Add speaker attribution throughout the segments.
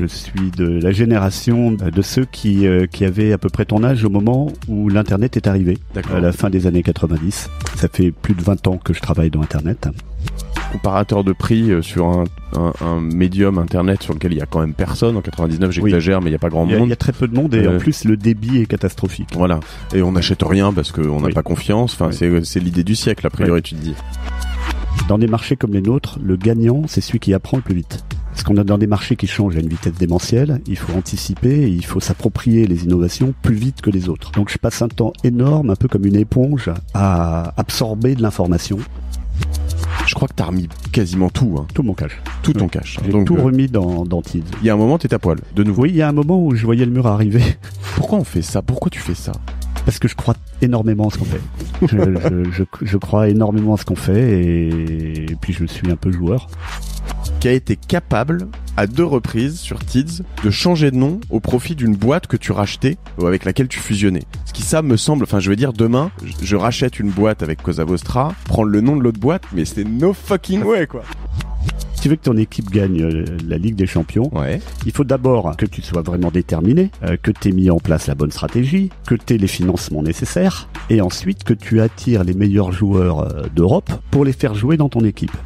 Speaker 1: Je suis de la génération de ceux qui avaient à peu près ton âge au moment où l'Internet est arrivé, à la fin des années 90. Ça fait plus de 20 ans que je travaille dans Internet.
Speaker 2: Comparateur de prix sur un médium Internet sur lequel il y a quand même personne. En 99, j'exagère, mais il n'y a pas grand monde.
Speaker 1: Il y a très peu de monde et en plus, le débit est catastrophique.
Speaker 2: Voilà. Et on n'achète rien parce qu'on n'a pas confiance. Enfin, c'est l'idée du siècle, a priori, tu te dis.
Speaker 1: Dans des marchés comme les nôtres, le gagnant, c'est celui qui apprend le plus vite. Parce qu'on est dans des marchés qui changent à une vitesse démentielle, il faut anticiper et il faut s'approprier les innovations plus vite que les autres. Donc je passe un temps énorme, un peu comme une éponge, à absorber de l'information.
Speaker 2: Je crois que t'as remis quasiment tout. Hein.
Speaker 1: Tout mon cash.
Speaker 2: Tout ton cash.
Speaker 1: J'ai tout remis dans Tids.
Speaker 2: Il y a un moment, t'es à poil, de nouveau.
Speaker 1: Oui, il y a un moment où je voyais le mur arriver.
Speaker 2: Pourquoi on fait ça ? Pourquoi tu fais ça ?
Speaker 1: Parce que je crois énormément à ce qu'on fait. Je crois énormément à ce qu'on fait et puis je suis un peu joueur.
Speaker 2: Qui a été capable, à 2 reprises sur Tids, de changer de nom au profit d'une boîte que tu rachetais ou avec laquelle tu fusionnais. Ce qui, ça me semble, enfin je veux dire, demain, je rachète une boîte avec Cosa Vostra, prendre le nom de l'autre boîte, mais c'est no fucking way, quoi.
Speaker 1: Si tu veux que ton équipe gagne la Ligue des Champions, il faut d'abord que tu sois vraiment déterminé, que tu aies mis en place la bonne stratégie, que tu aies les financements nécessaires, et ensuite que tu attires les meilleurs joueurs d'Europe pour les faire jouer dans ton équipe.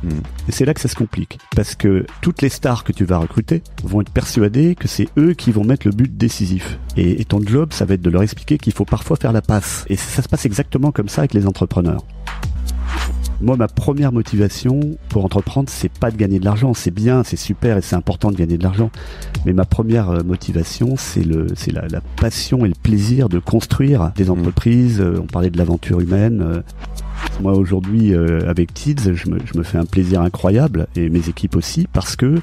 Speaker 1: Et c'est là que ça se complique, parce que toutes les stars que tu vas recruter vont être persuadées que c'est eux qui vont mettre le but décisif. Et ton job, ça va être de leur expliquer qu'il faut parfois faire la passe. Et ça se passe exactement comme ça avec les entrepreneurs. Moi, ma première motivation pour entreprendre, c'est pas de gagner de l'argent. C'est bien, c'est super et c'est important de gagner de l'argent. Mais ma première motivation, c'est la passion et le plaisir de construire des entreprises. On parlait de l'aventure humaine. Moi, aujourd'hui, avec Tids, je me fais un plaisir incroyable et mes équipes aussi parce que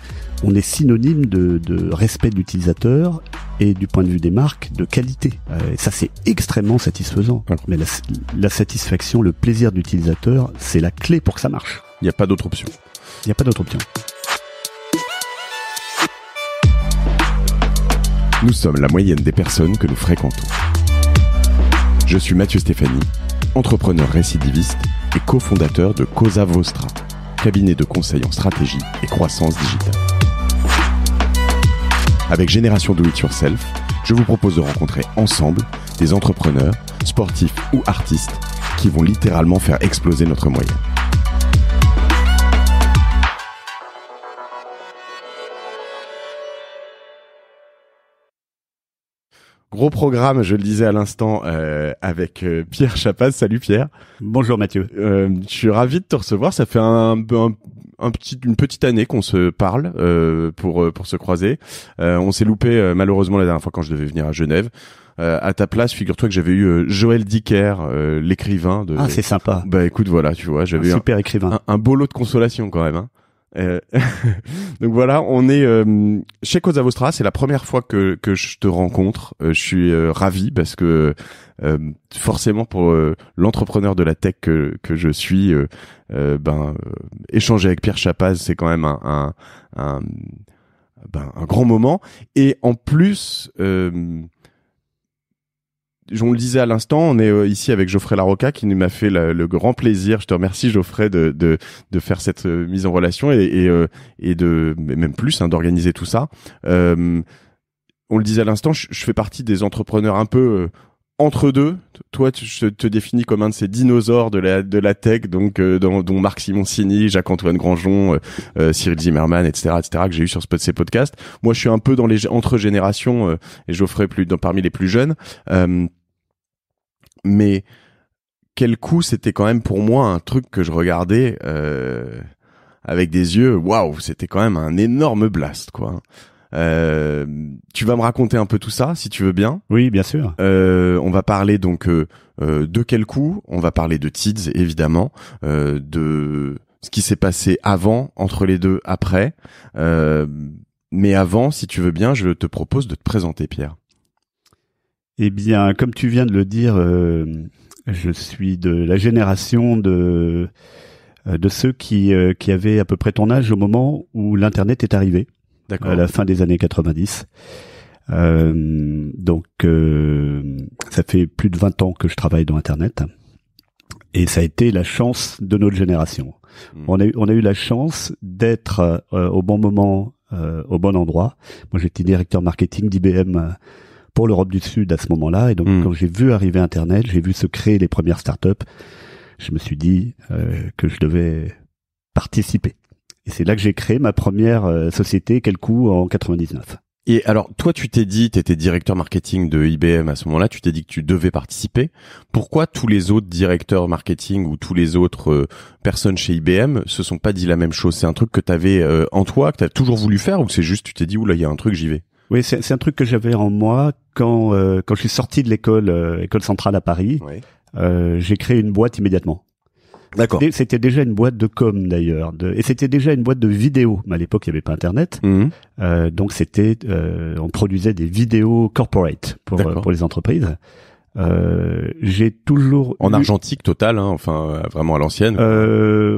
Speaker 1: on est synonyme de respect de l'utilisateur et du point de vue des marques, de qualité. Et ça, c'est extrêmement satisfaisant. Mais la satisfaction, le plaisir de l'utilisateur, c'est la clé pour que ça marche.
Speaker 2: Il n'y a pas d'autre option.
Speaker 1: Il n'y a pas d'autre option.
Speaker 2: Nous sommes la moyenne des personnes que nous fréquentons. Je suis Mathieu Stéphanie, entrepreneur récidiviste et cofondateur de Cosa Vostra, cabinet de conseil en stratégie et croissance digitale. Avec Génération Do It Yourself, je vous propose de rencontrer ensemble des entrepreneurs, sportifs ou artistes qui vont littéralement faire exploser notre moyenne. Gros programme, je le disais à l'instant, avec Pierre Chapaz. Salut Pierre.
Speaker 1: Bonjour Mathieu.
Speaker 2: Je suis ravi de te recevoir. Ça fait une petite année qu'on se parle pour se croiser. On s'est loupé malheureusement la dernière fois quand je devais venir à Genève. À ta place, figure-toi que j'avais eu Joël Dicker, l'écrivain de.
Speaker 1: Ah, c'est sympa.
Speaker 2: Bah écoute, voilà, tu vois, j'avais
Speaker 1: super écrivain.
Speaker 2: Un beau lot de consolation quand même. Hein. Donc voilà, on est chez Cosa Vostra. C'est la première fois que je te rencontre. Je suis ravi parce que forcément pour l'entrepreneur de la tech que je suis, échanger avec Pierre Chapaz, c'est quand même un grand moment. Et en plus, on le disait à l'instant, on est ici avec Geoffrey Larocca qui m'a fait le grand plaisir. Je te remercie Geoffrey de faire cette mise en relation et de même plus d'organiser tout ça. On le disait à l'instant, je fais partie des entrepreneurs un peu entre deux. Toi, tu te définis comme un de ces dinosaures de la tech, donc dont Marc Simoncini, Jacques-Antoine Granjon, Cyril Zimmerman, etc., que j'ai eu sur ces podcasts. Moi, je suis un peu dans les entre générations et Geoffrey parmi les plus jeunes. Mais quel coup, c'était quand même pour moi un truc que je regardais avec des yeux, waouh, c'était quand même un énorme blast, quoi. Tu vas me raconter un peu tout ça, si tu veux bien.
Speaker 1: Oui, bien sûr.
Speaker 2: On va parler donc de quel coup. On va parler de Tids, évidemment, de ce qui s'est passé avant, entre les deux, après. Mais avant, si tu veux bien, je te propose de te présenter, Pierre.
Speaker 1: Eh bien, comme tu viens de le dire, je suis de la génération de ceux qui avaient à peu près ton âge au moment où l'Internet est arrivé.
Speaker 2: D'accord.
Speaker 1: À la fin des années 90. Donc, ça fait plus de 20 ans que je travaille dans Internet. Et ça a été la chance de notre génération. On a eu la chance d'être au bon moment au bon endroit. Moi, j'étais directeur marketing d'IBM pour l'Europe du Sud à ce moment-là. Et donc, quand j'ai vu arriver Internet, j'ai vu se créer les premières startups, je me suis dit que je devais participer. Et c'est là que j'ai créé ma première société, Quelcoup, en 99.
Speaker 2: Et alors, toi, tu t'es dit, t'étais directeur marketing de IBM à ce moment-là, tu t'es dit que tu devais participer. Pourquoi tous les autres directeurs marketing ou tous les autres personnes chez IBM se sont pas dit la même chose? C'est un truc que t'avais en toi, que t'as toujours voulu faire, ou c'est juste tu t'es dit, oula, il y a un truc, j'y vais?
Speaker 1: Oui, c'est un truc que j'avais en moi quand je suis sorti de école centrale à Paris. Ouais. J'ai créé une boîte immédiatement.
Speaker 2: D'accord.
Speaker 1: C'était déjà une boîte de com d'ailleurs, et c'était déjà une boîte de vidéo. Mais à l'époque, il n'y avait pas Internet, donc c'était, on produisait des vidéos corporate pour les entreprises. J'ai toujours
Speaker 2: en argentique total, hein, enfin vraiment à l'ancienne.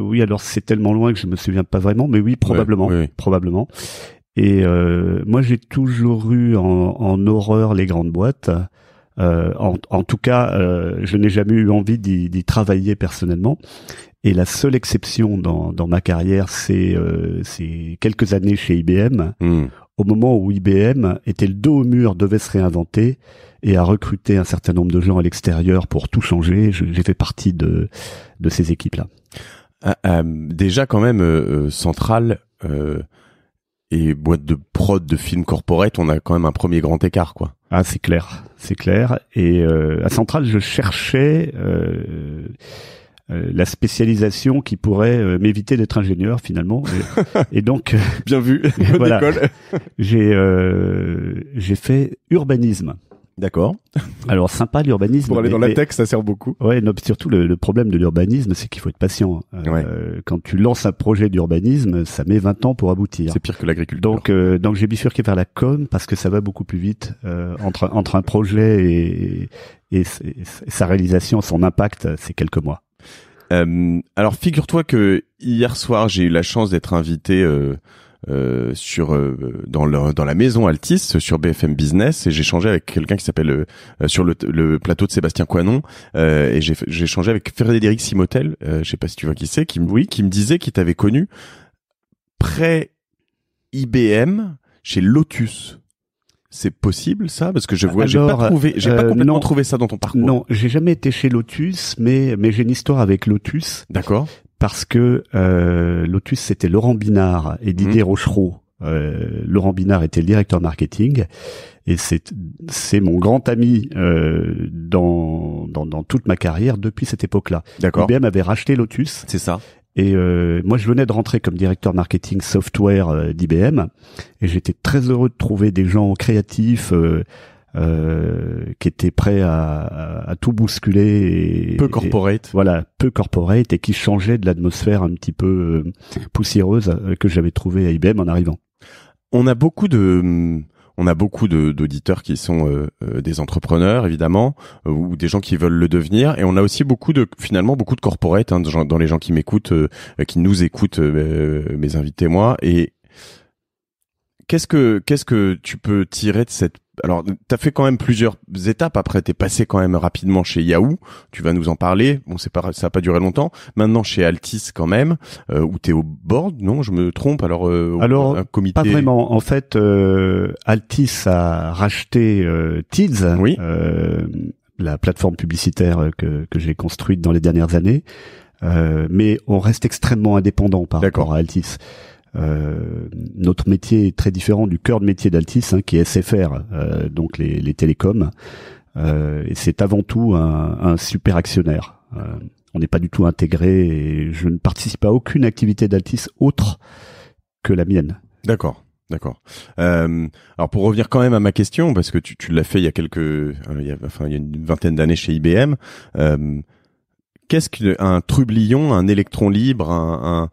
Speaker 1: Oui, alors c'est tellement loin que je me souviens pas vraiment, mais oui, probablement, probablement. Et moi, j'ai toujours eu en horreur les grandes boîtes. En tout cas, je n'ai jamais eu envie d'y travailler personnellement. Et la seule exception dans ma carrière, c'est quelques années chez IBM, au moment où IBM était le dos au mur, devait se réinventer et a recruté un certain nombre de gens à l'extérieur pour tout changer. J'ai fait partie de ces équipes-là.
Speaker 2: Déjà, quand même, Centrale et boîte de prod de films corporate, on a quand même un premier grand écart, quoi.
Speaker 1: Ah, c'est clair. Et à Centrale, je cherchais la spécialisation qui pourrait m'éviter d'être ingénieur finalement. Et donc,
Speaker 2: bien vu.
Speaker 1: Voilà, j'ai fait urbanisme.
Speaker 2: D'accord.
Speaker 1: Alors sympa l'urbanisme.
Speaker 2: Pour aller dans la tech, ça sert beaucoup.
Speaker 1: Ouais, non, surtout le problème de l'urbanisme, c'est qu'il faut être patient. Quand tu lances un projet d'urbanisme, ça met 20 ans pour aboutir.
Speaker 2: C'est pire que l'agriculture.
Speaker 1: Donc j'ai bifurqué vers la com parce que ça va beaucoup plus vite entre un projet et sa réalisation, son impact, c'est quelques mois.
Speaker 2: Alors figure-toi que hier soir, j'ai eu la chance d'être invité dans la maison Altis sur BFM Business, et j'ai échangé avec quelqu'un qui s'appelle sur le plateau de Sébastien Coinon, et j'ai échangé avec Frédéric Simotel, je sais pas si tu vois qui c'est, qui me disait qu'il t'avait connu près IBM chez Lotus. C'est possible ça? Parce que j'ai pas complètement trouvé ça dans ton parcours.
Speaker 1: Non, j'ai jamais été chez Lotus, mais j'ai une histoire avec Lotus.
Speaker 2: D'accord.
Speaker 1: Parce que Lotus, c'était Laurent Binard et Didier Rochereau. Laurent Binard était le directeur marketing, et c'est mon grand ami dans toute ma carrière depuis cette époque-là.
Speaker 2: D'accord.
Speaker 1: IBM avait racheté Lotus.
Speaker 2: C'est ça.
Speaker 1: Et moi, je venais de rentrer comme directeur marketing software d'IBM, et j'étais très heureux de trouver des gens créatifs qui étaient prêts à tout bousculer.
Speaker 2: Peu corporate.
Speaker 1: Peu corporate, et qui changeaient de l'atmosphère un petit peu poussiéreuse que j'avais trouvée à IBM en arrivant.
Speaker 2: On a beaucoup d'auditeurs qui sont des entrepreneurs évidemment, ou des gens qui veulent le devenir, et on a aussi beaucoup de corporate, hein, dans les gens qui m'écoutent, qui nous écoutent, mes invités, moi. Et qu'est-ce que tu peux tirer de cette... Alors, t'as fait quand même plusieurs étapes. Après, t'es passé quand même rapidement chez Yahoo. Tu vas nous en parler. Bon, ça a pas duré longtemps. Maintenant, chez Altis quand même, où t'es au board, non? Je me trompe. Alors, un comité.
Speaker 1: Pas vraiment. En fait, Altis a racheté Tids, oui. La plateforme publicitaire que j'ai construite dans les dernières années. Mais on reste extrêmement indépendant par rapport à Altis. Notre métier est très différent du cœur de métier d'Altis, hein, qui est SFR, donc les télécoms, et c'est avant tout un super actionnaire. On n'est pas du tout intégré, et je ne participe à aucune activité d'Altis autre que la mienne.
Speaker 2: D'accord. Alors pour revenir quand même à ma question, parce que tu l'as fait il y a une vingtaine d'années chez IBM. Qu'est-ce qu'un trublion, un électron libre, un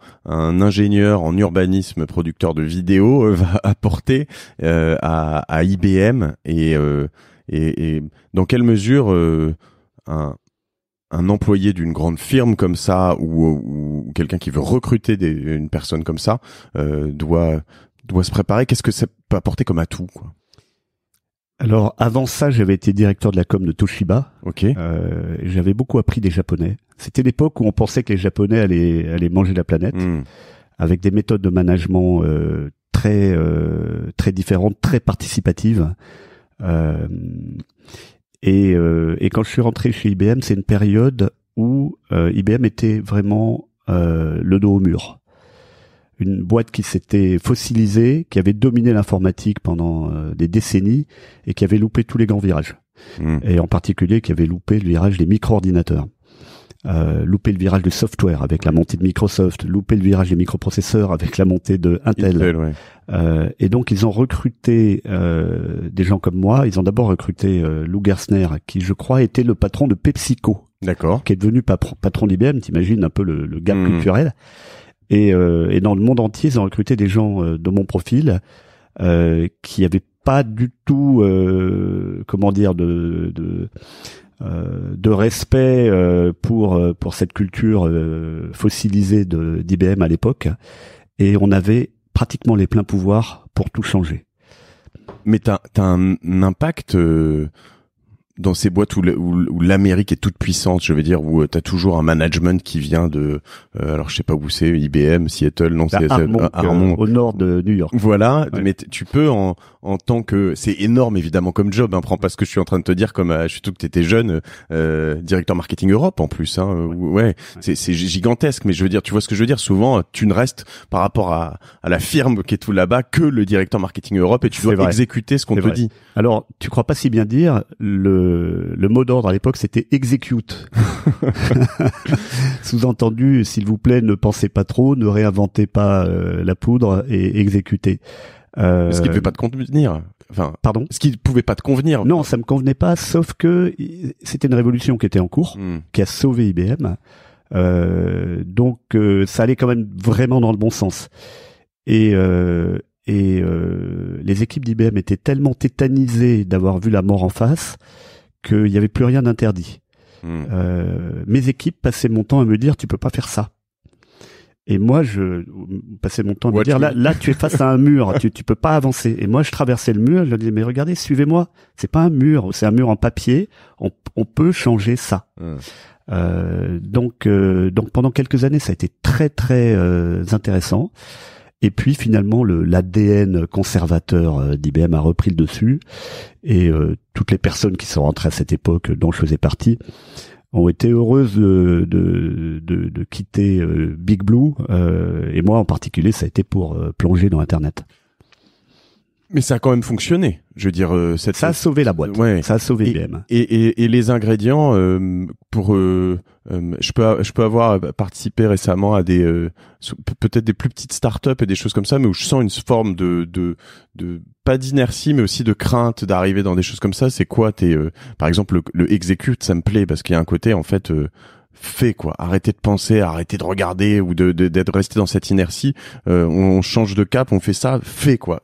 Speaker 2: ingénieur en urbanisme, producteur de vidéos va apporter à IBM, et dans quelle mesure un employé d'une grande firme comme ça, ou quelqu'un qui veut recruter une personne comme ça doit se préparer? Qu'est-ce que ça peut apporter comme atout, quoi?
Speaker 1: Alors, avant ça, j'avais été directeur de la com de Toshiba.
Speaker 2: Ok.
Speaker 1: J'avais beaucoup appris des Japonais. C'était l'époque où on pensait que les Japonais allaient manger la planète, avec des méthodes de management très très différente, très participative. Et quand je suis rentré chez IBM, c'est une période où IBM était vraiment le dos au mur. Une boîte qui s'était fossilisée, qui avait dominé l'informatique pendant des décennies et qui avait loupé tous les grands virages. Et en particulier qui avait loupé le virage des micro-ordinateurs. Loupé le virage du software avec la montée de Microsoft, loupé le virage des microprocesseurs avec la montée de Intel. Ouais. Et donc ils ont recruté des gens comme moi. Ils ont d'abord recruté Lou Gerstner, qui je crois était le patron de PepsiCo.
Speaker 2: D'accord.
Speaker 1: Qui est devenu patron d'IBM. T'imagines un peu le gap culturel. Et dans le monde entier, ils ont recruté des gens de mon profil qui avaient pas du tout, comment dire, de respect pour cette culture fossilisée d'IBM à l'époque, et on avait pratiquement les pleins pouvoirs pour tout changer.
Speaker 2: Mais t'as un impact dans ces boîtes où l'Amérique est toute puissante, je veux dire, où t'as toujours un management qui vient de, alors je sais pas où c'est, IBM, Seattle, non, c'est
Speaker 1: Armonk, au nord de New York.
Speaker 2: Voilà, ouais. Mais tu peux en tant que, c'est énorme évidemment comme job, hein, prends pas ce que je suis en train de te dire comme, surtout que t'étais jeune, directeur marketing Europe en plus, hein, ouais, c'est gigantesque, mais je veux dire, tu vois ce que je veux dire, souvent tu ne restes par rapport à la firme qui est tout là-bas que le directeur marketing Europe, et tu dois exécuter ce qu'on te dit.
Speaker 1: Alors, tu crois pas si bien dire, le mot d'ordre à l'époque c'était execute. Sous-entendu, s'il vous plaît, ne pensez pas trop, ne réinventez pas la poudre et exécutez.
Speaker 2: Ce qui ne pouvait pas te convenir. Enfin,
Speaker 1: pardon.
Speaker 2: Ce qui ne pouvait pas te convenir.
Speaker 1: Non, ça me convenait pas, sauf que c'était une révolution qui était en cours, qui a sauvé IBM. Donc ça allait quand même vraiment dans le bon sens. Et les équipes d'IBM étaient tellement tétanisées d'avoir vu la mort en face qu'il n'y avait plus rien d'interdit. Mes équipes passaient mon temps à me dire tu peux pas faire ça. Et moi je passais mon temps à me dire là tu es face à un mur, tu peux pas avancer. Et moi je traversais le mur, je disais mais regardez, suivez-moi, c'est pas un mur, c'est un mur en papier, on peut changer ça. Donc pendant quelques années ça a été très très intéressant. Et puis finalement l'ADN conservateur d'IBM a repris le dessus, et toutes les personnes qui sont rentrées à cette époque, dont je faisais partie, ont été heureuses de quitter Big Blue, et moi en particulier ça a été pour plonger dans Internet.
Speaker 2: Mais ça a quand même fonctionné. Je veux dire,
Speaker 1: ça a sauvé la boîte.
Speaker 2: Ouais.
Speaker 1: Ça a sauvé IBM.
Speaker 2: Et les ingrédients pour je peux avoir participé récemment à des peut-être des plus petites startups et des choses comme ça, mais où je sens une forme de pas d'inertie, mais aussi de crainte d'arriver dans des choses comme ça. C'est quoi par exemple le execute, ça me plaît parce qu'il y a un côté en fait fait quoi, arrêtez de penser, arrêtez de regarder ou d'être resté dans cette inertie, on change de cap, on fait ça, fait quoi.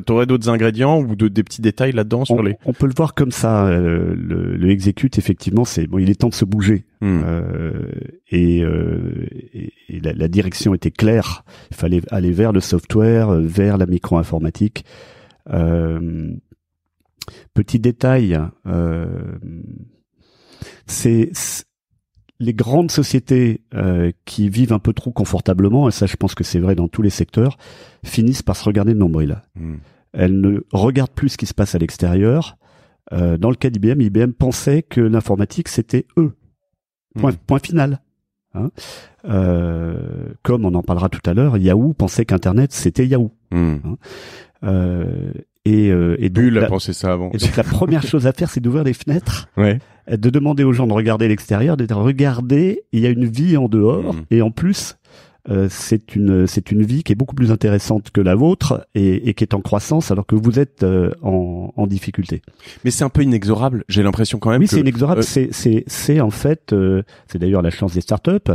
Speaker 2: T'aurais d'autres ingrédients ou des petits détails là-dedans sur
Speaker 1: on peut le voir comme ça, le execute effectivement, c'est bon, il est temps de se bouger. Et la direction était claire, il fallait aller vers le software, vers la micro-informatique. Petit détail, c'est les grandes sociétés qui vivent un peu trop confortablement, et ça je pense que c'est vrai dans tous les secteurs, finissent par se regarder de nombril. Elles ne regardent plus ce qui se passe à l'extérieur. Dans le cas d'IBM, IBM pensait que l'informatique c'était eux. Point final. Hein, comme on en parlera tout à l'heure, Yahoo pensait qu'Internet c'était Yahoo. Hein, et
Speaker 2: Bull a pensé ça avant.
Speaker 1: Et donc la première chose à faire, c'est d'ouvrir les fenêtres,
Speaker 2: ouais.
Speaker 1: De demander aux gens de regarder l'extérieur, de dire regardez, il y a une vie en dehors, et en plus c'est une vie qui est beaucoup plus intéressante que la vôtre et qui est en croissance alors que vous êtes en difficulté.
Speaker 2: Mais c'est un peu inexorable, j'ai l'impression quand même.
Speaker 1: Oui, c'est inexorable. C'est en fait, c'est d'ailleurs la chance des startups.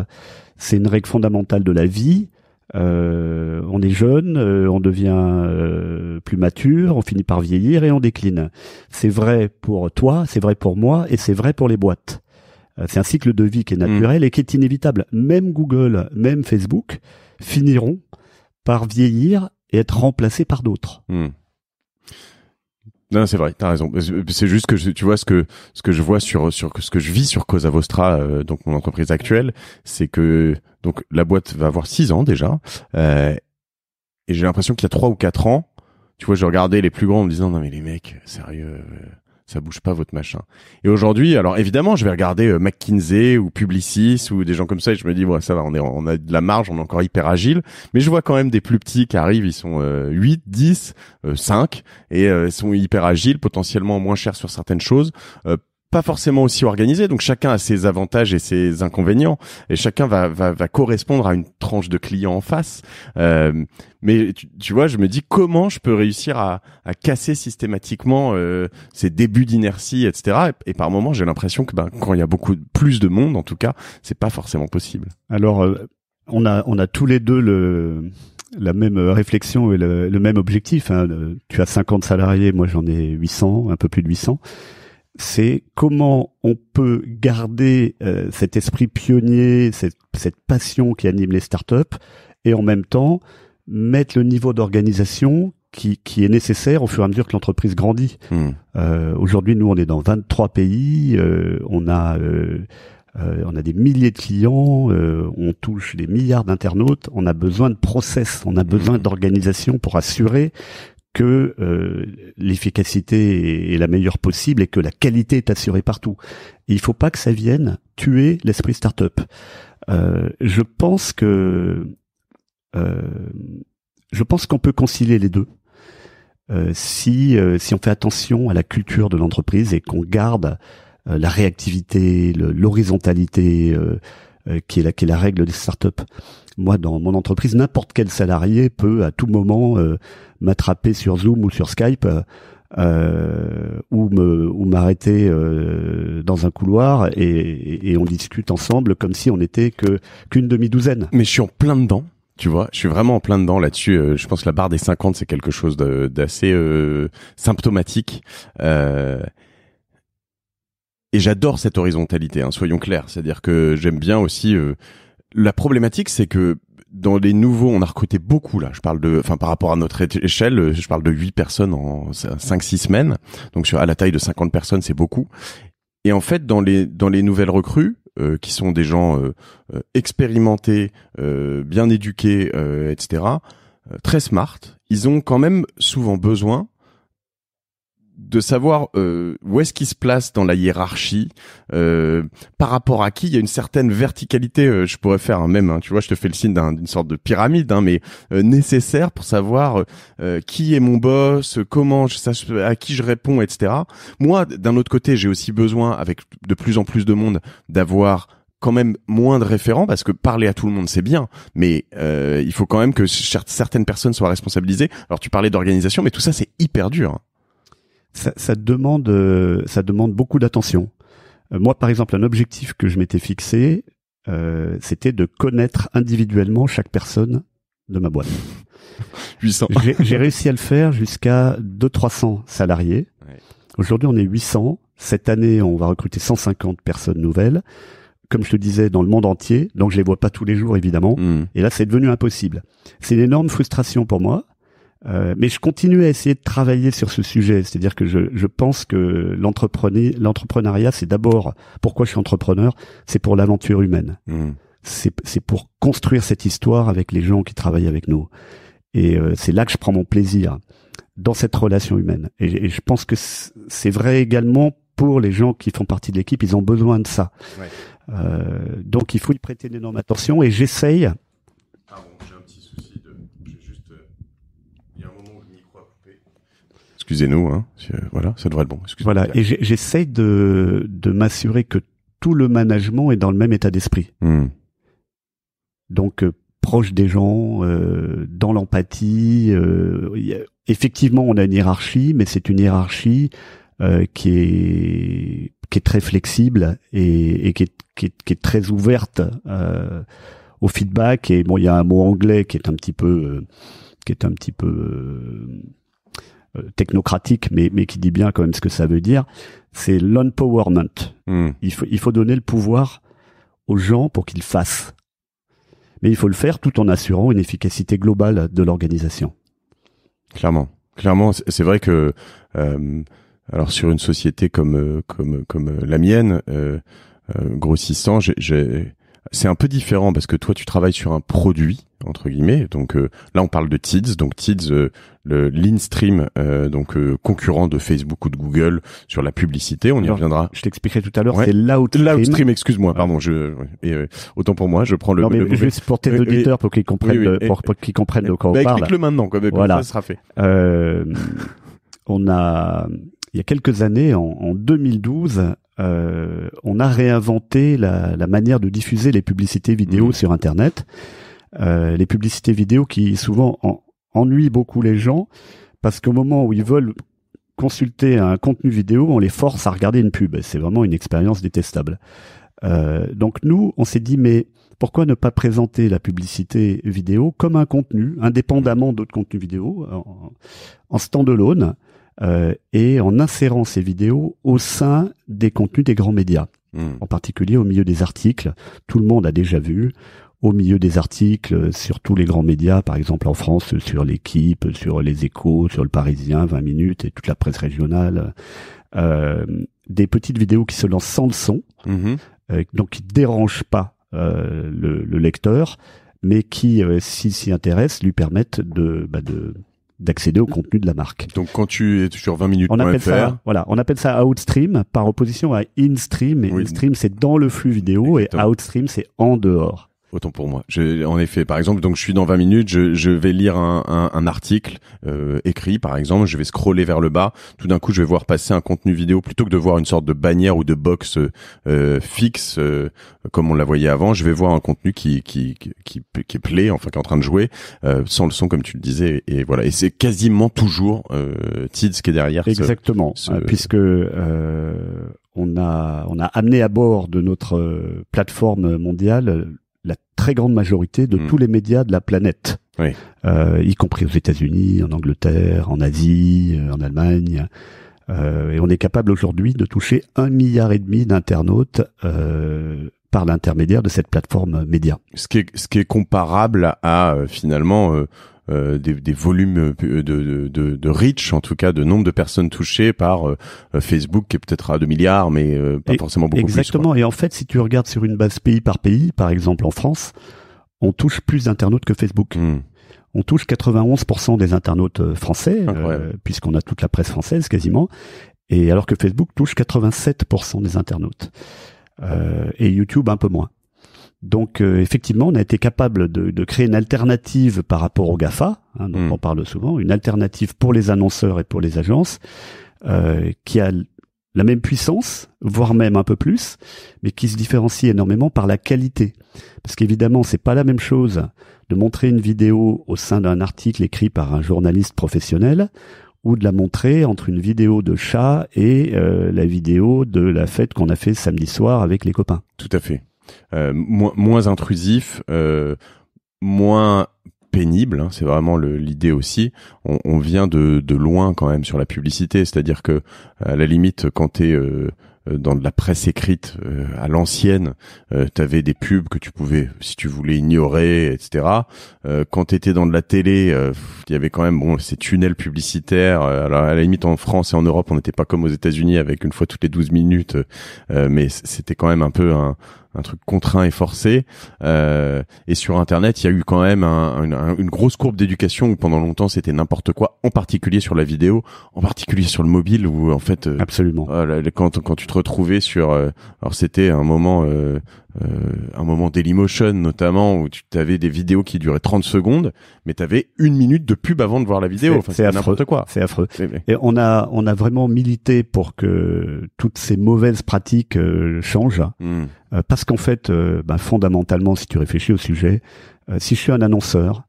Speaker 1: C'est une règle fondamentale de la vie. On est jeune, on devient plus mature, on finit par vieillir et on décline. C'est vrai pour toi, c'est vrai pour moi et c'est vrai pour les boîtes. C'est un cycle de vie qui est naturel et qui est inévitable. Même Google, même Facebook finiront par vieillir et être remplacés par d'autres.
Speaker 2: Non, c'est vrai, t'as raison. C'est juste que tu vois ce que je vois sur ce que je vis sur Cosa Vostra, donc mon entreprise actuelle, c'est que donc la boîte va avoir 6 ans déjà, et j'ai l'impression qu'il y a 3 ou 4 ans, tu vois, je regardais les plus grands en me disant non mais les mecs, sérieux, ça bouge pas votre machin. Et aujourd'hui, alors évidemment, je vais regarder McKinsey ou Publicis ou des gens comme ça et je me dis ouais, ça va, on a de la marge, on est encore hyper agile, mais je vois quand même des plus petits qui arrivent, ils sont 8, 10, 5 et sont hyper agiles, potentiellement moins chers sur certaines choses. Pas forcément aussi organisé, donc chacun a ses avantages et ses inconvénients, et chacun va correspondre à une tranche de clients en face. Mais tu vois, je me dis comment je peux réussir à casser systématiquement ces débuts d'inertie, etc. Et par moments, j'ai l'impression que quand il y a plus de monde, en tout cas, c'est pas forcément possible.
Speaker 1: Alors, on a tous les deux la même réflexion et le même objectif. Hein. Tu as 50 salariés, moi j'en ai 800, un peu plus de 800. C'est comment on peut garder cet esprit pionnier, cette passion qui anime les startups, et en même temps mettre le niveau d'organisation qui est nécessaire au fur et à mesure que l'entreprise grandit. Aujourd'hui, nous, on est dans 23 pays, on a des milliers de clients, on touche des milliards d'internautes, on a besoin de process, on a besoin d'organisation pour assurer que l'efficacité est la meilleure possible et que la qualité est assurée partout. Et il faut pas que ça vienne tuer l'esprit start-up. Je pense qu'on peut concilier les deux. Si on fait attention à la culture de l'entreprise et qu'on garde la réactivité, l'horizontalité qui est la règle des startups. Moi, dans mon entreprise, n'importe quel salarié peut à tout moment m'attraper sur Zoom ou sur Skype ou m'arrêter dans un couloir et on discute ensemble comme si on n'était qu'une demi-douzaine.
Speaker 2: Mais je suis en plein dedans. Tu vois, je suis vraiment en plein dedans là-dessus. Je pense que la barre des 50, c'est quelque chose d'assez symptomatique. Et j'adore cette horizontalité, hein, soyons clairs. C'est-à-dire que j'aime bien aussi... la problématique, c'est que dans les nouveaux, on a recruté beaucoup là. Je parle par rapport à notre échelle, je parle de 8 personnes en 5-6 semaines. Donc à la taille de 50 personnes, c'est beaucoup. Et en fait, dans les nouvelles recrues, qui sont des gens expérimentés, bien éduqués, etc., très smart, ils ont quand même souvent besoin de savoir où est-ce qu'ils se placent dans la hiérarchie, par rapport à qui il y a une certaine verticalité. Je pourrais faire tu vois, je te fais le signe d'une sorte de pyramide, mais nécessaire pour savoir qui est mon boss, comment à qui je réponds, etc. Moi, d'un autre côté, j'ai aussi besoin, avec de plus en plus de monde, d'avoir quand même moins de référents, parce que parler à tout le monde c'est bien, mais il faut quand même que certaines personnes soient responsabilisées. Alors tu parlais d'organisation, mais tout ça c'est hyper dur.
Speaker 1: Ça demande beaucoup d'attention. Moi, par exemple, un objectif que je m'étais fixé, c'était de connaître individuellement chaque personne de ma boîte.
Speaker 2: 800.
Speaker 1: J'ai réussi à le faire jusqu'à 200-300 salariés. Ouais. Aujourd'hui, on est 800. Cette année, on va recruter 150 personnes nouvelles. Comme je te disais, dans le monde entier. Donc, je les vois pas tous les jours, évidemment. Et là, c'est devenu impossible. C'est une énorme frustration pour moi. Mais je continue à essayer de travailler sur ce sujet, c'est-à-dire que je pense que l'entrepreneuriat, c'est d'abord, pourquoi je suis entrepreneur, c'est pour l'aventure humaine. C'est pour construire cette histoire avec les gens qui travaillent avec nous. Et c'est là que je prends mon plaisir, dans cette relation humaine. Et je pense que c'est vrai également pour les gens qui font partie de l'équipe, ils ont besoin de ça. Ouais. Donc il faut y prêter une énorme attention et j'essaye...
Speaker 2: Excusez-nous, hein. Voilà, ça devrait être bon.
Speaker 1: Voilà, et j'essaye de m'assurer que tout le management est dans le même état d'esprit. Donc proche des gens, dans l'empathie. Effectivement, on a une hiérarchie, mais c'est une hiérarchie qui est très flexible et qui est très ouverte au feedback. Et bon, il y a un mot anglais qui est un petit peu technocratique, mais qui dit bien quand même ce que ça veut dire, c'est l'empowerment. Il faut donner le pouvoir aux gens pour qu'ils fassent. Mais il faut le faire tout en assurant une efficacité globale de l'organisation.
Speaker 2: Clairement, c'est vrai que alors sur une société comme la mienne, grossissant, c'est un peu différent parce que toi tu travailles sur un produit entre guillemets. Donc là on parle de Tids. Donc Tids, l'InStream, concurrent de Facebook ou de Google sur la publicité. On y reviendra.
Speaker 1: Je t'expliquerai tout à l'heure. Ouais. C'est l'Outstream.
Speaker 2: L'Outstream, excuse-moi, pardon. Autant pour moi, je prends le.
Speaker 1: Non mais juste pour tes auditeurs pour qu'ils comprennent, pour qu'ils comprennent de quoi on parle.
Speaker 2: Explique-le maintenant, quoi. Voilà. Comme ça sera fait.
Speaker 1: Il y a quelques années, en 2012. On a réinventé la manière de diffuser les publicités vidéo sur Internet. Les publicités vidéo qui souvent ennuient beaucoup les gens parce qu'au moment où ils veulent consulter un contenu vidéo, on les force à regarder une pub. C'est vraiment une expérience détestable. Donc nous, on s'est dit mais pourquoi ne pas présenter la publicité vidéo comme un contenu indépendamment d'autres contenus vidéo en stand-alone et en insérant ces vidéos au sein des contenus des grands médias, en particulier au milieu des articles. Tout le monde a déjà vu au milieu des articles sur tous les grands médias, par exemple en France, sur l'Équipe, sur les Échos, sur le Parisien, 20 minutes et toute la presse régionale, des petites vidéos qui se lancent sans le son, donc qui dérangent pas le lecteur, mais qui, s'il s'y intéresse, lui permettent d'accéder au contenu de la marque.
Speaker 2: Donc quand tu es sur 20 minutes,
Speaker 1: on appelle ça Outstream par opposition à InStream. Et InStream c'est dans le flux vidéo. Exactement. Et Outstream c'est en dehors.
Speaker 2: Autant pour moi. En effet, par exemple, donc je suis dans 20 minutes, je vais lire un article écrit, par exemple, je vais scroller vers le bas. Tout d'un coup, je vais voir passer un contenu vidéo plutôt que de voir une sorte de bannière ou de box fixe comme on la voyait avant. Je vais voir un contenu qui plaît, enfin qui est en train de jouer sans le son, comme tu le disais. Et voilà. Et c'est quasiment toujours Tids qui est derrière.
Speaker 1: Exactement, puisque on a amené à bord de notre plateforme mondiale la très grande majorité de tous les médias de la planète, y compris aux États-Unis, en Angleterre, en Asie, en Allemagne. Et on est capable aujourd'hui de toucher 1,5 milliard d'internautes par l'intermédiaire de cette plateforme média.
Speaker 2: Ce qui est comparable à finalement des volumes de reach, en tout cas de nombre de personnes touchées par Facebook qui est peut-être à 2 milliards, mais pas forcément beaucoup plus.
Speaker 1: Exactement. Et en fait, si tu regardes sur une base pays par pays, par exemple en France, on touche plus d'internautes que Facebook. On touche 91% des internautes français, puisqu'on a toute la presse française quasiment, et alors que Facebook touche 87% des internautes. Et YouTube un peu moins. Donc effectivement, on a été capable de créer une alternative par rapport aux GAFA, dont on parle souvent, une alternative pour les annonceurs et pour les agences, qui a la même puissance, voire même un peu plus, mais qui se différencie énormément par la qualité. Parce qu'évidemment, c'est pas la même chose de montrer une vidéo au sein d'un article écrit par un journaliste professionnel ou de la montrer entre une vidéo de chat et la vidéo de la fête qu'on a fait samedi soir avec les copains.
Speaker 2: Tout à fait. Moins intrusif, moins pénible, c'est vraiment l'idée aussi. On vient de loin quand même sur la publicité, c'est-à-dire que à la limite quand t'es dans de la presse écrite à l'ancienne, t'avais des pubs que tu pouvais, si tu voulais, ignorer, etc. Quand t'étais dans de la télé, il y avait quand même ces tunnels publicitaires. Alors à la limite en France et en Europe, on n'était pas comme aux États-Unis avec une fois toutes les 12 minutes, mais c'était quand même un peu un truc contraint et forcé. Et sur Internet, il y a eu quand même une grosse courbe d'éducation où pendant longtemps c'était n'importe quoi, en particulier sur la vidéo, en particulier sur le mobile où en fait
Speaker 1: absolument
Speaker 2: quand tu te retrouvais sur alors c'était un moment Dailymotion notamment où tu avais des vidéos qui duraient 30 secondes mais tu avais 1 minute de pub avant de voir la vidéo.
Speaker 1: C'est n'importe quoi. C'est affreux. Et on a vraiment milité pour que toutes ces mauvaises pratiques changent. Parce qu'en fait, fondamentalement, si tu réfléchis au sujet, si je suis un annonceur,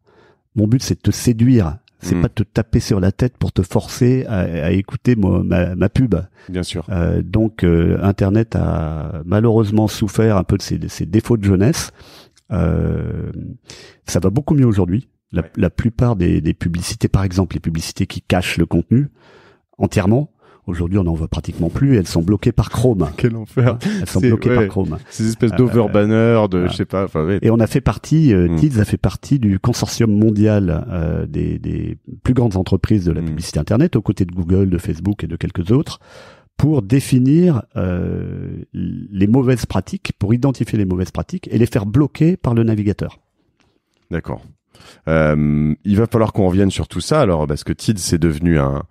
Speaker 1: mon but c'est de te séduire. C'est pas de te taper sur la tête pour te forcer à écouter ma pub.
Speaker 2: Bien sûr.
Speaker 1: Donc Internet a malheureusement souffert un peu de ses défauts de jeunesse. Ça va beaucoup mieux aujourd'hui. La plupart des publicités, par exemple, les publicités qui cachent le contenu entièrement, aujourd'hui, on n'en voit pratiquement plus. Elles sont bloquées par Chrome.
Speaker 2: Quel enfer.
Speaker 1: Elles sont bloquées par Chrome.
Speaker 2: Ces espèces d'overbanners, je sais pas.
Speaker 1: Et on a fait partie, Tids a fait partie du consortium mondial des plus grandes entreprises de la publicité Internet, aux côtés de Google, de Facebook et de quelques autres, pour définir les mauvaises pratiques, pour identifier les mauvaises pratiques et les faire bloquer par le navigateur.
Speaker 2: D'accord. Il va falloir qu'on revienne sur tout ça, alors, parce que Tids c'est devenu un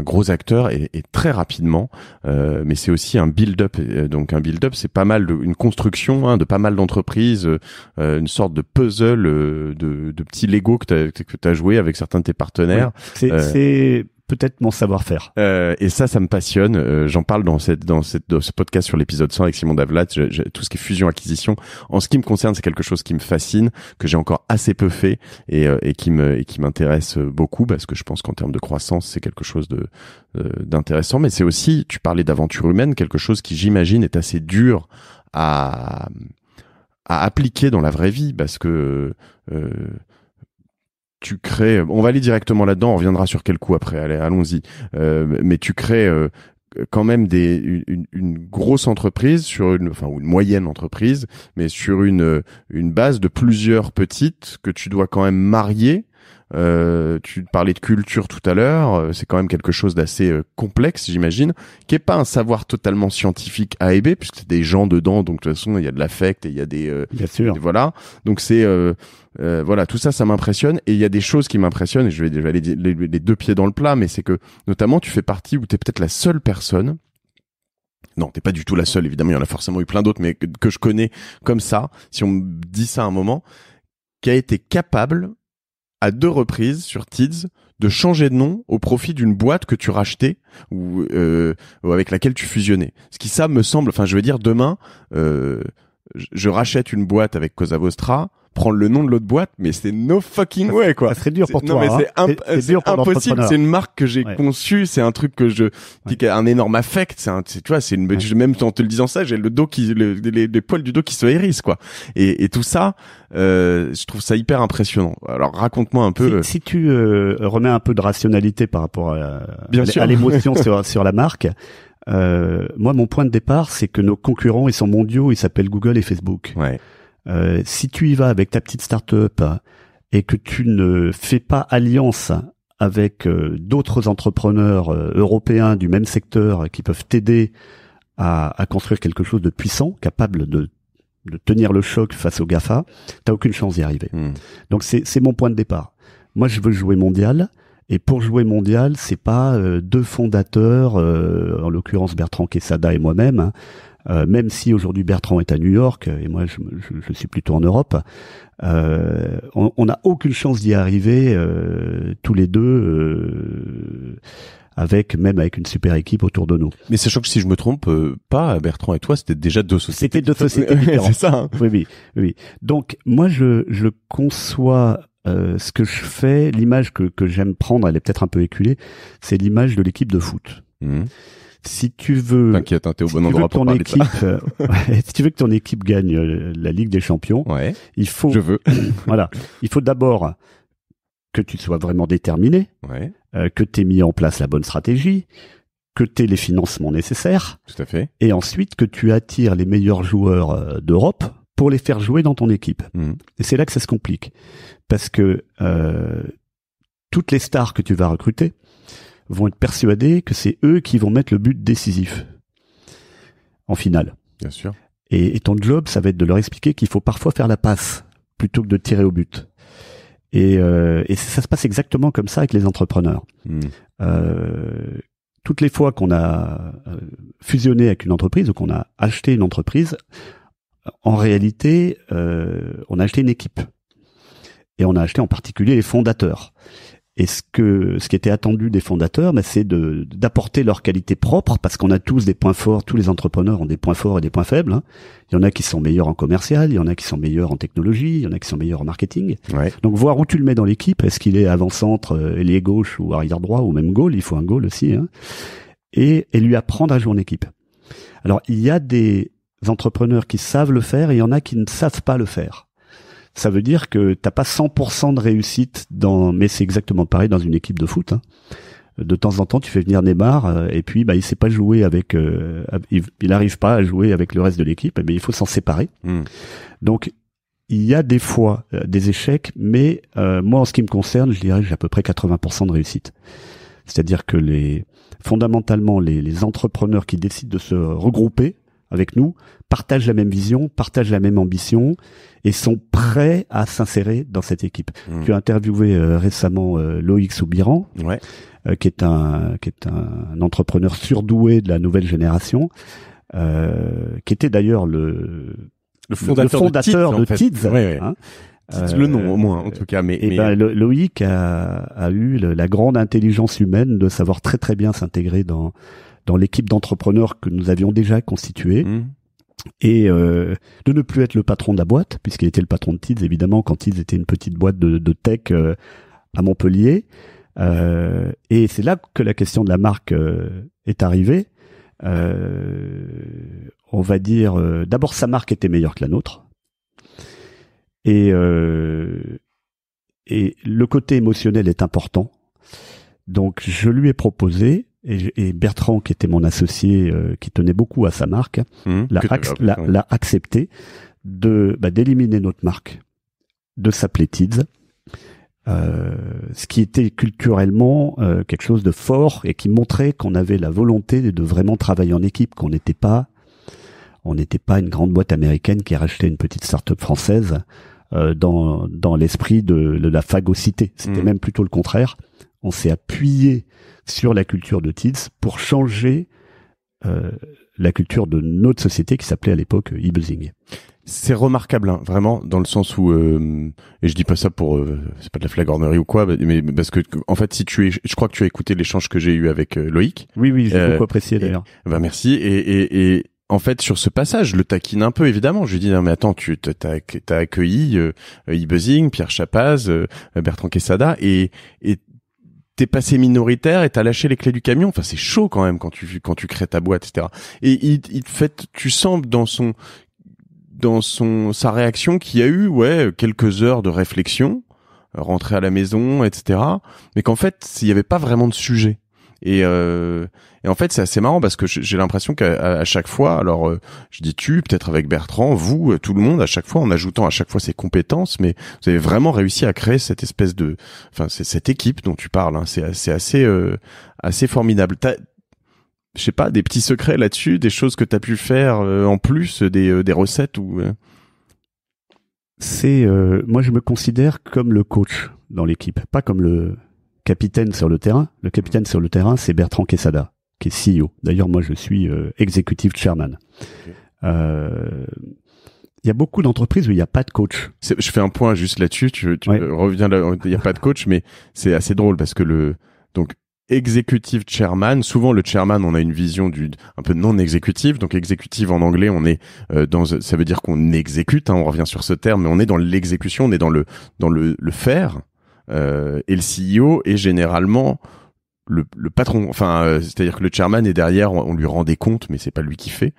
Speaker 2: gros acteur et très rapidement, mais c'est aussi un build-up. Donc un build-up, c'est pas mal une construction de pas mal d'entreprises, une sorte de puzzle de petits Lego que t'as joué avec certains de tes partenaires.
Speaker 1: Oui. C'est peut-être mon savoir-faire.
Speaker 2: Et ça me passionne. J'en parle dans ce podcast sur l'épisode 100 avec Simon Davlat. Tout ce qui est fusion-acquisition, en ce qui me concerne, c'est quelque chose qui me fascine, que j'ai encore assez peu fait et qui m'intéresse beaucoup, parce que je pense qu'en termes de croissance, c'est quelque chose d'intéressant. Mais c'est aussi, tu parlais d'aventure humaine, quelque chose qui, j'imagine, est assez dur à appliquer dans la vraie vie, parce que tu crées, on va aller directement là-dedans, on reviendra sur quel coup après, allons-y. Mais tu crées quand même une grosse entreprise ou une moyenne entreprise, mais sur une base de plusieurs petites que tu dois quand même marier. Tu parlais de culture tout à l'heure, c'est quand même quelque chose d'assez complexe, j'imagine, qui est pas un savoir totalement scientifique A et B, puisque c'est des gens dedans, donc de toute façon il y a de l'affect et il y a
Speaker 1: bien sûr.
Speaker 2: Voilà, donc c'est voilà, tout ça m'impressionne, et il y a des choses qui m'impressionnent, et je vais aller les deux pieds dans le plat, mais c'est que notamment tu fais partie, ou t'es peut-être la seule personne. Non, t'es pas du tout la seule, évidemment, il y en a forcément eu plein d'autres, mais que je connais comme ça, si on me dit ça à un moment, qui a été capable à 2 reprises sur Tids de changer de nom au profit d'une boîte que tu rachetais ou avec laquelle tu fusionnais. Ce qui, ça me semble, enfin je veux dire, demain je rachète une boîte avec Cosa Vostra, prendre le nom de l'autre boîte, mais c'est no fucking way, quoi.
Speaker 1: Ça serait dur pour toi.
Speaker 2: Non, mais c'est impossible. C'est une marque que j'ai conçue, c'est un truc que qui a un énorme affect. Tu vois, même en te le disant ça, j'ai le dos les poils du dos qui se hérissent, quoi. Et tout ça, je trouve ça hyper impressionnant. Alors, raconte-moi un peu.
Speaker 1: Si tu remets un peu de rationalité par rapport à l'émotion sur la marque. Moi, mon point de départ, c'est que nos concurrents, ils sont mondiaux, ils s'appellent Google et Facebook.
Speaker 2: Ouais.
Speaker 1: Si tu y vas avec ta petite start-up et que tu ne fais pas alliance avec d'autres entrepreneurs européens du même secteur qui peuvent t'aider à construire quelque chose de puissant, capable de tenir le choc face aux GAFA, t'as aucune chance d'y arriver. Donc c'est mon point de départ. Moi, je veux jouer mondial. Et pour jouer mondial, c'est pas 2 fondateurs, en l'occurrence Bertrand Quesada et moi-même, même si aujourd'hui Bertrand est à New York et moi je suis plutôt en Europe, on n'a aucune chance d'y arriver tous les deux, avec une super équipe autour de nous.
Speaker 2: Mais sachant que si je me trompe pas, Bertrand et toi, c'était déjà 2 sociétés.
Speaker 1: C'était 2 sociétés différentes.
Speaker 2: C'est ça. Hein.
Speaker 1: Oui. Donc moi je conçois ce que je fais, l'image que j'aime prendre, elle est peut-être un peu éculée, c'est l'image de l'équipe de foot. Si tu veux,
Speaker 2: t'inquiète, t'es au bon endroit pour parler de ça.
Speaker 1: Si tu veux que ton équipe gagne la Ligue des Champions, il faut, voilà, il faut d'abord que tu sois vraiment déterminé, que tu aies mis en place la bonne stratégie, que tu aies les financements nécessaires,
Speaker 2: tout à fait,
Speaker 1: et ensuite que tu attires les meilleurs joueurs d'Europe pour les faire jouer dans ton équipe. Et c'est là que ça se complique. Parce que toutes les stars que tu vas recruter vont être persuadés que c'est eux qui vont mettre le but décisif en finale.
Speaker 2: Bien sûr.
Speaker 1: Et ton job, ça va être de leur expliquer qu'il faut parfois faire la passe plutôt que de tirer au but. Et ça se passe exactement comme ça avec les entrepreneurs. Toutes les fois qu'on a fusionné avec une entreprise ou qu'on a acheté une entreprise, en réalité, on a acheté une équipe. Et on a acheté en particulier les fondateurs. Et ce qui était attendu des fondateurs, c'est d'apporter leur qualité propre, parce qu'on a tous des points forts, tous les entrepreneurs ont des points forts et des points faibles. Il y en a qui sont meilleurs en commercial, il y en a qui sont meilleurs en technologie, il y en a qui sont meilleurs en marketing. Donc voir où tu le mets dans l'équipe, est-ce qu'il est avant-centre, ailier gauche ou arrière droit, ou même goal, il faut un goal aussi, et lui apprendre à jouer en équipe. Alors il y a des entrepreneurs qui savent le faire et il y en a qui ne savent pas le faire. Ça veut dire que t'as pas 100% de réussite mais c'est exactement pareil dans une équipe de foot. De temps en temps, tu fais venir Neymar et puis il sait pas jouer avec, il arrive pas à jouer avec le reste de l'équipe, mais il faut s'en séparer. Donc il y a des fois des échecs, mais moi en ce qui me concerne, je dirais que j'ai à peu près 80% de réussite. C'est-à-dire que fondamentalement, les entrepreneurs qui décident de se regrouper avec nous partagent la même vision, partagent la même ambition et sont prêts à s'insérer dans cette équipe. Tu as interviewé récemment Loïc Soubiran, qui est un entrepreneur surdoué de la nouvelle génération, qui était d'ailleurs le fondateur de Tids. Hein.
Speaker 2: Le nom au moins en tout cas.
Speaker 1: Loïc a eu la grande intelligence humaine de savoir très très bien s'intégrer dans l'équipe d'entrepreneurs que nous avions déjà constituée. Et de ne plus être le patron de la boîte, puisqu'il était le patron de Tids, évidemment, quand Tids était une petite boîte de tech à Montpellier. Et c'est là que la question de la marque est arrivée. On va dire, d'abord, sa marque était meilleure que la nôtre. Et le côté émotionnel est important. Donc, je lui ai proposé, et Bertrand, qui était mon associé, qui tenait beaucoup à sa marque, l'a accepté d'éliminer notre marque, de s'appeler Tids, ce qui était culturellement quelque chose de fort et qui montrait qu'on avait la volonté de vraiment travailler en équipe, qu'on n'était pas une grande boîte américaine qui rachetait une petite start-up française dans l'esprit de la phagocité. C'était même plutôt le contraire. On s'est appuyé sur la culture de Tids pour changer la culture de notre société qui s'appelait à l'époque eBuzzing.
Speaker 2: C'est remarquable, hein, vraiment, dans le sens où, et je dis pas ça pour, c'est pas de la flagornerie ou quoi, mais parce que, en fait, je crois que tu as écouté l'échange que j'ai eu avec Loïc.
Speaker 1: Oui, j'ai beaucoup apprécié d'ailleurs.
Speaker 2: Merci. Et en fait, sur ce passage, je le taquine un peu, évidemment. Je lui dis, non, mais attends, t'as accueilli eBuzzing, Pierre Chapaz, Bertrand Quesada, et t'es passé minoritaire et t'as lâché les clés du camion. Enfin, c'est chaud quand même quand tu crées ta boîte, etc. Et tu sens dans sa réaction qu'il y a eu, quelques heures de réflexion, rentrer à la maison, etc. Mais qu'en fait, il y avait pas vraiment de sujet. Et en fait, c'est assez marrant parce que j'ai l'impression qu'à chaque fois, alors je dis peut-être avec Bertrand, vous, tout le monde, à chaque fois, en ajoutant à chaque fois ses compétences, mais vous avez vraiment réussi à créer cette espèce c'est cette équipe dont tu parles. Hein, c'est assez formidable. Je sais pas, des petits secrets là-dessus, des choses que t'as pu faire en plus, des recettes ou.
Speaker 1: Moi, je me considère comme le coach dans l'équipe, pas comme le capitaine sur le terrain. Le capitaine sur le terrain, c'est Bertrand Quesada, qui est CEO. D'ailleurs, moi, je suis executive chairman. Il y a beaucoup d'entreprises où il n'y a pas de coach.
Speaker 2: Je fais un point juste là-dessus. Tu reviens là. Il n'y a pas de coach, mais c'est assez drôle parce que donc executive chairman. Souvent, le chairman, on a une vision un peu non exécutive. Donc, exécutive en anglais, on est ça veut dire qu'on exécute. Hein, on revient sur ce terme, mais on est dans l'exécution, on est dans le faire. Et le CEO est généralement le patron. Enfin, c'est-à-dire que le chairman est derrière, on lui rend des comptes, mais c'est pas lui qui fait.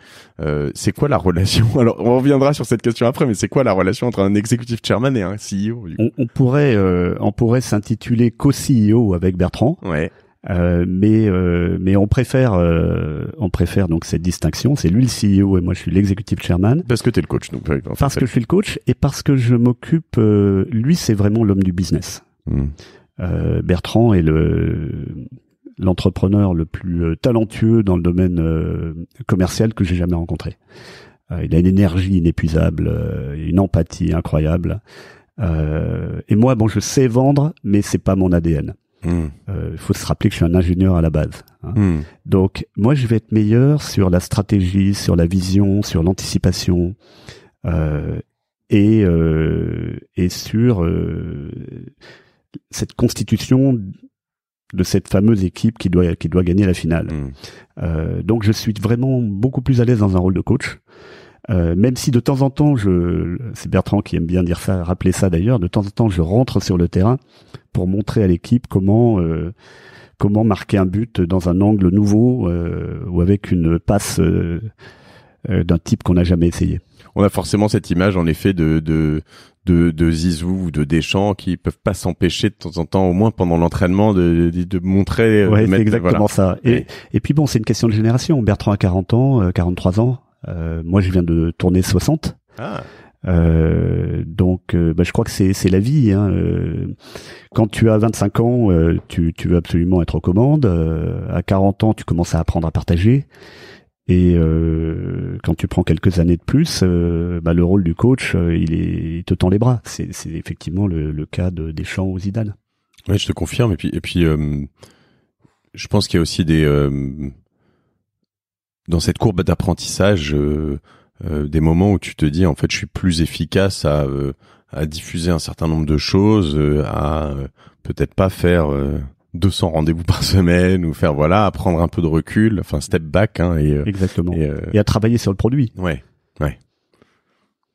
Speaker 2: C'est quoi la relation? Alors, on reviendra sur cette question après, mais c'est quoi la relation entre un executive chairman et un CEO?
Speaker 1: On pourrait s'intituler co-CEO avec Bertrand.
Speaker 2: Ouais.
Speaker 1: Mais on préfère donc cette distinction. C'est lui le CEO et moi je suis l'executive chairman.
Speaker 2: Parce que t'es le coach, donc.
Speaker 1: Parce que je suis le coach et parce que je m'occupe. Lui, c'est vraiment l'homme du business. Bertrand est l'entrepreneur le plus talentueux dans le domaine commercial que j'ai jamais rencontré. Il a une énergie inépuisable, une empathie incroyable. Et moi, je sais vendre, mais c'est pas mon ADN. Il faut se rappeler que je suis un ingénieur à la base. Hein. Donc, moi, je vais être meilleur sur la stratégie, sur la vision, sur l'anticipation, et sur cette constitution de cette fameuse équipe qui doit gagner la finale. Donc, je suis vraiment beaucoup plus à l'aise dans un rôle de coach. Même si de temps en temps, c'est Bertrand qui aime bien dire ça, rappeler ça d'ailleurs, de temps en temps je rentre sur le terrain pour montrer à l'équipe comment marquer un but dans un angle nouveau ou avec une passe d'un type qu'on n'a jamais essayé.
Speaker 2: On a forcément cette image en effet de Zizou ou de Deschamps qui peuvent pas s'empêcher de temps en temps, au moins pendant l'entraînement, de montrer.
Speaker 1: Ouais, c'est exactement ça. Et puis bon, c'est une question de génération. Bertrand a 40 ans, 43 ans. Moi, je viens de tourner 60. Donc, que je crois que c'est la vie. Hein. Quand tu as 25 ans, tu veux absolument être aux commandes. À 40 ans, tu commences à apprendre à partager. Et quand tu prends quelques années de plus, le rôle du coach, il te tend les bras. C'est effectivement le cas de Deschamps ou Zidane.
Speaker 2: Ouais, je te confirme. Et puis, je pense qu'il y a aussi dans cette courbe d'apprentissage, des moments où tu te dis en fait, je suis plus efficace à diffuser un certain nombre de choses, à peut-être pas faire 200 rendez-vous par semaine ou faire à prendre un peu de recul, enfin step back, hein,
Speaker 1: exactement. Et à travailler sur le produit.
Speaker 2: Ouais.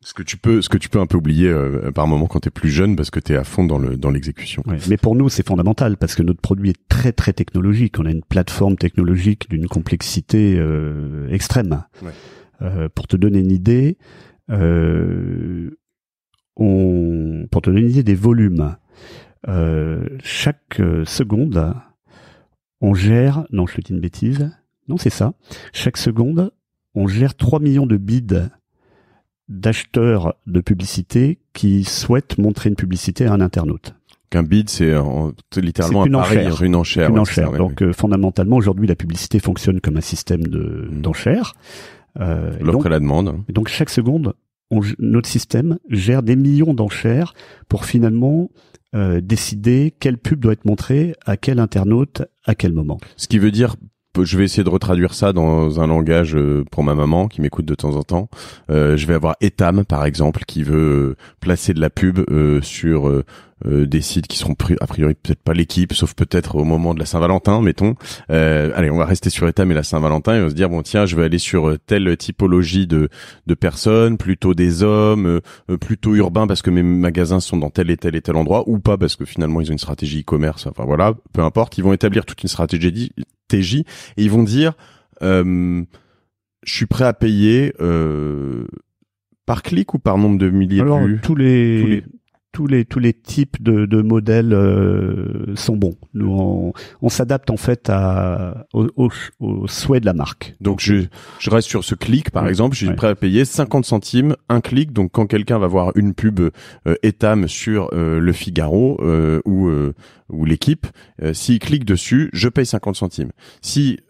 Speaker 2: Ce que tu peux un peu oublier par moment quand t'es plus jeune parce que t'es à fond dans l'exécution.
Speaker 1: Ouais. Mais pour nous, c'est fondamental parce que notre produit est très très technologique. On a une plateforme technologique d'une complexité extrême. Ouais. Pour te donner une idée, des volumes, chaque seconde, on gère, non, je te dis une bêtise, non, c'est ça, chaque seconde, on gère 3 millions de bids d'acheteurs de publicité qui souhaitent montrer une publicité à un internaute.
Speaker 2: Qu'un bid, c'est littéralement un pari, une enchère.
Speaker 1: Une enchère. Donc, fondamentalement, aujourd'hui, la publicité fonctionne comme un système d'enchères.
Speaker 2: L'offre et la demande.
Speaker 1: Et donc chaque seconde, notre système gère des millions d'enchères pour finalement décider quelle pub doit être montrée à quel internaute à quel moment.
Speaker 2: Ce qui veut dire, je vais essayer de retraduire ça dans un langage pour ma maman qui m'écoute de temps en temps. Je vais avoir Etam par exemple qui veut placer de la pub sur des sites qui seront a priori peut-être pas l'équipe, sauf peut-être au moment de la Saint-Valentin, mettons. Allez, on va rester sur Etam et la Saint-Valentin et on va se dire bon tiens, je vais aller sur telle typologie de personnes, plutôt des hommes, plutôt urbains parce que mes magasins sont dans tel et tel endroit, ou pas parce que finalement ils ont une stratégie e-commerce. Enfin voilà, peu importe, ils vont établir toute une stratégie et ils vont dire je suis prêt à payer par clic ou par nombre de milliers de vues.
Speaker 1: Tous les types de modèles sont bons. Nous, on s'adapte en fait au souhait de la marque.
Speaker 2: Donc je reste sur ce clic par exemple, je suis prêt à payer 50 centimes un clic. Donc quand quelqu'un va voir une pub Etam sur Le Figaro ou l'équipe, s'il clique dessus, je paye 50 centimes. Si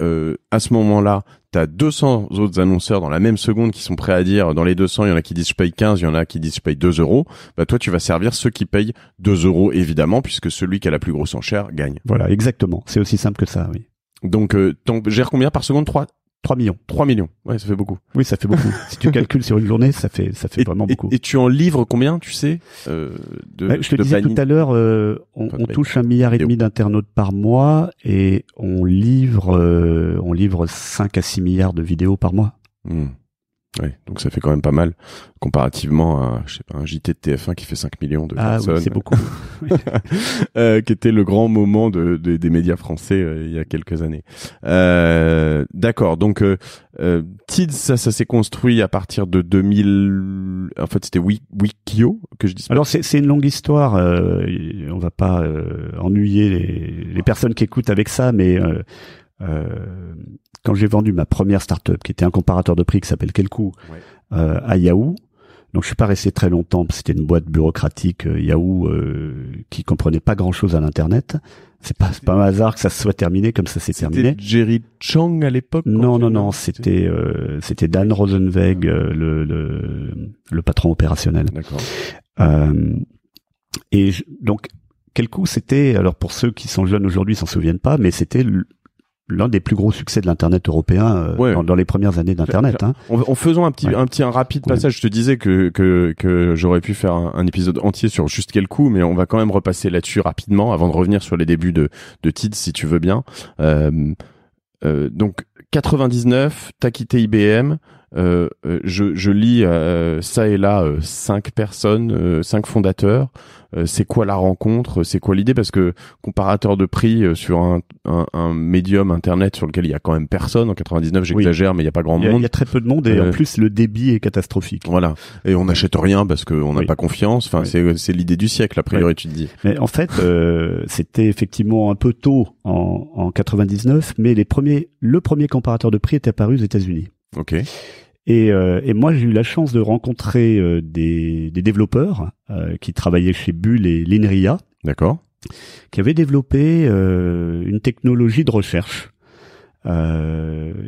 Speaker 2: à ce moment-là, t'as 200 autres annonceurs dans la même seconde qui sont prêts à dire, dans les 200, il y en a qui disent je paye 15, il y en a qui disent je paye 2 euros, toi tu vas servir ceux qui payent 2 euros évidemment, puisque celui qui a la plus grosse enchère gagne.
Speaker 1: Voilà, exactement. C'est aussi simple que ça, oui.
Speaker 2: Donc, t'en gères combien par seconde?
Speaker 1: 3 millions.
Speaker 2: 3 millions. Ouais, ça fait beaucoup.
Speaker 1: Oui, ça fait beaucoup. Si tu calcules sur une journée, ça fait vraiment beaucoup.
Speaker 2: Et tu en livres combien, tu sais,
Speaker 1: je te disais tout à l'heure, on touche 1,5 milliard d'internautes par mois et on livre 5 à 6 milliards de vidéos par mois.
Speaker 2: Ouais, donc ça fait quand même pas mal comparativement à, je sais pas, un JT de TF1 qui fait 5 millions de personnes.
Speaker 1: Oui, c'est beaucoup.
Speaker 2: Qui était le grand moment des médias français il y a quelques années. D'accord, donc Tids, ça s'est construit à partir de 2000. En fait, c'était Wikio que je dis.
Speaker 1: Alors c'est une longue histoire. On va pas ennuyer les personnes qui écoutent avec ça, mais quand j'ai vendu ma première start-up, qui était un comparateur de prix qui s'appelle Quelcoup, à Yahoo, donc je suis pas resté très longtemps, parce que c'était une boîte bureaucratique Yahoo qui comprenait pas grand-chose à l'internet. C'est pas un hasard que ça se soit terminé comme ça s'est terminé.
Speaker 2: C'était Jerry Chang à l'époque.
Speaker 1: Non, c'était Dan Rosenweg, le patron opérationnel.
Speaker 2: D'accord.
Speaker 1: Donc Quelcoup, c'était, alors pour ceux qui sont jeunes aujourd'hui, s'en souviennent pas, mais c'était l'un des plus gros succès de l'internet européen dans les premières années d'internet. Hein.
Speaker 2: En faisant un rapide passage, je te disais que j'aurais pu faire un épisode entier sur juste Quelcoup, mais on va quand même repasser là-dessus rapidement avant de revenir sur les débuts de Tids, si tu veux bien. Donc 99, t'as quitté IBM. Je lis ça et là 5 personnes, 5 fondateurs. C'est quoi la rencontre? C'est quoi l'idée? Parce que comparateur de prix sur un médium internet sur lequel il y a quand même personne en 99, j'exagère, mais il y a pas grand monde.
Speaker 1: Il y a très peu de monde et en plus le débit est catastrophique.
Speaker 2: Voilà. Et on n'achète rien parce qu'on n'a pas confiance. Enfin, c'est l'idée du siècle a priori, tu te dis.
Speaker 1: Mais en fait, c'était effectivement un peu tôt en 99, mais le premier comparateur de prix est apparu aux États-Unis.
Speaker 2: Ok.
Speaker 1: Et moi, j'ai eu la chance de rencontrer des développeurs qui travaillait chez Bull et l'INRIA.
Speaker 2: D'accord.
Speaker 1: Qui avait développé une technologie de recherche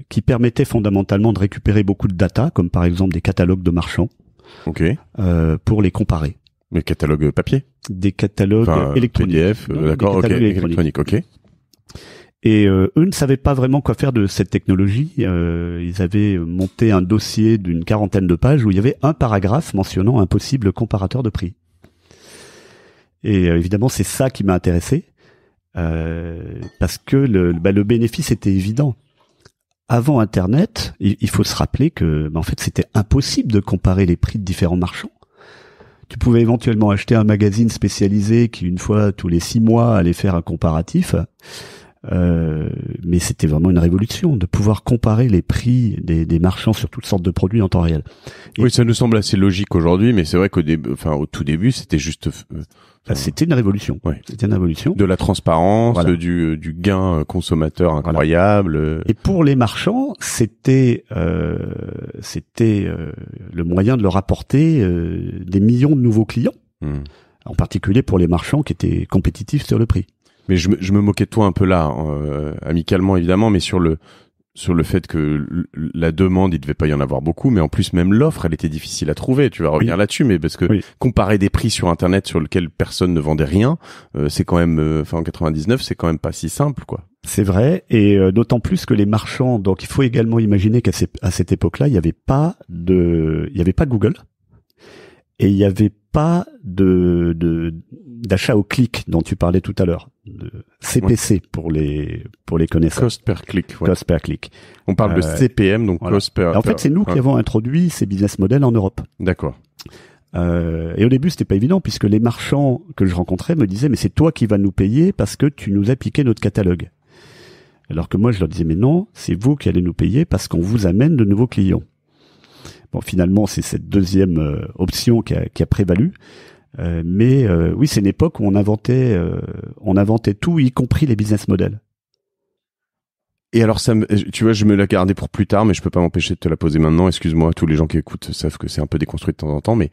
Speaker 1: qui permettait fondamentalement de récupérer beaucoup de data, comme par exemple des catalogues de marchands, pour les comparer.
Speaker 2: Des catalogues papier?
Speaker 1: Des catalogues électroniques.
Speaker 2: PDF, d'accord, ok, électronique, ok.
Speaker 1: Et eux ne savaient pas vraiment quoi faire de cette technologie. Ils avaient monté un dossier d'une 40aine de pages où il y avait un paragraphe mentionnant un possible comparateur de prix. Et évidemment, c'est ça qui m'a intéressé, parce que le bénéfice était évident. Avant Internet, il faut se rappeler que, en fait, c'était impossible de comparer les prix de différents marchands. Tu pouvais éventuellement acheter un magazine spécialisé qui, une fois tous les 6 mois, allait faire un comparatif. Mais c'était vraiment une révolution de pouvoir comparer les prix des marchands sur toutes sortes de produits en temps réel.
Speaker 2: Et oui, ça nous semble assez logique aujourd'hui, mais c'est vrai qu'au tout début, c'était juste.
Speaker 1: C'était une révolution.
Speaker 2: Ouais.
Speaker 1: C'était une révolution.
Speaker 2: De la transparence, voilà. du gain consommateur incroyable. Voilà.
Speaker 1: Et pour les marchands, c'était le moyen de leur apporter des millions de nouveaux clients, en particulier pour les marchands qui étaient compétitifs sur le prix.
Speaker 2: Mais je me moquais de toi un peu là, amicalement évidemment, mais sur le fait que la demande, il devait pas y en avoir beaucoup, mais en plus même l'offre, elle était difficile à trouver. Tu vas revenir là-dessus, mais parce que comparer des prix sur Internet sur lesquels personne ne vendait rien, c'est quand même, en 99, c'est quand même pas si simple, quoi.
Speaker 1: C'est vrai, et d'autant plus que les marchands. Donc, il faut également imaginer qu'à cette époque-là, il y avait pas Google, et il y avait pas d'achat au clic dont tu parlais tout à l'heure, de CPC pour les connaisseurs.
Speaker 2: Cost per click. Ouais.
Speaker 1: Cost per click.
Speaker 2: On parle de CPM, donc voilà. Cost per.
Speaker 1: En fait, c'est nous qui avons introduit ces business models en Europe.
Speaker 2: D'accord.
Speaker 1: Et au début, c'était pas évident puisque les marchands que je rencontrais me disaient mais c'est toi qui vas nous payer parce que tu nous as piqué notre catalogue. Alors que moi, je leur disais mais non, c'est vous qui allez nous payer parce qu'on vous amène de nouveaux clients. Bon, finalement, c'est cette deuxième option qui a prévalu. Mais oui, c'est une époque où on inventait tout, y compris les business models.
Speaker 2: Et alors, tu vois, je me l'ai gardé pour plus tard, mais je peux pas m'empêcher de te la poser maintenant. Excuse-moi, tous les gens qui écoutent savent que c'est un peu déconstruit de temps en temps, mais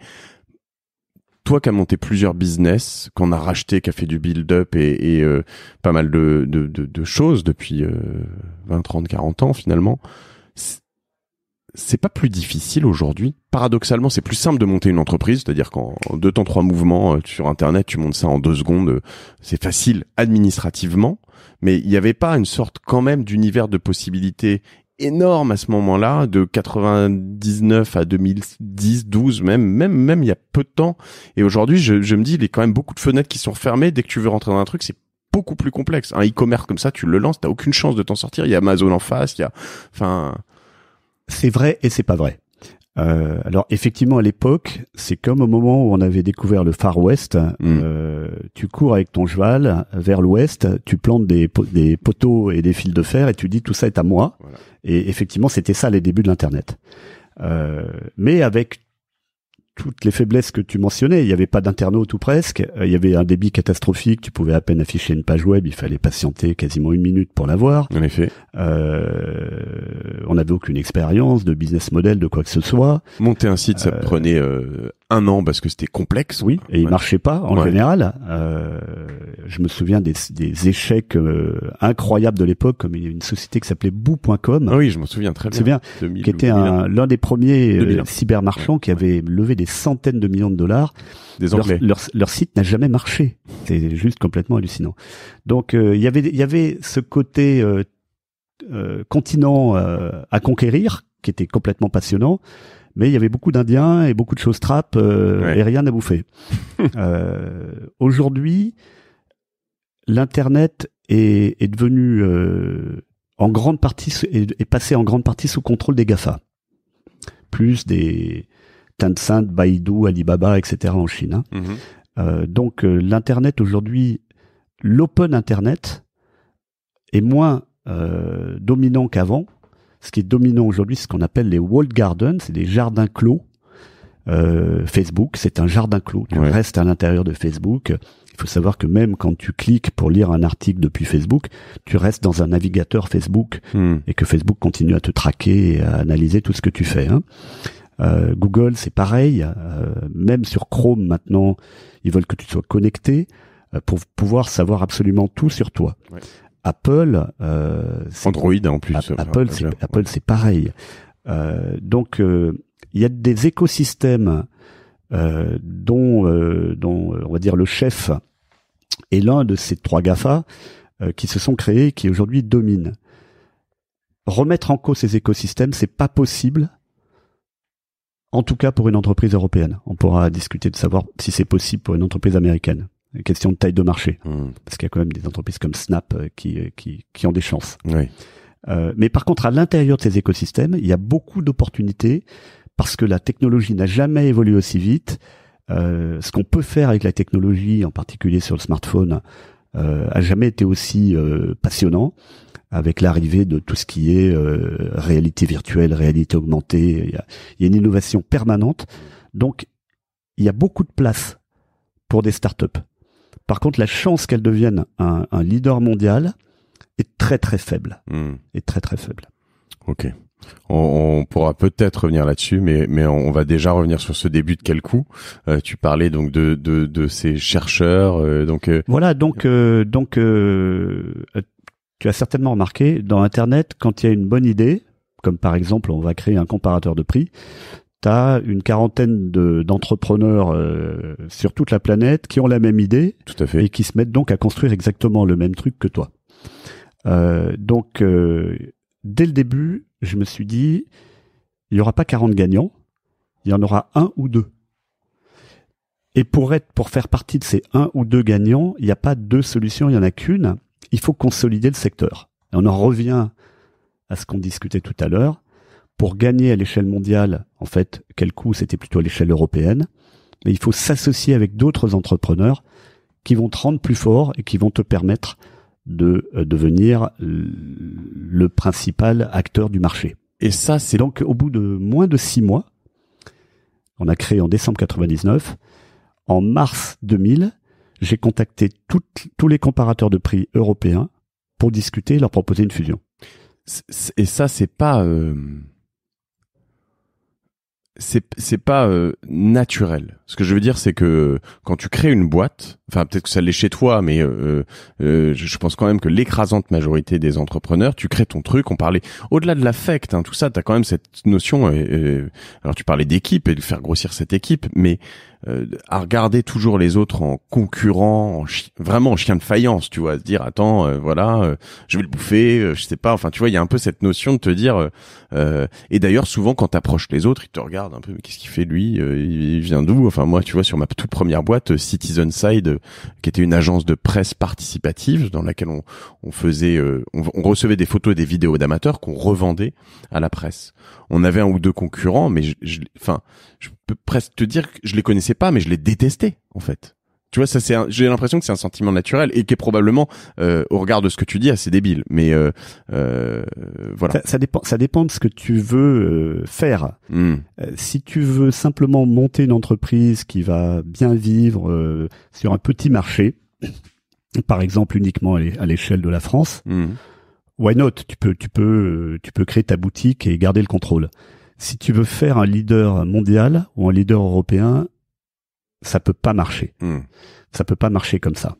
Speaker 2: toi qui as monté plusieurs business, qu'on a racheté, qui a fait du build-up et pas mal de choses depuis 20, 30, 40 ans finalement, c'est pas plus difficile aujourd'hui. Paradoxalement, c'est plus simple de monter une entreprise, c'est-à-dire qu'en 2 temps 3 mouvements sur Internet, tu montes ça en 2 secondes. C'est facile administrativement, mais il n'y avait pas une sorte quand même d'univers de possibilités énorme à ce moment-là, de 99 à 2010, 12, même il y a peu de temps. Et aujourd'hui, je me dis, il y a quand même beaucoup de fenêtres qui sont fermées. Dès que tu veux rentrer dans un truc, c'est beaucoup plus complexe. Un e-commerce comme ça, tu le lances, t'as aucune chance de t'en sortir. Il y a Amazon en face,
Speaker 1: C'est vrai et c'est pas vrai. Alors effectivement à l'époque, c'est comme au moment où on avait découvert le Far West. Tu cours avec ton cheval vers l'ouest, tu plantes des poteaux et des fils de fer et tu dis tout ça est à moi. Voilà. Et effectivement, c'était ça les débuts de l'internet. Mais avec toutes les faiblesses que tu mentionnais, il n'y avait pas d'internaute ou presque, il y avait un débit catastrophique, tu pouvais à peine afficher une page web, il fallait patienter quasiment 1 minute pour l'avoir.
Speaker 2: En effet.
Speaker 1: On n'avait aucune expérience de business model, de quoi que ce soit.
Speaker 2: Monter un site, ça prenait 1 an parce que c'était complexe.
Speaker 1: Oui, et il marchait pas en général. Je me souviens des échecs incroyables de l'époque, comme il y a une société qui s'appelait Boo.com.
Speaker 2: Ah oui, je m'en souviens très bien.
Speaker 1: 2000, qui était l'un des premiers cybermarchands qui avait levé des centaines de millions de dollars.
Speaker 2: Des Anglais.
Speaker 1: Leur site n'a jamais marché. C'est juste complètement hallucinant. Donc il y avait ce côté continent à conquérir qui était complètement passionnant. Mais il y avait beaucoup d'Indiens et beaucoup de choses trappes et rien à bouffer. Aujourd'hui, l'Internet est devenu en grande partie est passé en grande partie sous contrôle des GAFA, plus des Tencent, Baidu, Alibaba, etc. en Chine. Donc l'Internet aujourd'hui, l'open Internet est moins dominant qu'avant. Ce qui est dominant aujourd'hui, c'est ce qu'on appelle les walled gardens, c'est des jardins clos. Facebook, c'est un jardin clos. Tu restes à l'intérieur de Facebook. Il faut savoir que même quand tu cliques pour lire un article depuis Facebook, tu restes dans un navigateur Facebook et que Facebook continue à te traquer et à analyser tout ce que tu fais. Google, c'est pareil. Même sur Chrome maintenant, ils veulent que tu sois connecté pour pouvoir savoir absolument tout sur toi. Ouais. Apple,
Speaker 2: Android en plus.
Speaker 1: Apple, c'est pareil. Donc, il y a des écosystèmes dont on va dire le chef est l'un de ces 3 GAFA qui se sont créés, qui aujourd'hui dominent. Remettre en cause ces écosystèmes, c'est pas possible. En tout cas pour une entreprise européenne. On pourra discuter de savoir si c'est possible pour une entreprise américaine. Une question de taille de marché. Parce qu'il y a quand même des entreprises comme Snap qui ont des chances.
Speaker 2: Oui.
Speaker 1: Mais par contre, à l'intérieur de ces écosystèmes, il y a beaucoup d'opportunités parce que la technologie n'a jamais évolué aussi vite. Ce qu'on peut faire avec la technologie, en particulier sur le smartphone, a jamais été aussi passionnant. Avec l'arrivée de tout ce qui est réalité virtuelle, réalité augmentée, il y a une innovation permanente. Donc, il y a beaucoup de place pour des startups. Par contre, la chance qu'elles deviennent un leader mondial est très très faible. Est très très faible.
Speaker 2: Ok. On pourra peut-être revenir là-dessus, mais on va déjà revenir sur ce début de quel coup. Tu parlais donc de ces chercheurs,
Speaker 1: Voilà, donc tu as certainement remarqué, dans Internet, quand il y a une bonne idée, comme par exemple, on va créer un comparateur de prix, tu as une quarantaine d'entrepreneurs sur toute la planète qui ont la même idée.
Speaker 2: Tout à fait.
Speaker 1: Et qui se mettent donc à construire exactement le même truc que toi. Donc, dès le début, je me suis dit, il n'y aura pas 40 gagnants, il y en aura 1 ou 2. Et pour faire partie de ces 1 ou 2 gagnants, il n'y a pas 2 solutions, il n'y en a qu'une. Il faut consolider le secteur. Et on en revient à ce qu'on discutait tout à l'heure. Pour gagner à l'échelle mondiale, en fait, quel coup, c'était plutôt à l'échelle européenne. Mais il faut s'associer avec d'autres entrepreneurs qui vont te rendre plus fort et qui vont te permettre de devenir le principal acteur du marché.
Speaker 2: Et ça, c'est
Speaker 1: donc au bout de moins de 6 mois, on a créé en décembre 99. En mars 2000, j'ai contacté tous les comparateurs de prix européens pour discuter et leur proposer une fusion.
Speaker 2: Et ça, c'est pas naturel. Ce que je veux dire, c'est que quand tu crées une boîte, enfin peut-être que ça l'est chez toi, mais je pense quand même que l'écrasante majorité des entrepreneurs, tu crées ton truc. On parlait au-delà de l'affect, tout ça, t'as quand même cette notion. Alors tu parlais d'équipe et de faire grossir cette équipe, mais à regarder toujours les autres en concurrent, vraiment en chien de faïence, tu vois, à se dire attends, je vais le bouffer, je sais pas, enfin tu vois, il y a un peu cette notion de te dire et d'ailleurs souvent quand t'approches les autres, ils te regardent un peu, mais qu'est-ce qu'il fait lui, il vient d'où? Enfin moi, tu vois, sur ma toute première boîte, Citizen Side, qui était une agence de presse participative dans laquelle on faisait on recevait des photos et des vidéos d'amateurs qu'on revendait à la presse. On avait 1 ou 2 concurrents, mais je peux presque te dire que je les connaissais pas, mais je les détestais en fait. Tu vois, ça j'ai l'impression que c'est un sentiment naturel et qui est probablement au regard de ce que tu dis assez débile. Mais voilà.
Speaker 1: Ça dépend de ce que tu veux faire. Si tu veux simplement monter une entreprise qui va bien vivre sur un petit marché, par exemple uniquement à l'échelle de la France, why not? Tu peux créer ta boutique et garder le contrôle. Si tu veux faire un leader mondial ou un leader européen, ça peut pas marcher. Ça peut pas marcher comme ça.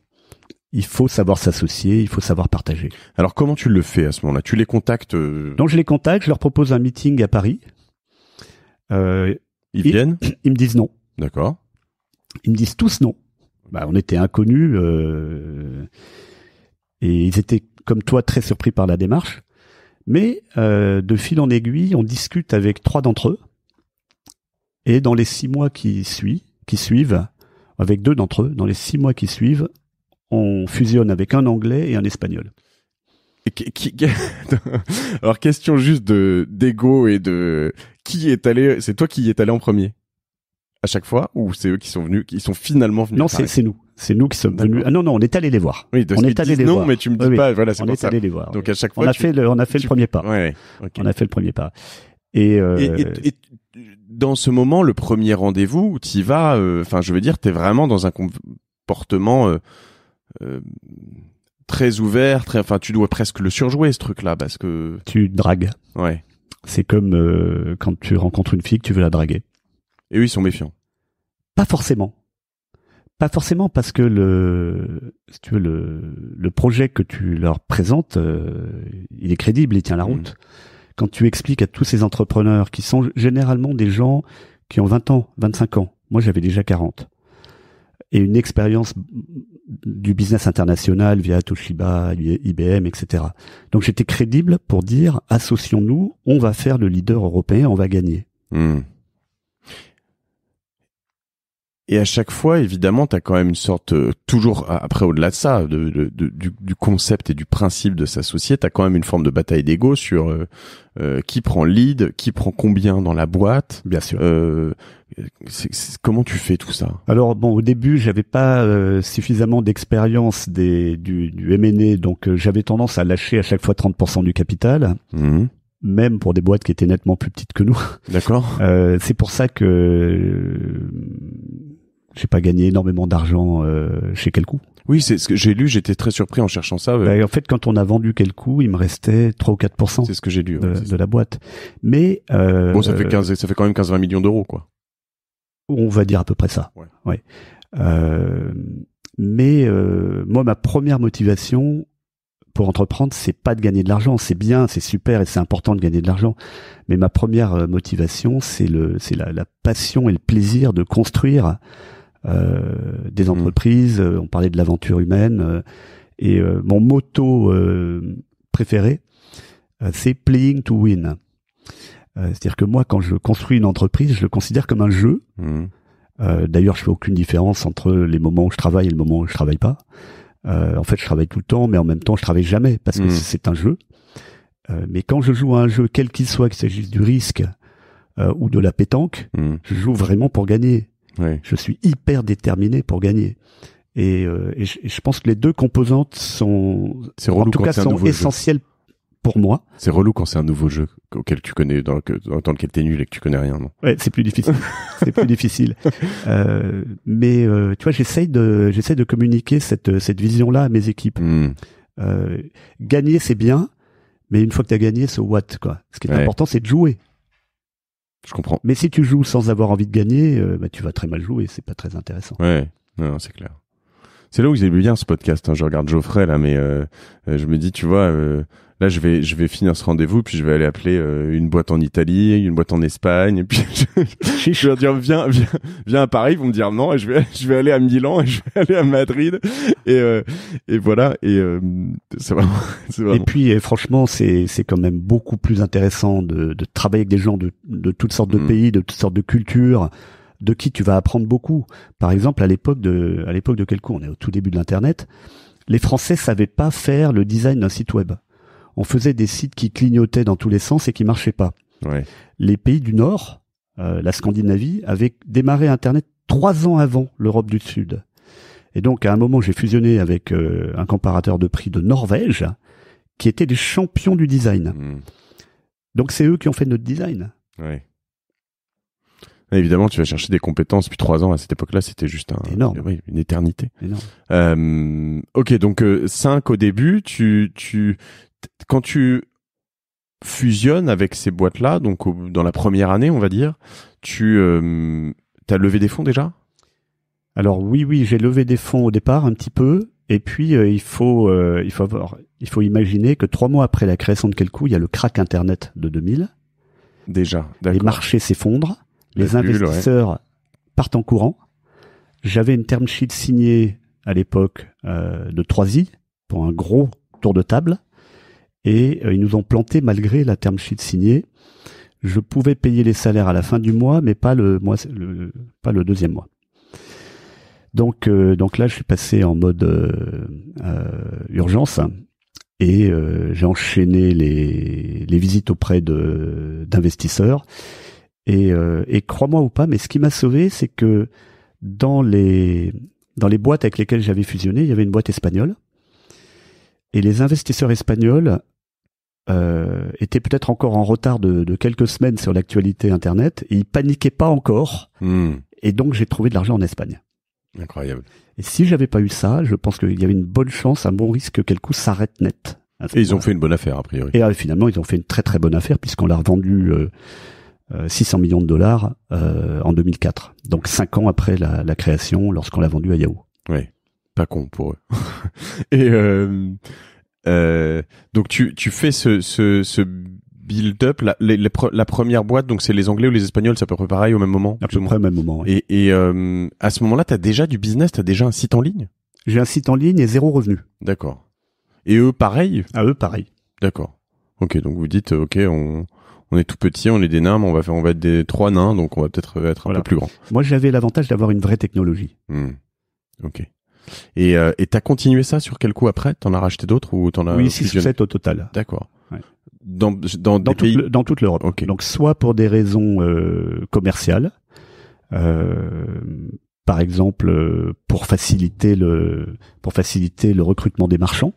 Speaker 1: Il faut savoir s'associer, il faut savoir partager.
Speaker 2: Alors comment tu le fais à ce moment-là? Tu les contactes
Speaker 1: Donc je les contacte, je leur propose un meeting à Paris.
Speaker 2: Ils viennent?
Speaker 1: Ils me disent non.
Speaker 2: D'accord.
Speaker 1: Ils me disent tous non. On était inconnus et ils étaient comme toi très surpris par la démarche. Mais de fil en aiguille, on discute avec 3 d'entre eux. Et dans les 6 mois qui suivent, avec 2 d'entre eux, dans les 6 mois qui suivent, on fusionne avec un Anglais et un Espagnol.
Speaker 2: Alors question juste d'ego et de qui est allé. C'est toi qui y es allé en premier à chaque fois, ou c'est eux qui sont venus, qui sont finalement venus?
Speaker 1: Non, c'est nous. C'est nous qui sommes venus. Ah non, on est allé les voir.
Speaker 2: Oui,
Speaker 1: on est allé les voir.
Speaker 2: Mais tu me dis pas. Voilà, c'est
Speaker 1: on
Speaker 2: pour
Speaker 1: est
Speaker 2: ça.
Speaker 1: allé les voir.
Speaker 2: Donc à chaque fois,
Speaker 1: on a fait le premier pas.
Speaker 2: Ouais. Okay.
Speaker 1: On a fait le premier pas. Et
Speaker 2: dans ce moment, le premier rendez-vous où tu y vas, enfin, je veux dire, t'es vraiment dans un comportement très ouvert, enfin, tu dois presque le surjouer ce truc-là, parce que
Speaker 1: tu dragues.
Speaker 2: Ouais.
Speaker 1: C'est comme quand tu rencontres une fille que tu veux la draguer.
Speaker 2: Et eux, ils sont méfiants.
Speaker 1: Pas forcément. Pas forcément parce que si tu veux, le projet que tu leur présentes, il est crédible, il tient la route. Quand tu expliques à tous ces entrepreneurs qui sont généralement des gens qui ont 20 ans, 25 ans. Moi, j'avais déjà 40. Et une expérience du business international via Toshiba, IBM, etc. Donc, j'étais crédible pour dire, associons-nous, on va faire le leader européen, on va gagner.
Speaker 2: Et à chaque fois, évidemment, t'as quand même une sorte, toujours après au-delà de ça, du concept et du principe de s'associer, t'as quand même une forme de bataille d'ego sur qui prend le lead, qui prend combien dans la boîte.
Speaker 1: Bien sûr.
Speaker 2: Comment tu fais tout ça?
Speaker 1: Alors bon, au début, j'avais pas suffisamment d'expérience du M&A, donc j'avais tendance à lâcher à chaque fois 30% du capital. Même pour des boîtes qui étaient nettement plus petites que nous.
Speaker 2: D'accord.
Speaker 1: C'est pour ça que j'ai pas gagné énormément d'argent chez Quelcou.
Speaker 2: Oui, c'est ce que j'ai lu, j'étais très surpris en cherchant ça.
Speaker 1: En fait, quand on a vendu Quelcou, il me restait 3 ou 4%.
Speaker 2: C'est ce que j'ai lu.
Speaker 1: De la boîte. Mais
Speaker 2: bon, ça fait quand même 15-20 millions d'euros, quoi.
Speaker 1: On va dire à peu près ça. Ouais. Mais moi, ma première motivation pour entreprendre, c'est pas de gagner de l'argent. C'est bien, c'est super et c'est important de gagner de l'argent. Mais ma première motivation, c'est la passion et le plaisir de construire des entreprises. On parlait de l'aventure humaine. Et mon motto préféré, c'est playing to win. C'est-à-dire que moi, quand je construis une entreprise, je le considère comme un jeu. D'ailleurs, je fais aucune différence entre les moments où je travaille et le moment où je travaille pas. En fait, je travaille tout le temps, mais en même temps, je travaille jamais parce que c'est un jeu. Mais quand je joue à un jeu, quel qu'il soit, qu'il s'agisse du risque ou de la pétanque, je joue vraiment pour gagner. Je suis hyper déterminé pour gagner. Et je pense que les deux composantes sont essentielles pour moi.
Speaker 2: C'est relou quand c'est un nouveau jeu auquel tu connais, dans lequel t'es nul et que tu connais rien, non?
Speaker 1: Ouais, c'est plus difficile. C'est plus difficile. Mais tu vois, j'essaie de communiquer cette vision-là à mes équipes. Gagner, c'est bien, mais une fois que t'as gagné, so what, quoi. Ce qui est important, c'est de jouer.
Speaker 2: Je comprends.
Speaker 1: Mais si tu joues sans avoir envie de gagner, tu vas très mal jouer. C'est pas très intéressant.
Speaker 2: Ouais, non, c'est clair. C'est là où j'ai bien ce podcast. Je regarde Geoffrey là, mais je me dis, tu vois. Là, je vais finir ce rendez-vous, puis je vais aller appeler une boîte en Italie, une boîte en Espagne, et puis je vais leur dire viens à Paris, ils vont me dire non, et je vais aller à Milan, et je vais aller à Madrid, et voilà, et c'est vraiment.
Speaker 1: Et puis franchement, c'est quand même beaucoup plus intéressant de travailler avec des gens de toutes sortes de pays, de toutes sortes de cultures, de qui tu vas apprendre beaucoup. Par exemple, à l'époque de Quelco, on est au tout début de l'internet, les Français savaient pas faire le design d'un site web. On faisait des sites qui clignotaient dans tous les sens et qui marchaient pas. Les pays du Nord, la Scandinavie, avaient démarré Internet 3 ans avant l'Europe du Sud. Et donc, à un moment, j'ai fusionné avec un comparateur de prix de Norvège, qui étaient des champions du design. Donc, c'est eux qui ont fait notre design.
Speaker 2: Évidemment, tu vas chercher des compétences. Puis 3 ans, à cette époque-là, c'était juste une éternité.
Speaker 1: Énorme.
Speaker 2: Ok, donc 5 au début. Quand tu fusionnes avec ces boîtes-là, donc dans la première année, on va dire, tu as levé des fonds déjà?
Speaker 1: Alors oui, j'ai levé des fonds au départ un petit peu, et puis il faut imaginer que 3 mois après la création de Quelco, il y a le crack Internet de 2000.
Speaker 2: Déjà, d'accord.
Speaker 1: Les marchés s'effondrent, les investisseurs partent en courant. J'avais une term sheet signée à l'époque de 3i pour un gros tour de table. Et ils nous ont planté malgré la term sheet signée. Je pouvais payer les salaires à la fin du mois, mais pas le deuxième mois. Donc là, je suis passé en mode urgence et j'ai enchaîné les visites auprès d'investisseurs. Et crois-moi ou pas, mais ce qui m'a sauvé, c'est que dans les boîtes avec lesquelles j'avais fusionné, il y avait une boîte espagnole. Et les investisseurs espagnols étaient peut-être encore en retard de quelques semaines sur l'actualité Internet, et ils paniquaient pas encore. Et donc, j'ai trouvé de l'argent en Espagne.
Speaker 2: Incroyable.
Speaker 1: Et si j'avais pas eu ça, je pense qu'il y avait une bonne chance, un bon risque que Quelco s'arrête net.
Speaker 2: Et ils ont fait une bonne affaire, a priori.
Speaker 1: Et finalement, ils ont fait une très très bonne affaire puisqu'on l'a revendu 600 millions de dollars en 2004. Donc 5 ans après la création, lorsqu'on l'a vendu à Yahoo.
Speaker 2: Oui, pas con pour eux. Et donc tu fais ce build-up, la première boîte, donc c'est les Anglais ou les Espagnols, c'est à peu près pareil au même moment?
Speaker 1: À peu près au même moment. Oui.
Speaker 2: Et à ce moment-là, t'as déjà du business, t'as déjà un site en ligne?
Speaker 1: J'ai un site en ligne et 0 revenu.
Speaker 2: D'accord. Et eux, pareil?
Speaker 1: À eux, pareil.
Speaker 2: D'accord. Ok, donc vous dites, ok, on est tout petit, on est des nains, mais on va être des 3 nains, donc on va peut-être être un peu plus grand.
Speaker 1: Moi, j'avais l'avantage d'avoir une vraie technologie.
Speaker 2: Ok. Et t'as continué ça sur quel coup après? T'en as racheté d'autres ou t'en as?
Speaker 1: Oui, 6 ou 7 au total.
Speaker 2: D'accord. Ouais.
Speaker 1: Dans toute l'Europe.
Speaker 2: Okay.
Speaker 1: Donc, soit pour des raisons commerciales, par exemple, pour faciliter le recrutement des marchands,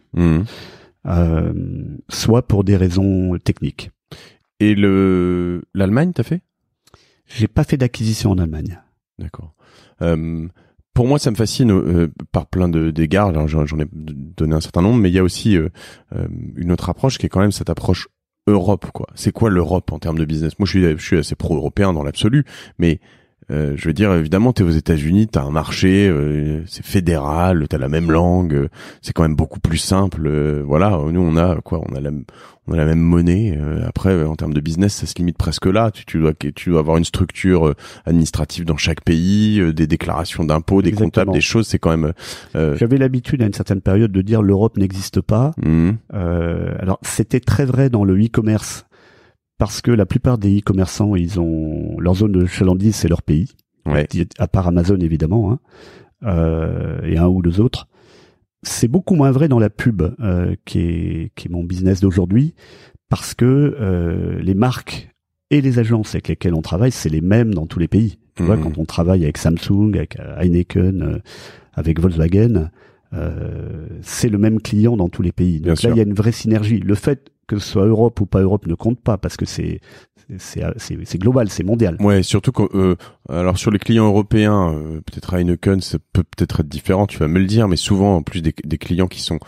Speaker 1: soit pour des raisons techniques.
Speaker 2: Et l'Allemagne, t'as fait?
Speaker 1: J'ai pas fait d'acquisition en Allemagne.
Speaker 2: D'accord. Pour moi, ça me fascine par plein d'égards. Alors, j'en ai donné un certain nombre, mais il y a aussi une autre approche qui est quand même cette approche Europe, quoi. C'est quoi l'Europe en termes de business? Moi, je suis assez pro-européen dans l'absolu, mais je veux dire, évidemment, t'es aux États-Unis, t'as un marché, c'est fédéral, t'as la même langue, c'est quand même beaucoup plus simple. Voilà, nous on a la même monnaie. Après, en termes de business, ça se limite presque là. Tu dois avoir une structure administrative dans chaque pays, des déclarations d'impôts, des comptables, des choses. C'est quand même.
Speaker 1: J'avais l'habitude à une certaine période de dire l'Europe n'existe pas. Alors c'était très vrai dans le e-commerce. Parce que la plupart des e-commerçants, ils ont leur zone de chalandise, c'est leur pays, à part Amazon évidemment, et un ou deux autres. C'est beaucoup moins vrai dans la pub, qui est mon business d'aujourd'hui, parce que les marques et les agences avec lesquelles on travaille, c'est les mêmes dans tous les pays. Tu vois, quand on travaille avec Samsung, avec Heineken, avec Volkswagen, c'est le même client dans tous les pays. Donc là, il y a une vraie synergie. Le fait que ce soit Europe ou pas Europe ne compte pas parce que c'est global, c'est mondial.
Speaker 2: Ouais, surtout que alors sur les clients européens, peut-être Heineken, ça peut peut-être être différent, tu vas me le dire, mais souvent en plus des clients qui sont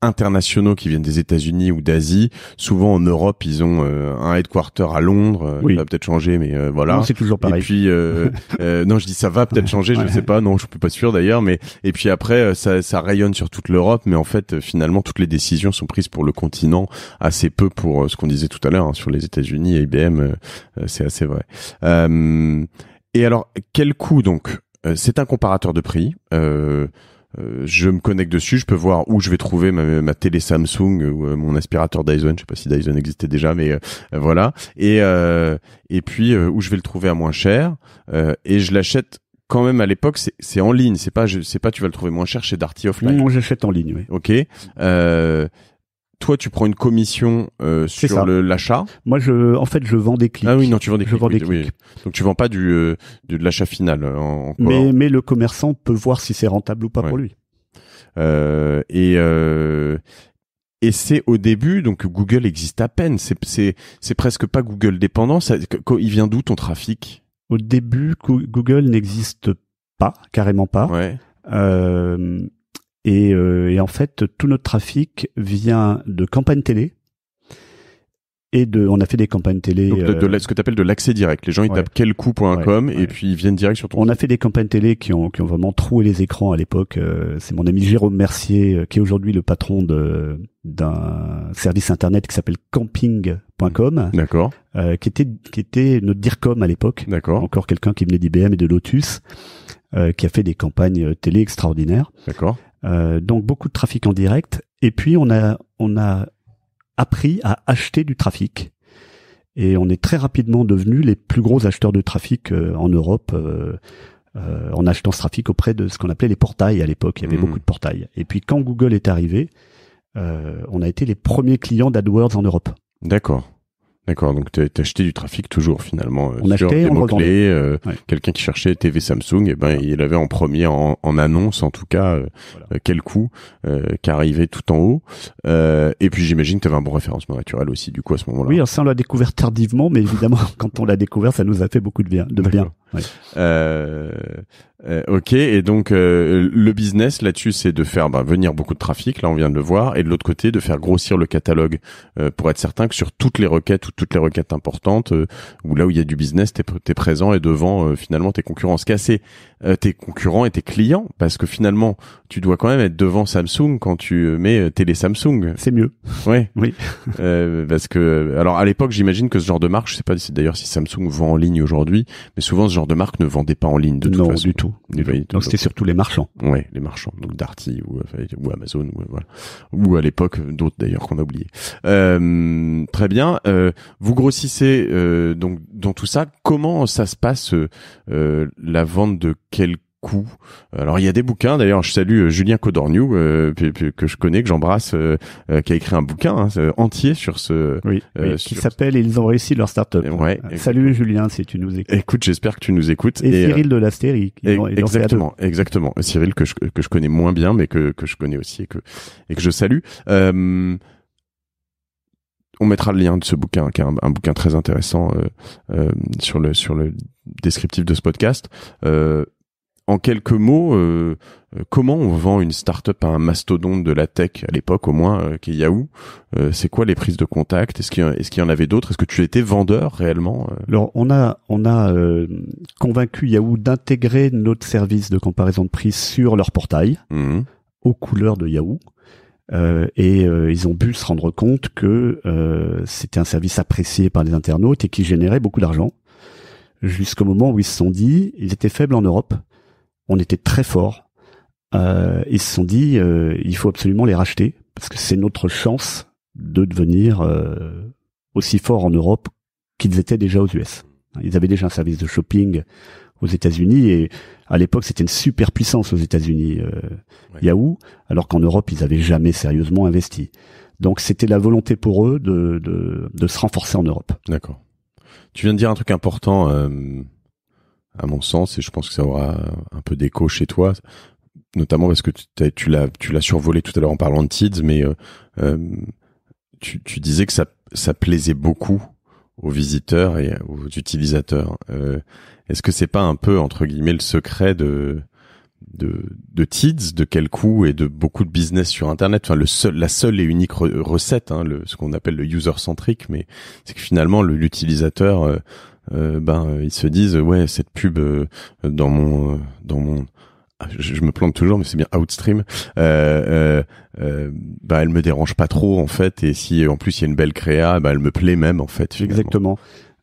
Speaker 2: internationaux qui viennent des États-Unis ou d'Asie, souvent en Europe ils ont un headquarter à Londres, ça va peut-être changer, mais voilà.
Speaker 1: Non, c'est toujours pareil.
Speaker 2: Et puis non, je dis ça va peut-être changer, je sais pas, non, je suis pas sûr d'ailleurs, mais et puis après ça rayonne sur toute l'Europe, mais en fait finalement toutes les décisions sont prises pour le continent, assez peu pour ce qu'on disait tout à l'heure sur les États-Unis et IBM, c'est assez vrai. Et alors quel coût donc? C'est un comparateur de prix. Je me connecte dessus, je peux voir où je vais trouver ma télé Samsung ou mon aspirateur Dyson. Je sais pas si Dyson existait déjà, mais voilà. Et puis où je vais le trouver à moins cher. Et je l'achète quand même à l'époque. C'est en ligne. C'est pas tu vas le trouver moins cher chez Darty Offline.
Speaker 1: Non, j'achète en ligne. Oui.
Speaker 2: Ok. Toi, tu prends une commission sur l'achat.
Speaker 1: Moi, en fait, je vends des clics.
Speaker 2: Ah oui, non, tu vends des clics.
Speaker 1: Oui.
Speaker 2: Donc, tu vends pas de l'achat final.
Speaker 1: Mais le commerçant peut voir si c'est rentable ou pas pour lui.
Speaker 2: Et c'est au début, donc Google existe à peine. C'est presque pas Google dépendant. Il vient d'où ton trafic?
Speaker 1: Au début, Google n'existe pas, carrément pas.
Speaker 2: Ouais.
Speaker 1: Et en fait, tout notre trafic vient de campagnes télé. On a fait des campagnes télé.
Speaker 2: Donc ce que tu appelles de l'accès direct. Les gens, ils tapent quelcoup.com et puis ils viennent direct sur ton site.
Speaker 1: On a fait des campagnes télé qui ont vraiment troué les écrans à l'époque. C'est mon ami Jérôme Mercier, qui est aujourd'hui le patron d'un service internet qui s'appelle camping.com.
Speaker 2: D'accord.
Speaker 1: Qui était notre DIRCOM à l'époque.
Speaker 2: D'accord.
Speaker 1: Encore quelqu'un qui venait d'IBM et de Lotus, qui a fait des campagnes télé extraordinaires.
Speaker 2: D'accord.
Speaker 1: Donc beaucoup de trafic en direct. Et puis on a appris à acheter du trafic. Et on est très rapidement devenus les plus gros acheteurs de trafic en Europe, en achetant ce trafic auprès de ce qu'on appelait les portails à l'époque. Il y avait beaucoup de portails. Et puis quand Google est arrivé, on a été les premiers clients d'AdWords en Europe.
Speaker 2: D'accord. Donc t'as acheté du trafic toujours finalement
Speaker 1: on
Speaker 2: sur
Speaker 1: achetait,
Speaker 2: des mots-clés.
Speaker 1: Ouais.
Speaker 2: Quelqu'un qui cherchait TV Samsung, il avait en premier en annonce en tout cas quel coup qui arrivait tout en haut. Et puis j'imagine que tu avais un bon référencement naturel aussi du coup à ce moment-là.
Speaker 1: Oui, alors ça on l'a découvert tardivement, mais évidemment quand on l'a découvert, ça nous a fait beaucoup de bien. Ouais.
Speaker 2: Ok, et donc le business là-dessus, c'est de faire venir beaucoup de trafic, là on vient de le voir, et de l'autre côté de faire grossir le catalogue pour être certain que sur toutes les requêtes ou toutes les requêtes importantes, ou là où il y a du business, t'es présent et devant finalement tes concurrents. Ce qui est assez tes concurrents et tes clients, parce que finalement tu dois quand même être devant Samsung quand tu mets télé Samsung.
Speaker 1: C'est mieux.
Speaker 2: Ouais.
Speaker 1: Oui.
Speaker 2: Parce que alors à l'époque j'imagine que ce genre de marque, je sais pas d'ailleurs si Samsung vend en ligne aujourd'hui, mais souvent ce genre de marque ne vendait pas en ligne de toute façon.
Speaker 1: Non, du tout. Donc c'était surtout les marchands.
Speaker 2: Ouais, les marchands, donc Darty ou Amazon ou voilà, ou à l'époque d'autres d'ailleurs qu'on a oublié. Très bien. Vous grossissez donc dans tout ça. Comment ça se passe la vente de quel coup? Alors il y a des bouquins. D'ailleurs, je salue Julien Codorniou que je connais, que j'embrasse, qui a écrit un bouquin entier sur ce.
Speaker 1: Oui. Qui s'appelle Ils ont réussi leur start-up.
Speaker 2: Ouais.
Speaker 1: Salut Julien, si tu nous écoutes.
Speaker 2: Écoute, j'espère que tu nous écoutes.
Speaker 1: Et Cyril de l'Astérie.
Speaker 2: Exactement. Cyril que je connais moins bien, mais que je connais aussi et que je salue. On mettra le lien de ce bouquin, qui est un bouquin très intéressant sur le descriptif de ce podcast. En quelques mots, comment on vend une start-up à un mastodonte de la tech à l'époque, au moins, qui est Yahoo? C'est quoi les prises de contact? Est-ce qu'il y en avait d'autres? Est-ce que tu étais vendeur réellement?
Speaker 1: Alors, on a convaincu Yahoo d'intégrer notre service de comparaison de prix sur leur portail, aux couleurs de Yahoo. Ils ont pu se rendre compte que c'était un service apprécié par les internautes et qui générait beaucoup d'argent. Jusqu'au moment où ils se sont dit, ils étaient faibles en Europe, on était très forts. Ils se sont dit, il faut absolument les racheter parce que c'est notre chance de devenir aussi forts en Europe qu'ils étaient déjà aux US. Ils avaient déjà un service de shopping aux États-Unis et à l'époque c'était une super puissance aux États-Unis, Yahoo, alors qu'en Europe ils avaient jamais sérieusement investi. Donc c'était la volonté pour eux de se renforcer en Europe.
Speaker 2: D'accord. Tu viens de dire un truc important à mon sens et je pense que ça aura un peu d'écho chez toi, notamment parce que tu l'as survolé tout à l'heure en parlant de Tids, mais tu disais que ça plaisait beaucoup aux visiteurs et aux utilisateurs. Est-ce que c'est pas un peu entre guillemets le secret de Tids, de quel coup et de beaucoup de business sur Internet? Enfin, la seule et unique recette, ce qu'on appelle le user centric, mais c'est que finalement l'utilisateur, ils se disent ouais, cette pub dans mon je me plante toujours, mais c'est bien Outstream. Elle me dérange pas trop en fait, et si en plus il y a une belle créa, elle me plaît même en fait. Finalement.
Speaker 1: Exactement.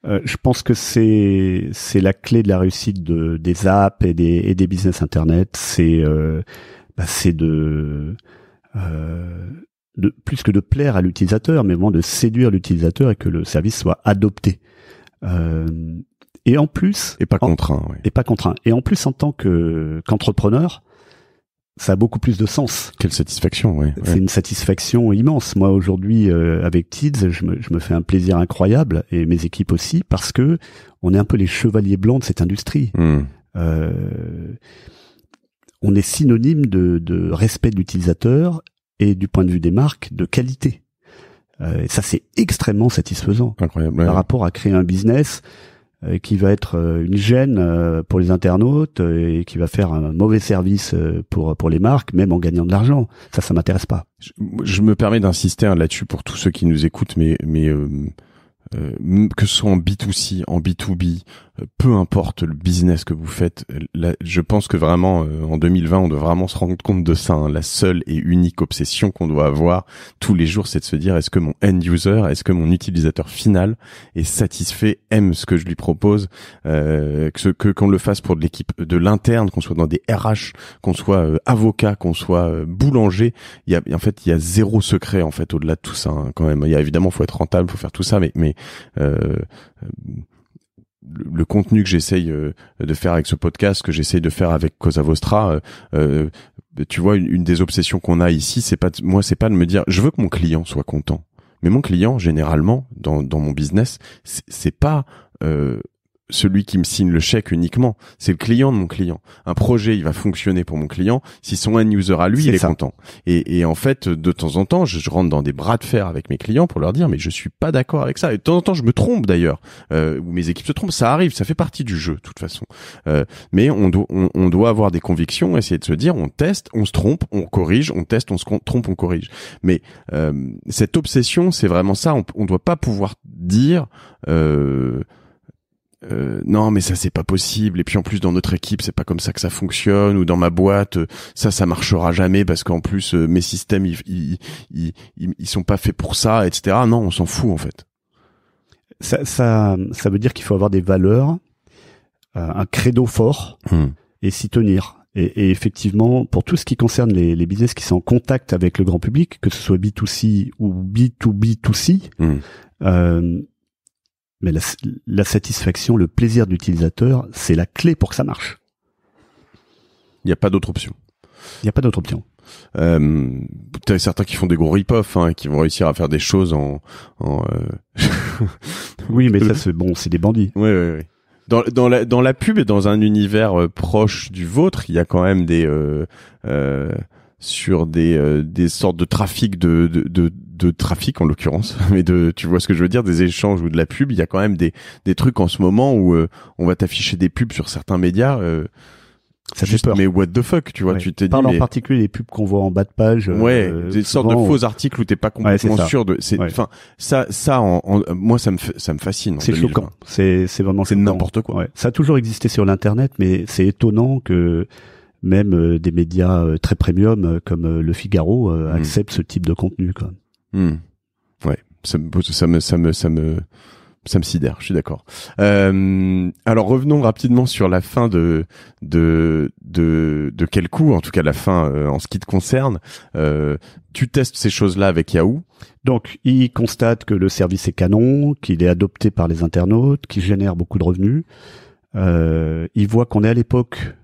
Speaker 1: Je pense que c'est la clé de la réussite des apps et des business internet. C'est de plus que de plaire à l'utilisateur, mais vraiment de séduire l'utilisateur et que le service soit adopté. Et en plus,
Speaker 2: et pas contraint.
Speaker 1: Et pas contraint. Et en plus, en tant qu'entrepreneur, ça a beaucoup plus de sens.
Speaker 2: Quelle satisfaction, ouais.
Speaker 1: C'est une satisfaction immense. Moi, aujourd'hui, avec Tids, je me fais un plaisir incroyable, et mes équipes aussi, parce que on est un peu les chevaliers blancs de cette industrie. On est synonyme de respect de l'utilisateur et du point de vue des marques, de qualité. Et ça, c'est extrêmement satisfaisant.
Speaker 2: Incroyable.
Speaker 1: Par rapport à créer un business qui va être une gêne pour les internautes et qui va faire un mauvais service pour les marques, même en gagnant de l'argent. Ça m'intéresse pas.
Speaker 2: Je me permets d'insister là-dessus pour tous ceux qui nous écoutent, mais que ce soit en B2C, en B2B, peu importe le business que vous faites, là, je pense que vraiment en 2020 on doit vraiment se rendre compte de ça. La seule et unique obsession qu'on doit avoir tous les jours, c'est de se dire est-ce que mon end user, est-ce que mon utilisateur final est satisfait, aime ce que je lui propose, qu'on le fasse pour de l'équipe de l'interne, qu'on soit dans des RH, qu'on soit avocat, qu'on soit boulanger. Il y a zéro secret en fait au-delà de tout ça quand même. Il y a évidemment, faut être rentable, faut faire tout ça, mais le contenu que j'essaye de faire avec ce podcast, que j'essaye de faire avec Cosa Vostra, tu vois, une des obsessions qu'on a ici, c'est pas de me dire je veux que mon client soit content. Mais mon client, généralement, dans mon business, c'est pas celui qui me signe le chèque uniquement, c'est le client de mon client. Un projet, il va fonctionner pour mon client si son end user à lui, il est content. Et en fait, de temps en temps, je rentre dans des bras de fer avec mes clients pour leur dire mais je suis pas d'accord avec ça. Et de temps en temps, je me trompe d'ailleurs, ou mes équipes se trompent. Ça arrive, ça fait partie du jeu de toute façon. Mais on doit avoir des convictions, essayer de se dire on teste, on se trompe, on corrige, on teste, on se trompe, on corrige. Mais cette obsession, c'est vraiment ça. On doit pas pouvoir dire non mais ça c'est pas possible, et puis en plus dans notre équipe c'est pas comme ça que ça fonctionne, ou dans ma boîte ça marchera jamais parce qu'en plus mes systèmes ils sont pas faits pour ça, etc. Non, on s'en fout en fait.
Speaker 1: Ça veut dire qu'il faut avoir des valeurs, un credo fort et s'y tenir. Et effectivement, pour tout ce qui concerne les business qui sont en contact avec le grand public, que ce soit B2C ou B2B2C, mais la satisfaction, le plaisir de l'utilisateur, c'est la clé pour que ça marche.
Speaker 2: Il n'y a pas d'autre option.
Speaker 1: Il n'y a pas d'autre option.
Speaker 2: T'as certains qui font des gros rip-off, qui vont réussir à faire des choses
Speaker 1: Oui, mais ça c'est des bandits.
Speaker 2: Oui. Dans la pub et dans un univers proche du vôtre, il y a quand même sur des sortes de trafic de trafic en l'occurrence, mais tu vois ce que je veux dire, des échanges ou de la pub, il y a quand même des trucs en ce moment où on va t'afficher des pubs sur certains médias.
Speaker 1: Ça fait peur.
Speaker 2: Mais what the fuck, tu vois, tu t'es dit.
Speaker 1: En particulier les pubs qu'on voit en bas de page.
Speaker 2: Des sortes de faux articles où t'es pas complètement sûr de. Enfin, moi ça me fascine.
Speaker 1: C'est choquant. C'est vraiment.
Speaker 2: C'est n'importe quoi.
Speaker 1: Ouais. Ça a toujours existé sur l'internet, mais c'est étonnant que même des médias très premium comme Le Figaro acceptent ce type de contenu, quoi.
Speaker 2: Ouais, ça me sidère, je suis d'accord. Alors revenons rapidement sur la fin de quel coup, en tout cas la fin en ce qui te concerne. Tu testes ces choses-là avec Yahoo.
Speaker 1: Donc, il constate que le service est canon, qu'il est adopté par les internautes, qu'il génère beaucoup de revenus. Il voit qu'on est à l'époque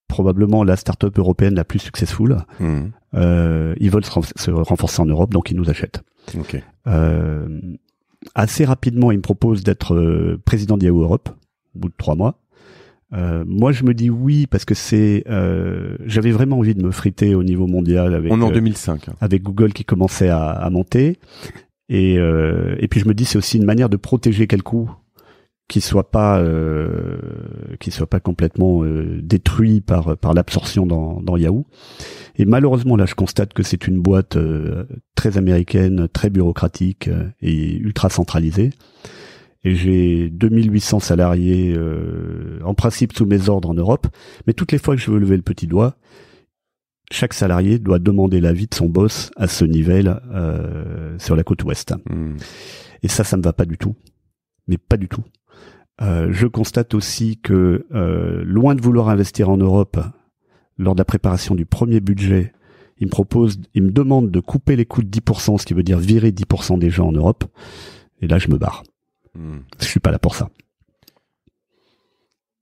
Speaker 1: probablement la start-up européenne la plus successful. Ils veulent se renforcer en Europe, donc ils nous achètent.
Speaker 2: Okay.
Speaker 1: Assez rapidement, il me propose d'être président de Yahoo Europe, au bout de 3 mois. Moi, je me dis oui, parce que j'avais vraiment envie de me friter au niveau mondial avec.
Speaker 2: On est en 2005.
Speaker 1: Avec Google qui commençait à monter. Et puis je me dis, c'est aussi une manière de protéger Quelcou, qui soit pas complètement détruit par l'absorption dans Yahoo. Et malheureusement là je constate que c'est une boîte très américaine, très bureaucratique et ultra centralisée. Et j'ai 2800 salariés en principe sous mes ordres en Europe, mais toutes les fois que je veux lever le petit doigt, chaque salarié doit demander l'avis de son boss à ce niveau sur la côte ouest. Et ça me va pas du tout. Mais pas du tout. Je constate aussi que, loin de vouloir investir en Europe, lors de la préparation du premier budget, il me demande de couper les coûts de 10%, ce qui veut dire virer 10% des gens en Europe. Et là, je me barre. Je suis pas là pour ça.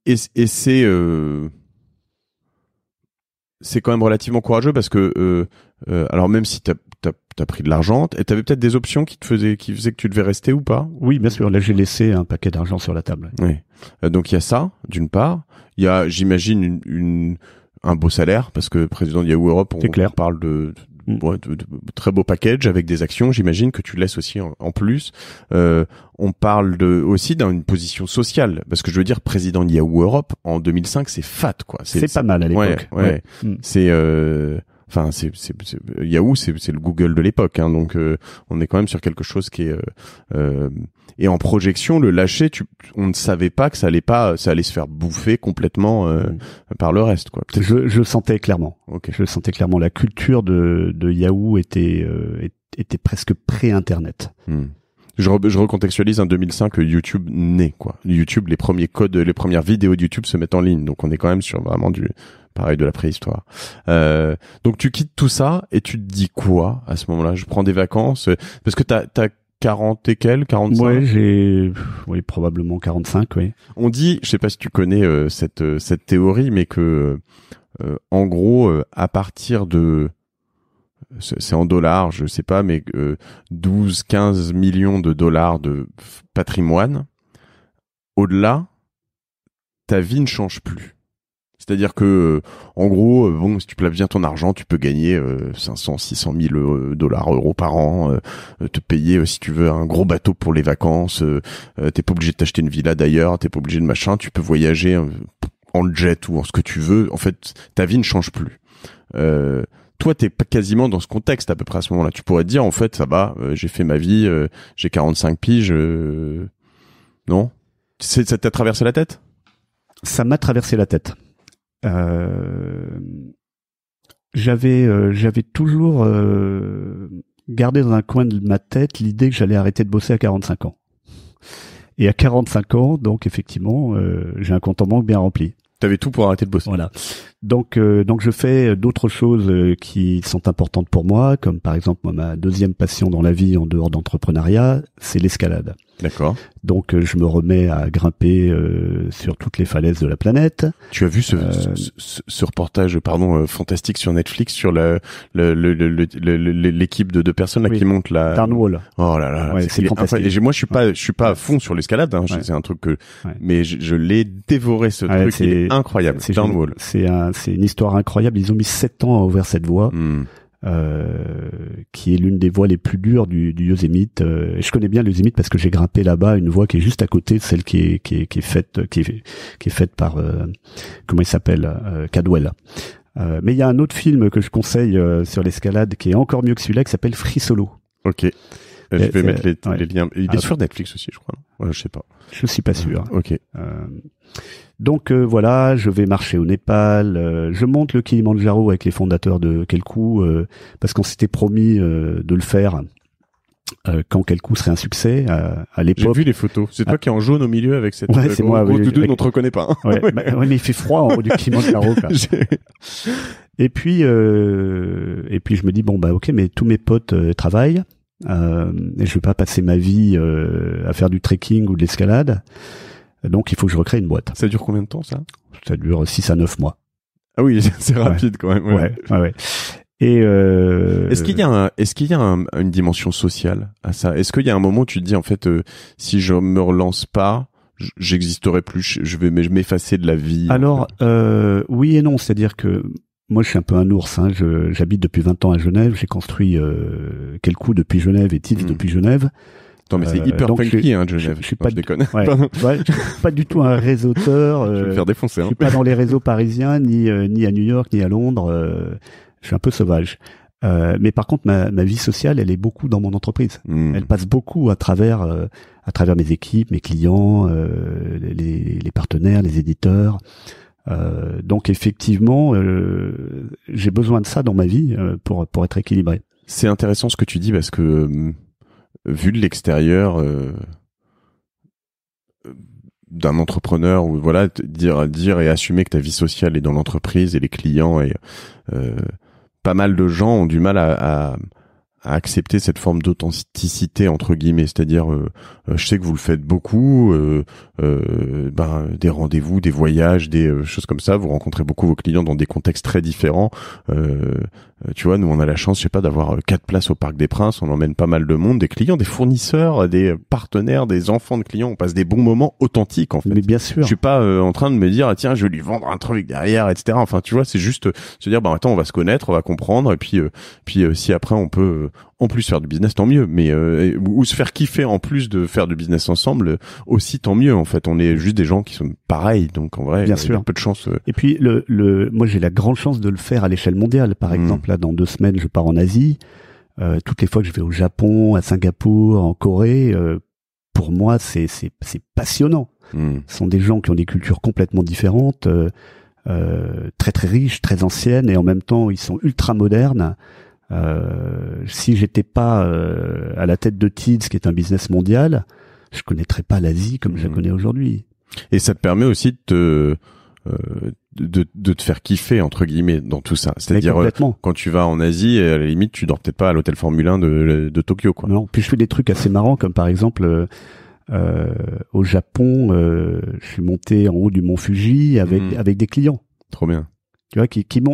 Speaker 2: Et c'est quand même relativement courageux parce que, alors même si t'as pris de l'argent, et t'avais peut-être des options qui faisaient que tu devais rester ou pas?
Speaker 1: Oui, bien sûr. Là, j'ai laissé un paquet d'argent sur la table.
Speaker 2: Oui. Donc il y a ça, d'une part. Il y a, j'imagine, un beau salaire parce que président de Yahoo Europe, on parle de très beau package avec des actions. J'imagine que tu laisses aussi en plus. On parle aussi d'une position sociale parce que je veux dire, président de Yahoo Europe en 2005, c'est fat quoi.
Speaker 1: C'est pas mal à l'époque.
Speaker 2: Ouais. C'est Yahoo, c'est le Google de l'époque, donc on est quand même sur quelque chose qui est et en projection, le lâcher, on ne savait pas que ça allait se faire bouffer complètement par le reste, quoi.
Speaker 1: Je sentais clairement.
Speaker 2: Okay.
Speaker 1: Je sentais clairement la culture de Yahoo était presque pré-internet.
Speaker 2: Je recontextualise en 2005, YouTube naît, quoi. YouTube, les premières vidéos de YouTube se mettent en ligne, donc on est quand même sur vraiment pareil, de la préhistoire. Donc tu quittes tout ça et tu te dis quoi à ce moment-là? Je prends des vacances parce que t'as 40 et quelques, 45.
Speaker 1: Ouais, j'ai probablement 45, oui.
Speaker 2: On dit, je sais pas si tu connais cette théorie, mais que en gros, à partir de c'est en dollars, je sais pas, mais 12-15 millions de dollars de patrimoine, au-delà, ta vie ne change plus. C'est-à-dire que, en gros, bon, si tu places bien ton argent, tu peux gagner 500, 600 000 dollars, euros par an, te payer, si tu veux, un gros bateau pour les vacances, t'es pas obligé de t'acheter une villa d'ailleurs, t'es pas obligé de machin, tu peux voyager en jet ou en ce que tu veux. En fait, ta vie ne change plus. Toi, t'es quasiment dans ce contexte à peu près à ce moment-là. Tu pourrais te dire, en fait, ça va, j'ai fait ma vie, j'ai 45 piges, non? Ça t'a traversé la tête?
Speaker 1: Ça m'a traversé la tête. J'avais toujours gardé dans un coin de ma tête l'idée que j'allais arrêter de bosser à 45 ans. Et à 45 ans, donc effectivement, j'ai un compte en banque bien rempli.
Speaker 2: T'avais tout pour arrêter de bosser.
Speaker 1: Voilà. Donc je fais d'autres choses qui sont importantes pour moi, comme par exemple moi, ma deuxième passion dans la vie en dehors d'entrepreneuriat, c'est l'escalade.
Speaker 2: D'accord.
Speaker 1: Donc je me remets à grimper sur toutes les falaises de la planète.
Speaker 2: Tu as vu ce reportage, fantastique sur Netflix sur l'équipe de deux personnes là qui montent la
Speaker 1: Darnwall.
Speaker 2: Oh là là,
Speaker 1: ouais, c'est fantastique.
Speaker 2: Et moi je suis pas à fond sur l'escalade, hein, c'est un truc que mais je l'ai dévoré ce truc, il est incroyable.
Speaker 1: C'est
Speaker 2: Darnwall.
Speaker 1: C'est une histoire incroyable, ils ont mis 7 ans à ouvrir cette voie. Qui est l'une des voies les plus dures du Yosemite. Et je connais bien le Yosemite parce que j'ai grimpé là-bas une voie qui est juste à côté de celle qui est faite par comment il s'appelle, Cadwell. Mais il y a un autre film que je conseille sur l'escalade qui est encore mieux que celui-là, qui s'appelle Free Solo.
Speaker 2: Ok. Je vais mettre les liens. Il est sur Netflix aussi, je crois. Ouais, je sais pas.
Speaker 1: Je suis pas sûr.
Speaker 2: Ok.
Speaker 1: Donc voilà, je vais marcher au Népal, je monte le Kilimandjaro avec les fondateurs de Kelkoo parce qu'on s'était promis de le faire quand Kelkoo serait un succès à l'époque.
Speaker 2: J'ai vu les photos. C'est toi qui es en jaune au milieu avec cette
Speaker 1: c'est moi,
Speaker 2: grosse doudoune, on te reconnaît pas. Hein.
Speaker 1: Ouais, mais il fait froid en haut du Kilimandjaro. Et puis je me dis bon bah ok, mais tous mes potes travaillent et je vais pas passer ma vie à faire du trekking ou de l'escalade. Donc il faut que je recrée une boîte.
Speaker 2: Ça dure combien de temps ça?
Speaker 1: Ça dure 6 à 9 mois.
Speaker 2: Ah oui, c'est rapide quand même.
Speaker 1: Ouais. Et
Speaker 2: est-ce qu'il y a une dimension sociale à ça? Est-ce qu'il y a un moment où tu te dis en fait si je me relance pas, j'existerai plus, je vais m'effacer de la vie?
Speaker 1: Alors oui et non, c'est-à-dire que moi je suis un peu un ours, hein. J'habite depuis 20 ans à Genève, j'ai construit Kelkoo depuis Genève et Tips depuis Genève.
Speaker 2: Non mais c'est hyper funky hein, Genève.
Speaker 1: Je suis pas,
Speaker 2: je déconne.
Speaker 1: Je suis pas du tout un réseauteur.
Speaker 2: Je vais me faire défoncer.
Speaker 1: Je suis pas dans les réseaux parisiens, ni à New York, ni à Londres. Je suis un peu sauvage. Mais par contre, ma vie sociale, elle est beaucoup dans mon entreprise. Elle passe beaucoup à travers mes équipes, mes clients, les partenaires, les éditeurs. Donc effectivement, j'ai besoin de ça dans ma vie pour être équilibré.
Speaker 2: C'est intéressant ce que tu dis parce que vu de l'extérieur d'un entrepreneur ou voilà dire et assumer que ta vie sociale est dans l'entreprise et les clients et pas mal de gens ont du mal à accepter cette forme d'authenticité entre guillemets, c'est-à-dire je sais que vous le faites beaucoup, des rendez-vous, des voyages, des choses comme ça, vous rencontrez beaucoup vos clients dans des contextes très différents. Tu vois, nous on a la chance, je sais pas, d'avoir 4 places au Parc des Princes, on emmène pas mal de monde, des clients, des fournisseurs, des partenaires, des enfants de clients, on passe des bons moments authentiques en fait.
Speaker 1: Mais bien sûr.
Speaker 2: Je suis pas en train de me dire tiens je vais lui vendre un truc derrière, etc. Enfin tu vois, c'est juste se dire attends on va se connaître, on va comprendre et puis si après on peut en plus faire du business tant mieux, mais ou se faire kiffer en plus de faire du business ensemble aussi tant mieux en fait. On est juste des gens qui sont pareils, donc en vrai
Speaker 1: bien
Speaker 2: il y a un peu de chance.
Speaker 1: Et puis moi j'ai la grande chance de le faire à l'échelle mondiale. Par exemple là dans 2 semaines je pars en Asie. Toutes les fois que je vais au Japon, à Singapour, en Corée, pour moi c'est passionnant. Ce sont des gens qui ont des cultures complètement différentes, très très riches, très anciennes, et en même temps ils sont ultra modernes. Si j'étais pas à la tête de Tids, qui est un business mondial, je connaîtrais pas l'Asie comme je la connais aujourd'hui.
Speaker 2: Et ça te permet aussi de te faire kiffer entre guillemets dans tout ça. C'est-à-dire quand tu vas en Asie, à la limite, tu dors peut-être pas à l'hôtel Formule 1 de Tokyo, quoi.
Speaker 1: Non. Puis je fais des trucs assez marrants, comme par exemple au Japon, je suis monté en haut du mont Fuji avec des clients.
Speaker 2: Trop bien.
Speaker 1: Tu vois,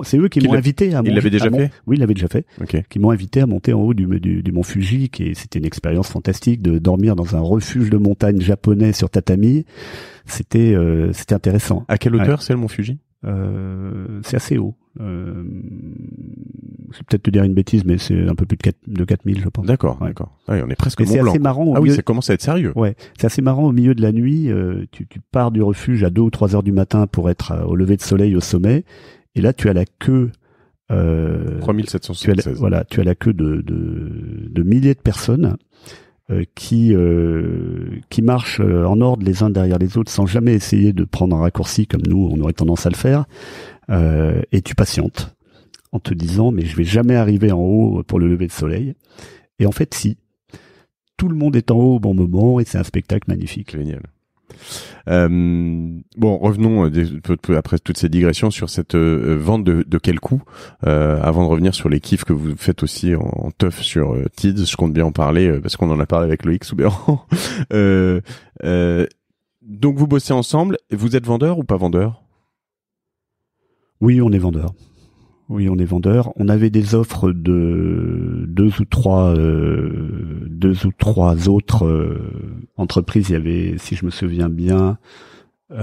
Speaker 1: c'est eux qui m'ont invité à monter.
Speaker 2: Il l'avait déjà fait?
Speaker 1: Oui, il l'avait déjà fait.
Speaker 2: Okay.
Speaker 1: Qui m'ont invité à monter en haut du mont Fuji, c'était une expérience fantastique de dormir dans un refuge de montagne japonais sur tatami. C'était intéressant.
Speaker 2: À quelle hauteur c'est le mont Fuji?
Speaker 1: C'est assez haut. Je vais peut-être te dire une bêtise, mais c'est un peu plus de 4000, je pense.
Speaker 2: D'accord. Ouais, on est presque Mont Blanc.
Speaker 1: C'est assez marrant.
Speaker 2: Oui, ça commence à être sérieux.
Speaker 1: Ouais, c'est assez marrant au milieu de la nuit. Tu pars du refuge à 2 ou 3 heures du matin pour être au lever de soleil au sommet. Et là, tu as la queue.
Speaker 2: 3776.
Speaker 1: Tu as la queue de milliers de personnes qui marchent en ordre les uns derrière les autres sans jamais essayer de prendre un raccourci comme nous, on aurait tendance à le faire. Et tu patientes en te disant mais je vais jamais arriver en haut pour le lever de soleil. Et en fait, si. Tout le monde est en haut au bon moment et c'est un spectacle magnifique.
Speaker 2: Génial. Bon, revenons après toutes ces digressions sur cette vente de quel coup, avant de revenir sur les kiffs que vous faites aussi en teuf sur Tids. Je compte bien en parler parce qu'on en a parlé avec Loïc Soubéran. Donc vous bossez ensemble. Vous êtes vendeur ou pas vendeur?
Speaker 1: Oui, on est vendeur. On avait des offres de deux ou trois autres entreprises. Il y avait, si je me souviens bien, je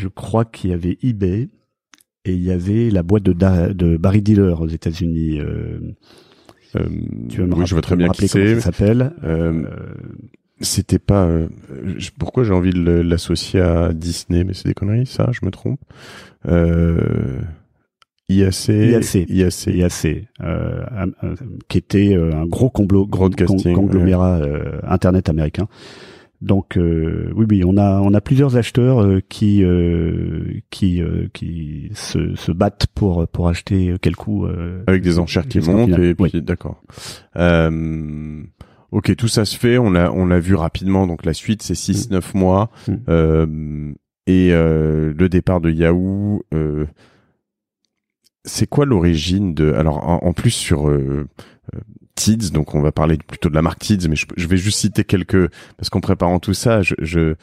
Speaker 1: crois qu'il y avait eBay et il y avait la boîte de Barry Dealer aux États-Unis. Tu veux me rappeler,
Speaker 2: je vois très bien qui
Speaker 1: c'est. Ça s'appelle.
Speaker 2: C'était pas pourquoi j'ai envie de l'associer à Disney, mais c'est des conneries, ça, je me trompe. IAC, qui était un gros conglomérat internet américain. Donc oui, on a plusieurs acheteurs qui se battent pour acheter quel coup avec des enchères qui montent et puis oui. D'accord. Ok, tout ça se fait. On l'a vu rapidement. Donc la suite, c'est 6-9 mois. Et le départ de Yahoo. C'est quoi l'origine de... Alors en plus sur Tids, donc on va parler plutôt de la marque Tids, mais je vais juste citer quelques, parce qu'en préparant tout ça, il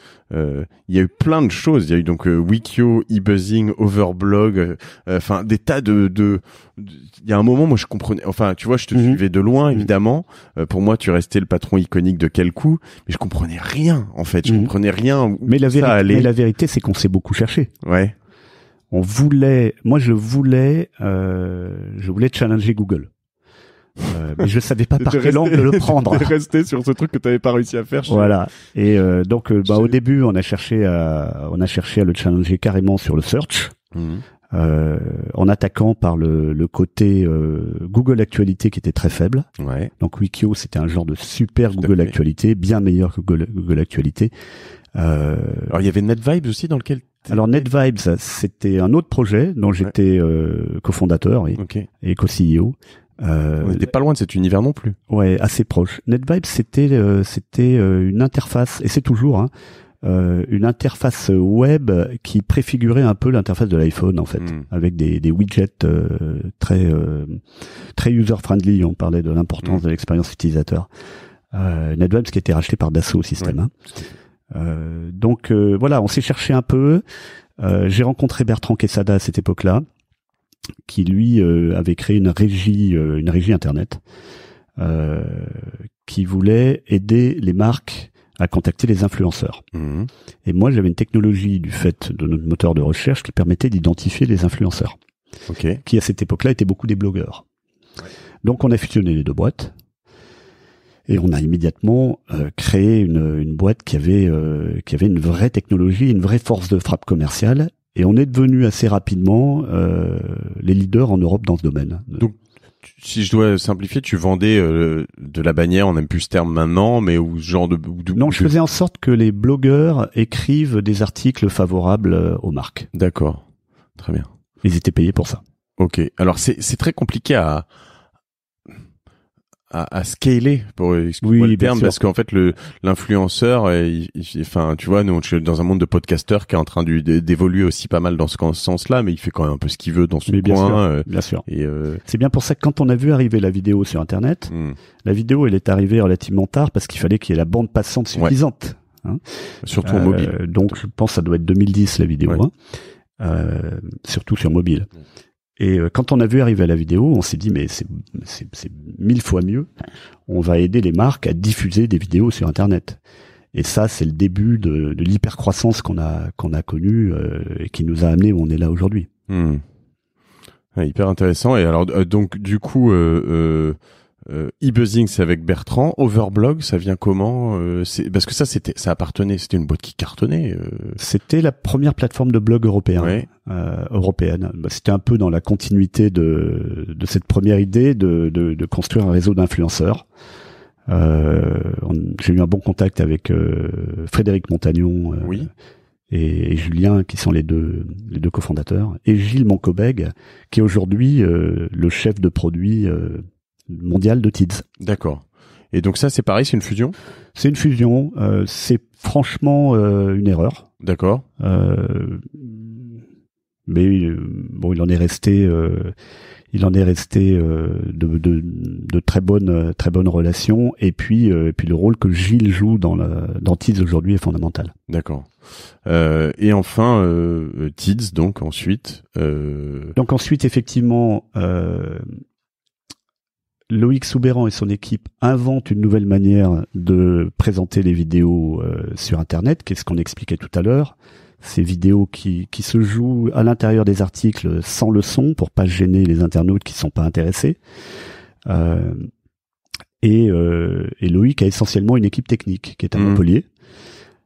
Speaker 2: y a eu plein de choses. Il y a eu donc Wikio, eBuzzing, Overblog, enfin des tas de. Il y a un moment, moi je comprenais. Enfin, tu vois, je te suivais de loin, évidemment. Pour moi, tu restais le patron iconique de quel coup, mais je comprenais rien en fait. Je comprenais rien.
Speaker 1: Mais la vérité, c'est qu'on s'est beaucoup cherché.
Speaker 2: Ouais.
Speaker 1: Je voulais challenger Google. Mais je savais pas par quel angle le prendre.
Speaker 2: Rester sur ce truc que t'avais pas réussi à faire.
Speaker 1: Voilà. Et donc, au début, on a cherché à le challenger carrément sur le search, en attaquant par le côté Google Actualité qui était très faible.
Speaker 2: Ouais.
Speaker 1: Donc Wikio, c'était un genre de super Google Actualité, bien meilleur que Google Actualité.
Speaker 2: Alors il y avait NetVibes aussi dans lequel.
Speaker 1: Alors NetVibes, c'était un autre projet dont j'étais cofondateur et co-CEO.
Speaker 2: On n'était pas loin de cet univers non plus.
Speaker 1: Ouais, assez proche. NetVibes, c'était une interface, et c'est toujours une interface web qui préfigurait un peu l'interface de l'iPhone en fait, avec des widgets très user-friendly. On parlait de l'importance de l'expérience utilisateur. NetVibes qui a été racheté par Dassault Systèmes. Donc voilà, on s'est cherché un peu. J'ai rencontré Bertrand Quesada à cette époque-là, qui lui avait créé une régie internet qui voulait aider les marques à contacter les influenceurs. Et moi, j'avais une technologie du fait de notre moteur de recherche qui permettait d'identifier les influenceurs, qui à cette époque-là étaient beaucoup des blogueurs. Donc on a fusionné les deux boîtes et on a immédiatement créé une boîte qui avait une vraie technologie, une vraie force de frappe commerciale. Et on est devenu assez rapidement les leaders en Europe dans ce domaine.
Speaker 2: Donc, si je dois simplifier, tu vendais de la bannière, on n'aime plus ce terme maintenant, mais ou ce genre de...
Speaker 1: Non, je faisais en sorte que les blogueurs écrivent des articles favorables aux marques.
Speaker 2: D'accord, très bien.
Speaker 1: Ils étaient payés pour ça.
Speaker 2: Ok, alors c'est très compliqué à scaler pour expliquer le terme, parce qu'en fait l'influenceur, enfin tu vois, nous je suis dans un monde de podcasteurs qui est en train d'évoluer aussi pas mal dans ce sens-là, mais il fait quand même un peu ce qu'il veut dans son coin.
Speaker 1: Bien sûr. Et c'est bien pour ça que quand on a vu arriver la vidéo sur Internet, la vidéo elle est arrivée relativement tard parce qu'il fallait qu'il y ait la bande passante suffisante. Hein.
Speaker 2: Surtout en mobile.
Speaker 1: Donc je pense que ça doit être 2010 la vidéo, surtout sur mobile. Et quand on a vu arriver la vidéo, on s'est dit mais c'est 1000 fois mieux. On va aider les marques à diffuser des vidéos sur Internet. Et ça, c'est le début de l'hypercroissance qu'on a connu et qui nous a amené où on est là aujourd'hui.
Speaker 2: Hyper intéressant. Et alors donc du coup eBuzzing, c'est avec Bertrand. Overblog, ça vient comment parce que c'était une boîte qui cartonnait.
Speaker 1: C'était la première plateforme de blog européenne. C'était un peu dans la continuité de cette première idée de construire un réseau d'influenceurs. J'ai eu un bon contact avec Frédéric Montagnon et Julien, qui sont les deux cofondateurs, et Gilles Moncobeg, qui est aujourd'hui le chef de produit mondial de Tids.
Speaker 2: D'accord. Et donc ça, c'est pareil, c'est une fusion ?
Speaker 1: C'est une fusion. C'est franchement une erreur.
Speaker 2: D'accord.
Speaker 1: Mais bon, il en est resté de très bonnes relations, et puis le rôle que Gilles joue dans Tids aujourd'hui est fondamental.
Speaker 2: D'accord. Et enfin Tids, donc ensuite.
Speaker 1: Donc ensuite, effectivement, Loïc Soubeyran et son équipe inventent une nouvelle manière de présenter les vidéos sur Internet, qu'est-ce qu'on expliquait tout à l'heure. Ces vidéos qui se jouent à l'intérieur des articles sans le son pour pas gêner les internautes qui sont pas intéressés. Et Loïc a essentiellement une équipe technique qui est à Montpellier,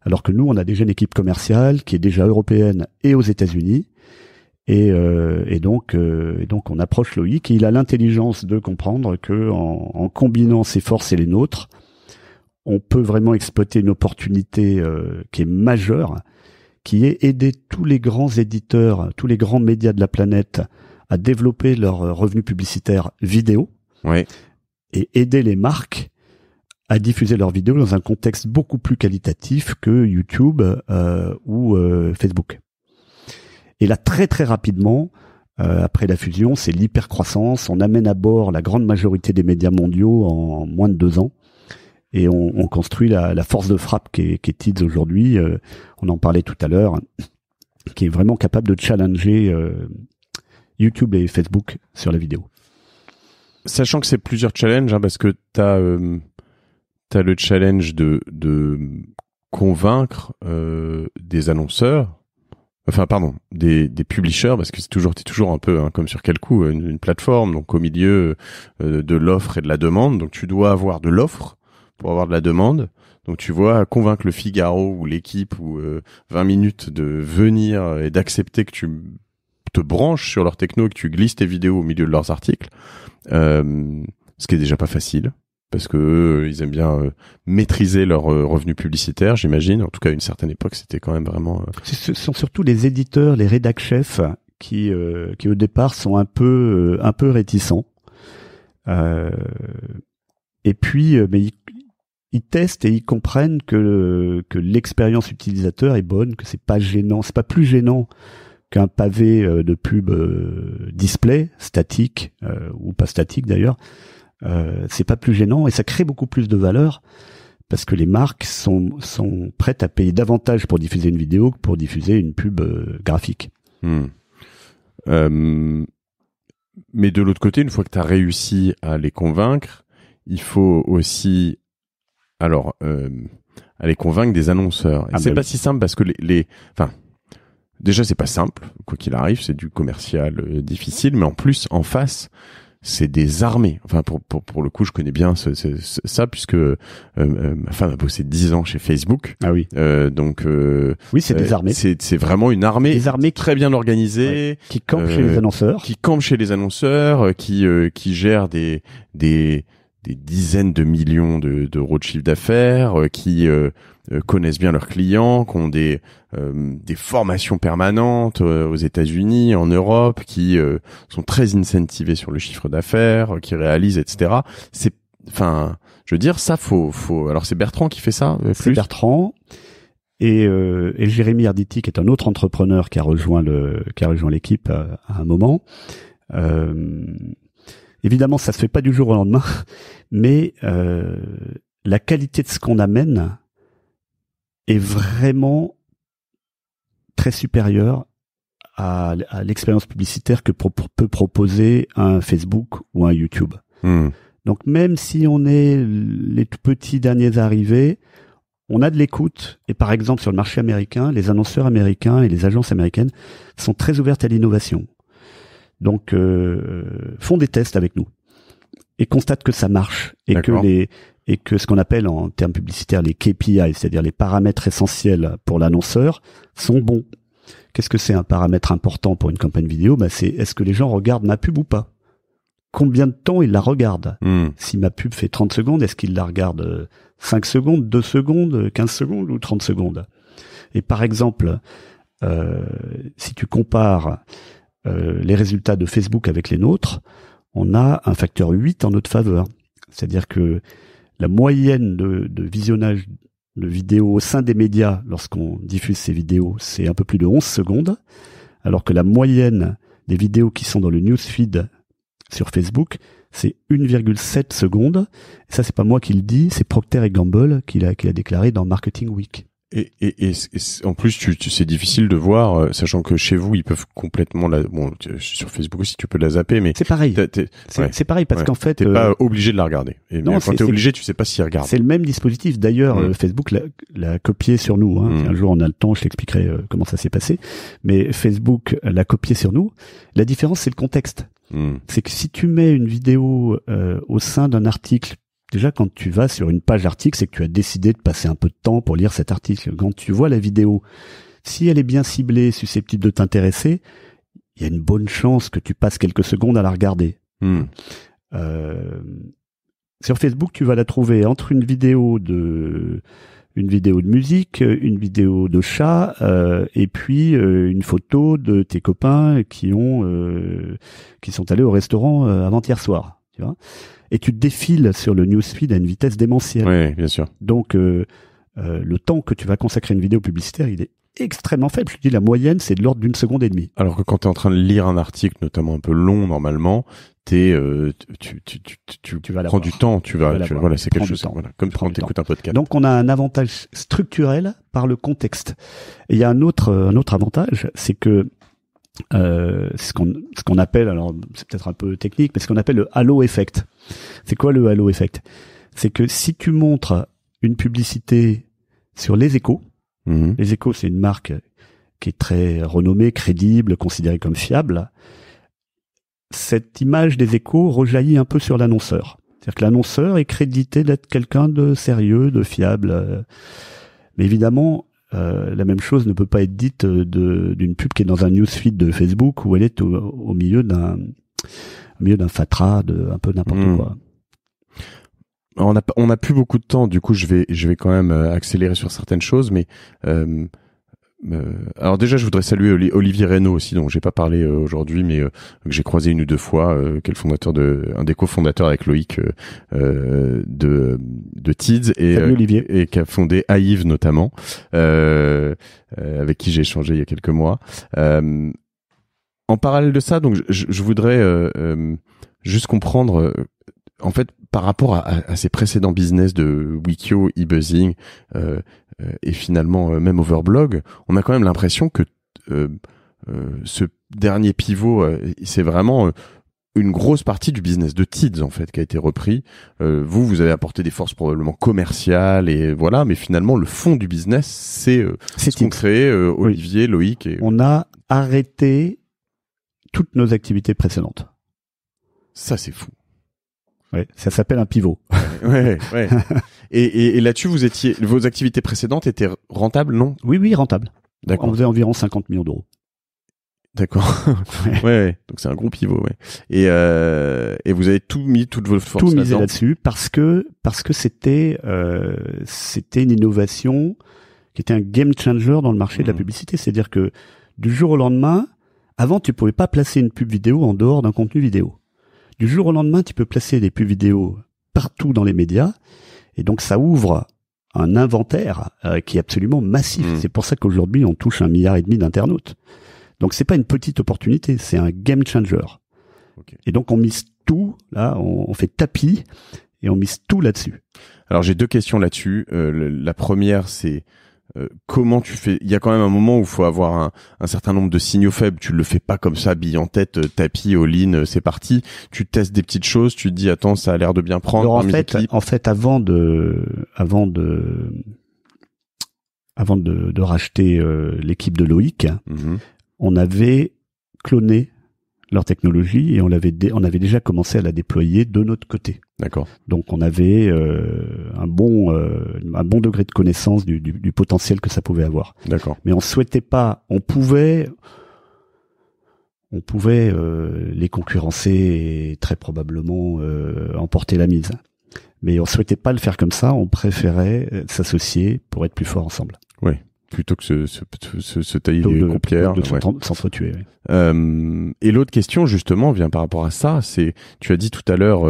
Speaker 1: alors que nous on a déjà une équipe commerciale qui est déjà européenne et aux États-Unis. Et donc on approche Loïc et il a l'intelligence de comprendre que en combinant ses forces et les nôtres, on peut vraiment exploiter une opportunité qui est majeure, qui est aider tous les grands éditeurs, tous les grands médias de la planète à développer leurs revenus publicitaires vidéo, et aider les marques à diffuser leurs vidéos dans un contexte beaucoup plus qualitatif que YouTube ou Facebook. Et là, très très rapidement, après la fusion, c'est l'hypercroissance. On amène à bord la grande majorité des médias mondiaux en moins de 2 ans. Et on construit la force de frappe qui est Tids aujourd'hui. On en parlait tout à l'heure, qui est vraiment capable de challenger YouTube et Facebook sur la vidéo.
Speaker 2: Sachant que c'est plusieurs challenges, parce que t'as le challenge de convaincre des annonceurs. Enfin, pardon, des publishers, parce que t'es toujours un peu, comme sur quel coup, une plateforme, donc au milieu de l'offre et de la demande. Donc tu dois avoir de l'offre pour avoir de la demande. Donc tu vois, convaincre le Figaro ou l'équipe ou 20 minutes de venir et d'accepter que tu te branches sur leur techno et que tu glisses tes vidéos au milieu de leurs articles. Ce qui est déjà pas facile. Parce que ils aiment bien maîtriser leurs revenus publicitaires, j'imagine. En tout cas, à une certaine époque, c'était quand même vraiment.
Speaker 1: Ce sont surtout les éditeurs, les rédac chefs qui au départ sont un peu réticents. Et puis, mais ils testent et ils comprennent que l'expérience utilisateur est bonne, que c'est pas gênant, c'est pas plus gênant qu'un pavé de pub display statique ou pas statique d'ailleurs. C'est pas plus gênant et ça crée beaucoup plus de valeur parce que les marques sont prêtes à payer davantage pour diffuser une vidéo que pour diffuser une pub graphique.
Speaker 2: Mais de l'autre côté, une fois que tu as réussi à les convaincre, il faut aussi aller convaincre des annonceurs. Et c'est pas si simple parce que déjà c'est pas simple, quoi qu'il arrive, c'est du commercial difficile, mais en plus en face c'est des armées. Enfin, pour le coup, je connais bien ça puisque ma femme a bossé 10 ans chez Facebook.
Speaker 1: Ah oui.
Speaker 2: Donc
Speaker 1: oui, c'est des armées.
Speaker 2: C'est vraiment une armée.
Speaker 1: Des armées
Speaker 2: très bien organisée,
Speaker 1: qui campent chez les annonceurs.
Speaker 2: Qui campent chez les annonceurs, qui gèrent des dizaines de millions d'euros de chiffre d'affaires, qui connaissent bien leurs clients, qui ont des formations permanentes aux États-Unis, en Europe, qui sont très incentivés sur le chiffre d'affaires, qui réalisent, etc. Je veux dire, ça faut. Alors c'est Bertrand qui fait ça.
Speaker 1: C'est Bertrand et Jérémy Arditi, qui est un autre entrepreneur qui a rejoint l'équipe à un moment. Évidemment, ça se fait pas du jour au lendemain, mais la qualité de ce qu'on amène est vraiment très supérieure à l'expérience publicitaire que peut proposer un Facebook ou un YouTube. Donc même si on est les tout petits derniers arrivés, on a de l'écoute. Et par exemple, sur le marché américain, les annonceurs américains et les agences américaines sont très ouvertes à l'innovation. Donc font des tests avec nous et constatent que ça marche et que ce qu'on appelle en termes publicitaires les KPI, c'est-à-dire les paramètres essentiels pour l'annonceur, sont bons. Qu'est-ce que c'est un paramètre important pour une campagne vidéo ? C'est est-ce que les gens regardent ma pub ou pas ? Combien de temps ils la regardent ? Si ma pub fait 30 secondes, est-ce qu'ils la regardent 5 secondes, 2 secondes, 15 secondes ou 30 secondes ? Et par exemple, si tu compares les résultats de Facebook avec les nôtres, on a un facteur 8 en notre faveur. C'est-à-dire que la moyenne de visionnage de vidéos au sein des médias, lorsqu'on diffuse ces vidéos, c'est un peu plus de 11 secondes, alors que la moyenne des vidéos qui sont dans le newsfeed sur Facebook, c'est 1,7 secondes. Et ça, c'est pas moi qui le dis, c'est Procter & Gamble qui l'a déclaré dans Marketing Week.
Speaker 2: Et en plus, c'est difficile de voir, sachant que chez vous, ils peuvent complètement sur Facebook aussi, tu peux la zapper, mais
Speaker 1: c'est pareil. C'est pareil parce qu'en fait,
Speaker 2: t'es pas obligé de la regarder. Et non, quand t'es obligé, tu sais pas s'ils regardent.
Speaker 1: C'est le même dispositif. D'ailleurs, Facebook l'a copié sur nous. Un jour, on a le temps, je t'expliquerai comment ça s'est passé. Mais Facebook l'a copié sur nous. La différence, c'est le contexte. C'est que si tu mets une vidéo au sein d'un article. Déjà, quand tu vas sur une page d'article, c'est que tu as décidé de passer un peu de temps pour lire cet article. Quand tu vois la vidéo, si elle est bien ciblée, susceptible de t'intéresser, il y a une bonne chance que tu passes quelques secondes à la regarder. Sur Facebook, tu vas la trouver entre une vidéo de musique, une vidéo de chat, et puis une photo de tes copains qui sont allés au restaurant avant-hier soir. Tu vois ? Et tu défiles sur le newsfeed à une vitesse démentielle.
Speaker 2: Oui, bien sûr.
Speaker 1: Donc, le temps que tu vas consacrer à une vidéo publicitaire, il est extrêmement faible. Je dis la moyenne, c'est de l'ordre d'1 seconde et demie.
Speaker 2: Alors que quand tu es en train de lire un article, notamment un peu long normalement, tu vas prends du temps, voilà, c'est quelque chose. Voilà, comme quand tu écoutes un podcast.
Speaker 1: Donc, on a un avantage structurel par le contexte. Et il y a un autre avantage, c'est que ce qu'on appelle, alors c'est peut-être un peu technique, mais ce qu'on appelle le halo effect. C'est quoi le halo effect ? C'est que si tu montres une publicité sur Les Échos, Les Échos c'est une marque qui est très renommée, crédible, considérée comme fiable, cette image des Échos rejaillit un peu sur l'annonceur. C'est-à-dire que l'annonceur est crédité d'être quelqu'un de sérieux, de fiable. Mais évidemment, la même chose ne peut pas être dite d'une pub qui est dans un newsfeed de Facebook où elle est au milieu d'un fatras de un peu n'importe quoi.
Speaker 2: On a plus beaucoup de temps, du coup je vais quand même accélérer sur certaines choses, mais alors déjà je voudrais saluer Olivier Reynaud aussi, dont j'ai pas parlé aujourd'hui, mais que j'ai croisé 1 ou 2 fois, qui est un des cofondateurs avec Loïc de Tids et qui a fondé Aïve notamment, avec qui j'ai échangé il y a quelques mois. En parallèle de ça, donc je voudrais juste comprendre en fait par rapport à ces précédents business de Wikio, eBuzzing et finalement même Overblog, on a quand même l'impression que ce dernier pivot, c'est vraiment une grosse partie du business de Tids en fait qui a été repris. Vous avez apporté des forces probablement commerciales et voilà, mais finalement le fond du business c'est ce qu'ont créé Olivier, Loïc.
Speaker 1: On a arrêté toutes nos activités précédentes.
Speaker 2: Ça c'est fou.
Speaker 1: Ouais, ça s'appelle un pivot.
Speaker 2: Ouais. Et là-dessus, vos activités précédentes étaient rentables, non ?
Speaker 1: Oui, rentables.
Speaker 2: D'accord.
Speaker 1: On faisait environ 50 millions d'euros.
Speaker 2: D'accord. Ouais. Donc c'est un gros pivot, ouais. Et vous avez toutes vos forces
Speaker 1: tout misé là-dessus parce que c'était une innovation qui était un game changer dans le marché de la publicité. C'est-à-dire que du jour au lendemain, avant tu pouvais pas placer une pub vidéo en dehors d'un contenu vidéo. Du jour au lendemain, tu peux placer des pubs vidéo partout dans les médias, et donc ça ouvre un inventaire qui est absolument massif. C'est pour ça qu'aujourd'hui, on touche 1,5 milliard d'internautes. Donc c'est pas une petite opportunité, c'est un game changer. Okay. Et donc on mise tout, là, on fait tapis, et on mise tout là-dessus.
Speaker 2: Alors j'ai 2 questions là-dessus. La première, c'est comment tu fais? Il y a quand même un moment où il faut avoir un certain nombre de signaux faibles. Tu le fais pas comme ça, bille en tête, tapis, all-in, c'est parti. Tu testes des petites choses, tu te dis attends, ça a l'air de bien prendre.
Speaker 1: Alors, en fait, avant de racheter l'équipe de Loïc, on avait cloné leur technologie et on avait déjà commencé à la déployer de notre côté.
Speaker 2: D'accord.
Speaker 1: Donc on avait un bon degré de connaissance du potentiel que ça pouvait avoir.
Speaker 2: D'accord.
Speaker 1: Mais on souhaitait pas, on pouvait les concurrencer et très probablement emporter la mise. Mais on souhaitait pas le faire comme ça, on préférait s'associer pour être plus forts ensemble.
Speaker 2: Oui. Plutôt que se tailler les croupières.
Speaker 1: De s'entretuer, oui.
Speaker 2: Et l'autre question, justement, vient par rapport à ça. C'est, tu as dit tout à l'heure,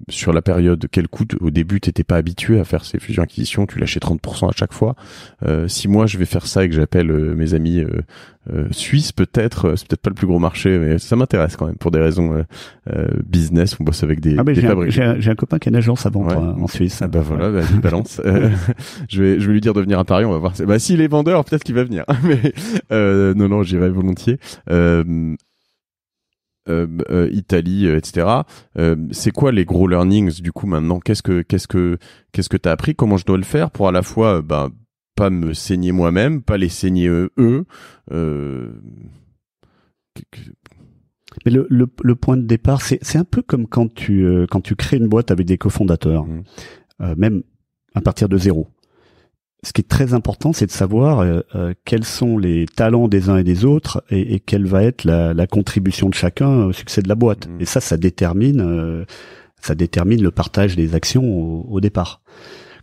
Speaker 2: sur la période, quel coût, au début, t'étais pas habitué à faire ces fusions-acquisitions, tu lâchais 30% à chaque fois. Si moi, je vais faire ça et que j'appelle mes amis suisses, peut-être, c'est peut-être pas le plus gros marché, mais ça m'intéresse quand même, pour des raisons business. On bosse avec des fabricants.
Speaker 1: J'ai un copain qui a une agence à vendre en Suisse.
Speaker 2: Ah bah voilà, vas-y, balance. je vais lui dire de venir à Paris, on va voir. Bah, s'il est vendeur, peut-être qu'il va venir. Mais non, j'irai volontiers. Italie, etc. C'est quoi les gros learnings du coup maintenant? Qu'est-ce que t'as appris? Comment je dois le faire pour à la fois pas me saigner moi-même, pas les saigner eux.
Speaker 1: Mais le point de départ, c'est un peu comme quand tu crées une boîte avec des cofondateurs, même à partir de zéro. Ce qui est très important, c'est de savoir quels sont les talents des uns et des autres et quelle va être la contribution de chacun au succès de la boîte. Et ça détermine le partage des actions au départ.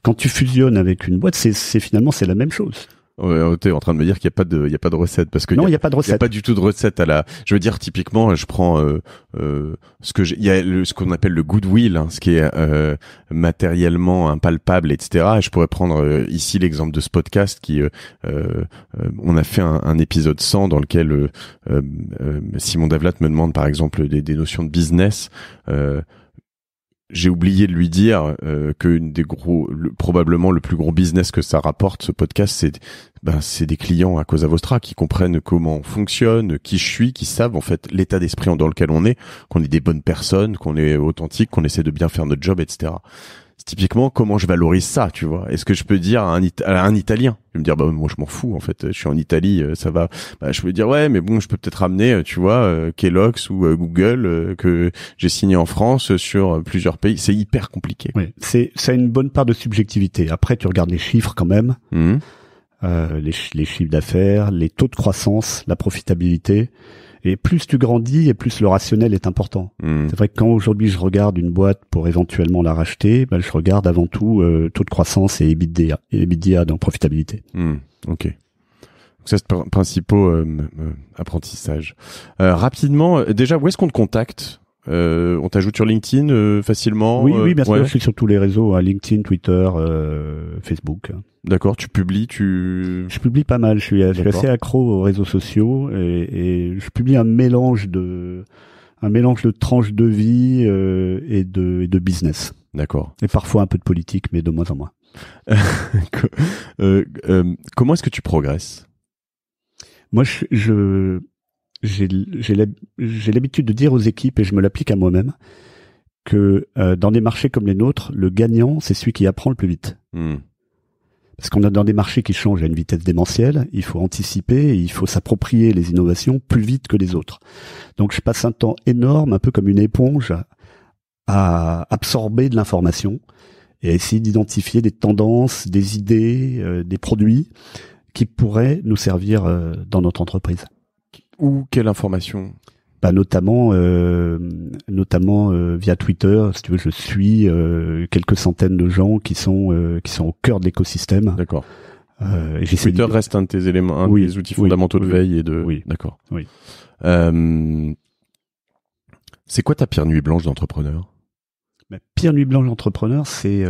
Speaker 1: Quand tu fusionnes avec une boîte, c'est finalement la même chose.
Speaker 2: T'es en train de me dire qu'il y a pas de recette parce que
Speaker 1: non, il y a pas de recette.
Speaker 2: Il y a pas du tout de recette je veux dire typiquement, je prends il y a ce qu'on appelle le goodwill, ce qui est matériellement impalpable, etc. Et je pourrais prendre ici l'exemple de ce podcast qui on a fait un épisode 100 dans lequel Simon Davlat me demande par exemple des notions de business. J'ai oublié de lui dire que probablement le plus gros business que ça rapporte, ce podcast, c'est des clients à Cosa Vostra qui comprennent comment on fonctionne, qui je suis, qui savent en fait l'état d'esprit dans lequel on est, qu'on est des bonnes personnes, qu'on est authentique, qu'on essaie de bien faire notre job, etc. C'est typiquement comment je valorise ça, tu vois. Est-ce que je peux dire à un Italien, je vais me dire moi je m'en fous en fait, je suis en Italie, ça va. Je peux dire ouais mais bon je peux peut-être ramener tu vois Kellogg's ou Google que j'ai signé en France sur plusieurs pays. C'est hyper compliqué.
Speaker 1: Oui, ça a une bonne part de subjectivité. Après tu regardes les chiffres quand même, les chiffres d'affaires, les taux de croissance, la profitabilité. Et plus tu grandis et plus le rationnel est important. C'est vrai que quand aujourd'hui je regarde une boîte pour éventuellement la racheter, je regarde avant tout taux de croissance et EBITDA dans profitabilité.
Speaker 2: Ok. Donc ça c'est principaux apprentissages. Rapidement, déjà où est-ce qu'on te contacte? On t'ajoute sur LinkedIn facilement?
Speaker 1: Oui, bien sûr. Je suis sur tous les réseaux, LinkedIn, Twitter, Facebook.
Speaker 2: D'accord, tu publies,
Speaker 1: Je publie pas mal, je suis assez accro aux réseaux sociaux et je publie un mélange de tranches de vie et de business.
Speaker 2: D'accord.
Speaker 1: Et parfois un peu de politique, mais de moins en moins.
Speaker 2: Comment est-ce que tu progresses?
Speaker 1: Moi, j'ai l'habitude de dire aux équipes, et je me l'applique à moi-même, que dans des marchés comme les nôtres, le gagnant, c'est celui qui apprend le plus vite. Parce qu'on a dans des marchés qui changent à une vitesse démentielle, il faut anticiper, et il faut s'approprier les innovations plus vite que les autres. Donc je passe un temps énorme, un peu comme une éponge, à absorber de l'information et à essayer d'identifier des tendances, des idées, des produits qui pourraient nous servir dans notre entreprise.
Speaker 2: Ou quelle information?
Speaker 1: Notamment via Twitter, si tu veux, je suis quelques centaines de gens qui sont au cœur de l'écosystème.
Speaker 2: D'accord. Twitter reste un de tes éléments, des outils fondamentaux de veille et de.
Speaker 1: Oui.
Speaker 2: D'accord.
Speaker 1: Oui.
Speaker 2: C'est quoi ta pire nuit blanche d'entrepreneur?
Speaker 1: Ma pire nuit blanche d'entrepreneur, c'est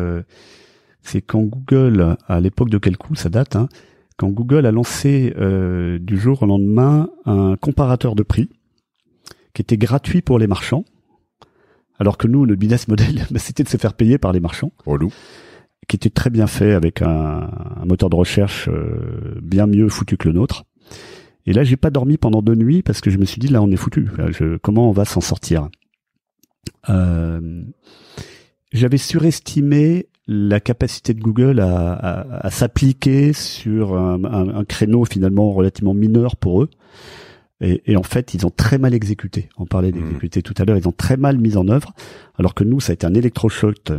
Speaker 1: quand Google, à l'époque de quel coup ça date, quand Google a lancé du jour au lendemain un comparateur de prix qui était gratuit pour les marchands, alors que nous, notre business model, c'était de se faire payer par les marchands.
Speaker 2: Relou.
Speaker 1: qui était très bien fait avec un moteur de recherche bien mieux foutu que le nôtre. Et là, j'ai pas dormi pendant 2 nuits parce que je me suis dit là, on est foutu. Comment on va s'en sortir? J'avais surestimé la capacité de Google à s'appliquer sur un créneau finalement relativement mineur pour eux. Et en fait, ils ont très mal exécuté. On parlait d'exécuter tout à l'heure. Ils ont très mal mis en œuvre. Alors que nous, ça a été un électrochoc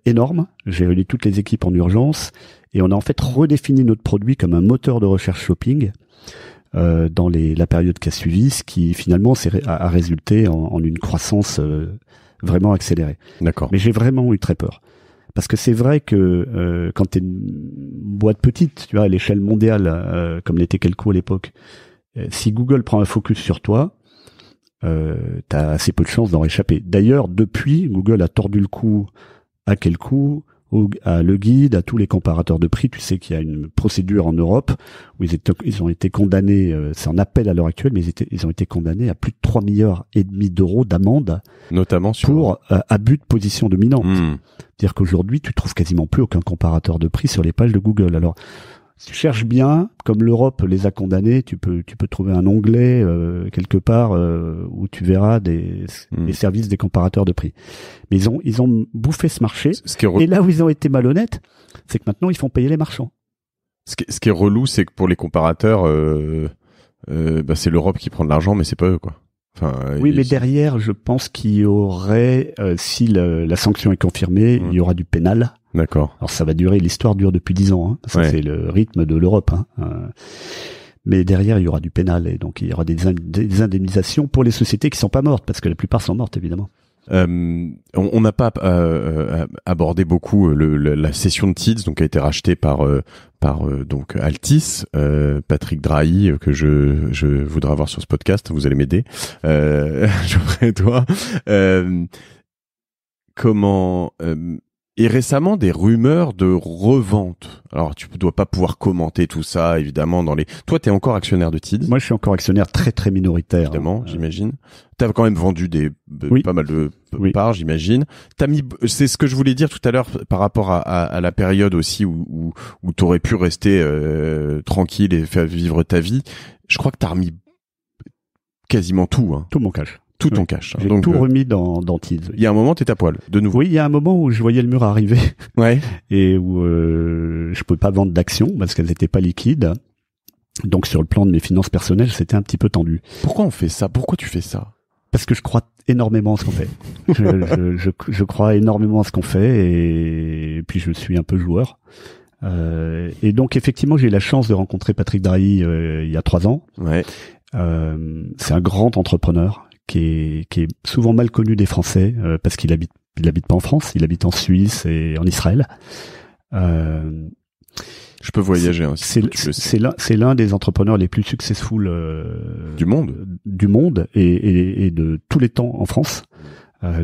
Speaker 1: énorme. J'ai réuni toutes les équipes en urgence et on a en fait redéfini notre produit comme un moteur de recherche shopping dans la période qui a suivi, ce qui finalement a résulté en une croissance vraiment accélérée.
Speaker 2: D'accord.
Speaker 1: Mais j'ai vraiment eu très peur. Parce que c'est vrai que quand tu es une boîte petite, tu vois, à l'échelle mondiale, comme l'était Kelco à l'époque, si Google prend un focus sur toi, t'as assez peu de chances d'en réchapper. D'ailleurs, depuis, Google a tordu le cou à Kelco, à Le Guide, à tous les comparateurs de prix. Tu sais qu'il y a une procédure en Europe où ils ont été condamnés, c'est en appel à l'heure actuelle, mais ils ont été condamnés à plus de 3,5 milliards d'euros d'amende,
Speaker 2: notamment pour
Speaker 1: abus de position dominante. C'est-à-dire qu'aujourd'hui, tu trouves quasiment plus aucun comparateur de prix sur les pages de Google. Alors, si tu cherches bien, comme l'Europe les a condamnés, tu peux trouver un onglet quelque part où tu verras des services des comparateurs de prix. Mais ils ont bouffé ce marché. Et là où ils ont été malhonnêtes, c'est que maintenant ils font payer les marchands.
Speaker 2: Ce qui est relou, c'est que pour les comparateurs, c'est l'Europe qui prend de l'argent, mais c'est pas eux, quoi. Enfin,
Speaker 1: oui, mais derrière, je pense qu'il y aurait, si la sanction est confirmée, il y aura du pénal.
Speaker 2: D'accord.
Speaker 1: Alors ça va durer, l'histoire dure depuis 10 ans. Hein. Ça, c'est le rythme de l'Europe. Hein. Mais derrière, il y aura du pénal et donc il y aura des indemnisations pour les sociétés qui sont pas mortes, parce que la plupart sont mortes évidemment.
Speaker 2: On n'a pas abordé beaucoup la cession de Tids, donc a été rachetée par donc Altis, Patrick Drahi, que je voudrais avoir sur ce podcast. Vous allez m'aider, Geoffrey et toi. Et récemment, des rumeurs de revente. Alors, tu dois pas pouvoir commenter tout ça, évidemment, Toi, t'es encore actionnaire de Tids.
Speaker 1: Moi, je suis encore actionnaire très, très minoritaire.
Speaker 2: Évidemment, j'imagine. T'as quand même vendu pas mal de parts, j'imagine. C'est ce que je voulais dire tout à l'heure par rapport à la période aussi où t'aurais pu rester tranquille et faire vivre ta vie. Je crois que t'as remis quasiment tout, hein.
Speaker 1: Tout mon cash.
Speaker 2: Tout ton cash.
Speaker 1: J'ai tout remis dans Tids.
Speaker 2: Il y a un moment, t'es à poil, de nouveau.
Speaker 1: Oui, il y a un moment où je voyais le mur arriver.
Speaker 2: Ouais.
Speaker 1: Et où je pouvais pas vendre d'actions parce qu'elles étaient pas liquides. Donc sur le plan de mes finances personnelles, c'était un petit peu tendu.
Speaker 2: Pourquoi on fait ça? Pourquoi tu fais ça?
Speaker 1: Parce que je crois énormément à ce qu'on fait. Je crois énormément à ce qu'on fait et puis je suis un peu joueur. Et donc effectivement, j'ai eu la chance de rencontrer Patrick Drahi il y a 3 ans.
Speaker 2: Ouais.
Speaker 1: C'est un grand entrepreneur qui est souvent mal connu des Français parce qu'il habite pas en France, il habite en Suisse et en Israël.
Speaker 2: Je peux voyager, hein,
Speaker 1: c'est l'un des entrepreneurs les plus successful
Speaker 2: du
Speaker 1: monde et de tous les temps en France.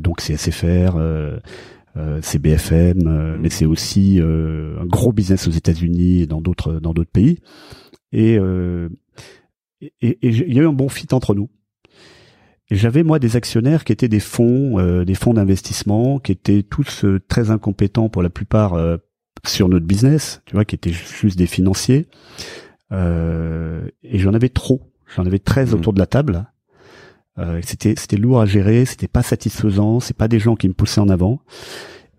Speaker 1: Donc c'est SFR, c'est BFM, mais c'est aussi un gros business aux États-Unis et dans d'autres pays. Et il y a eu un bon fit entre nous. Et j'avais moi des actionnaires qui étaient des fonds d'investissement, qui étaient tous très incompétents pour la plupart sur notre business, tu vois, qui étaient juste des financiers. Et j'en avais 13 autour de la table. C'était lourd à gérer, c'était pas satisfaisant, c'est pas des gens qui me poussaient en avant.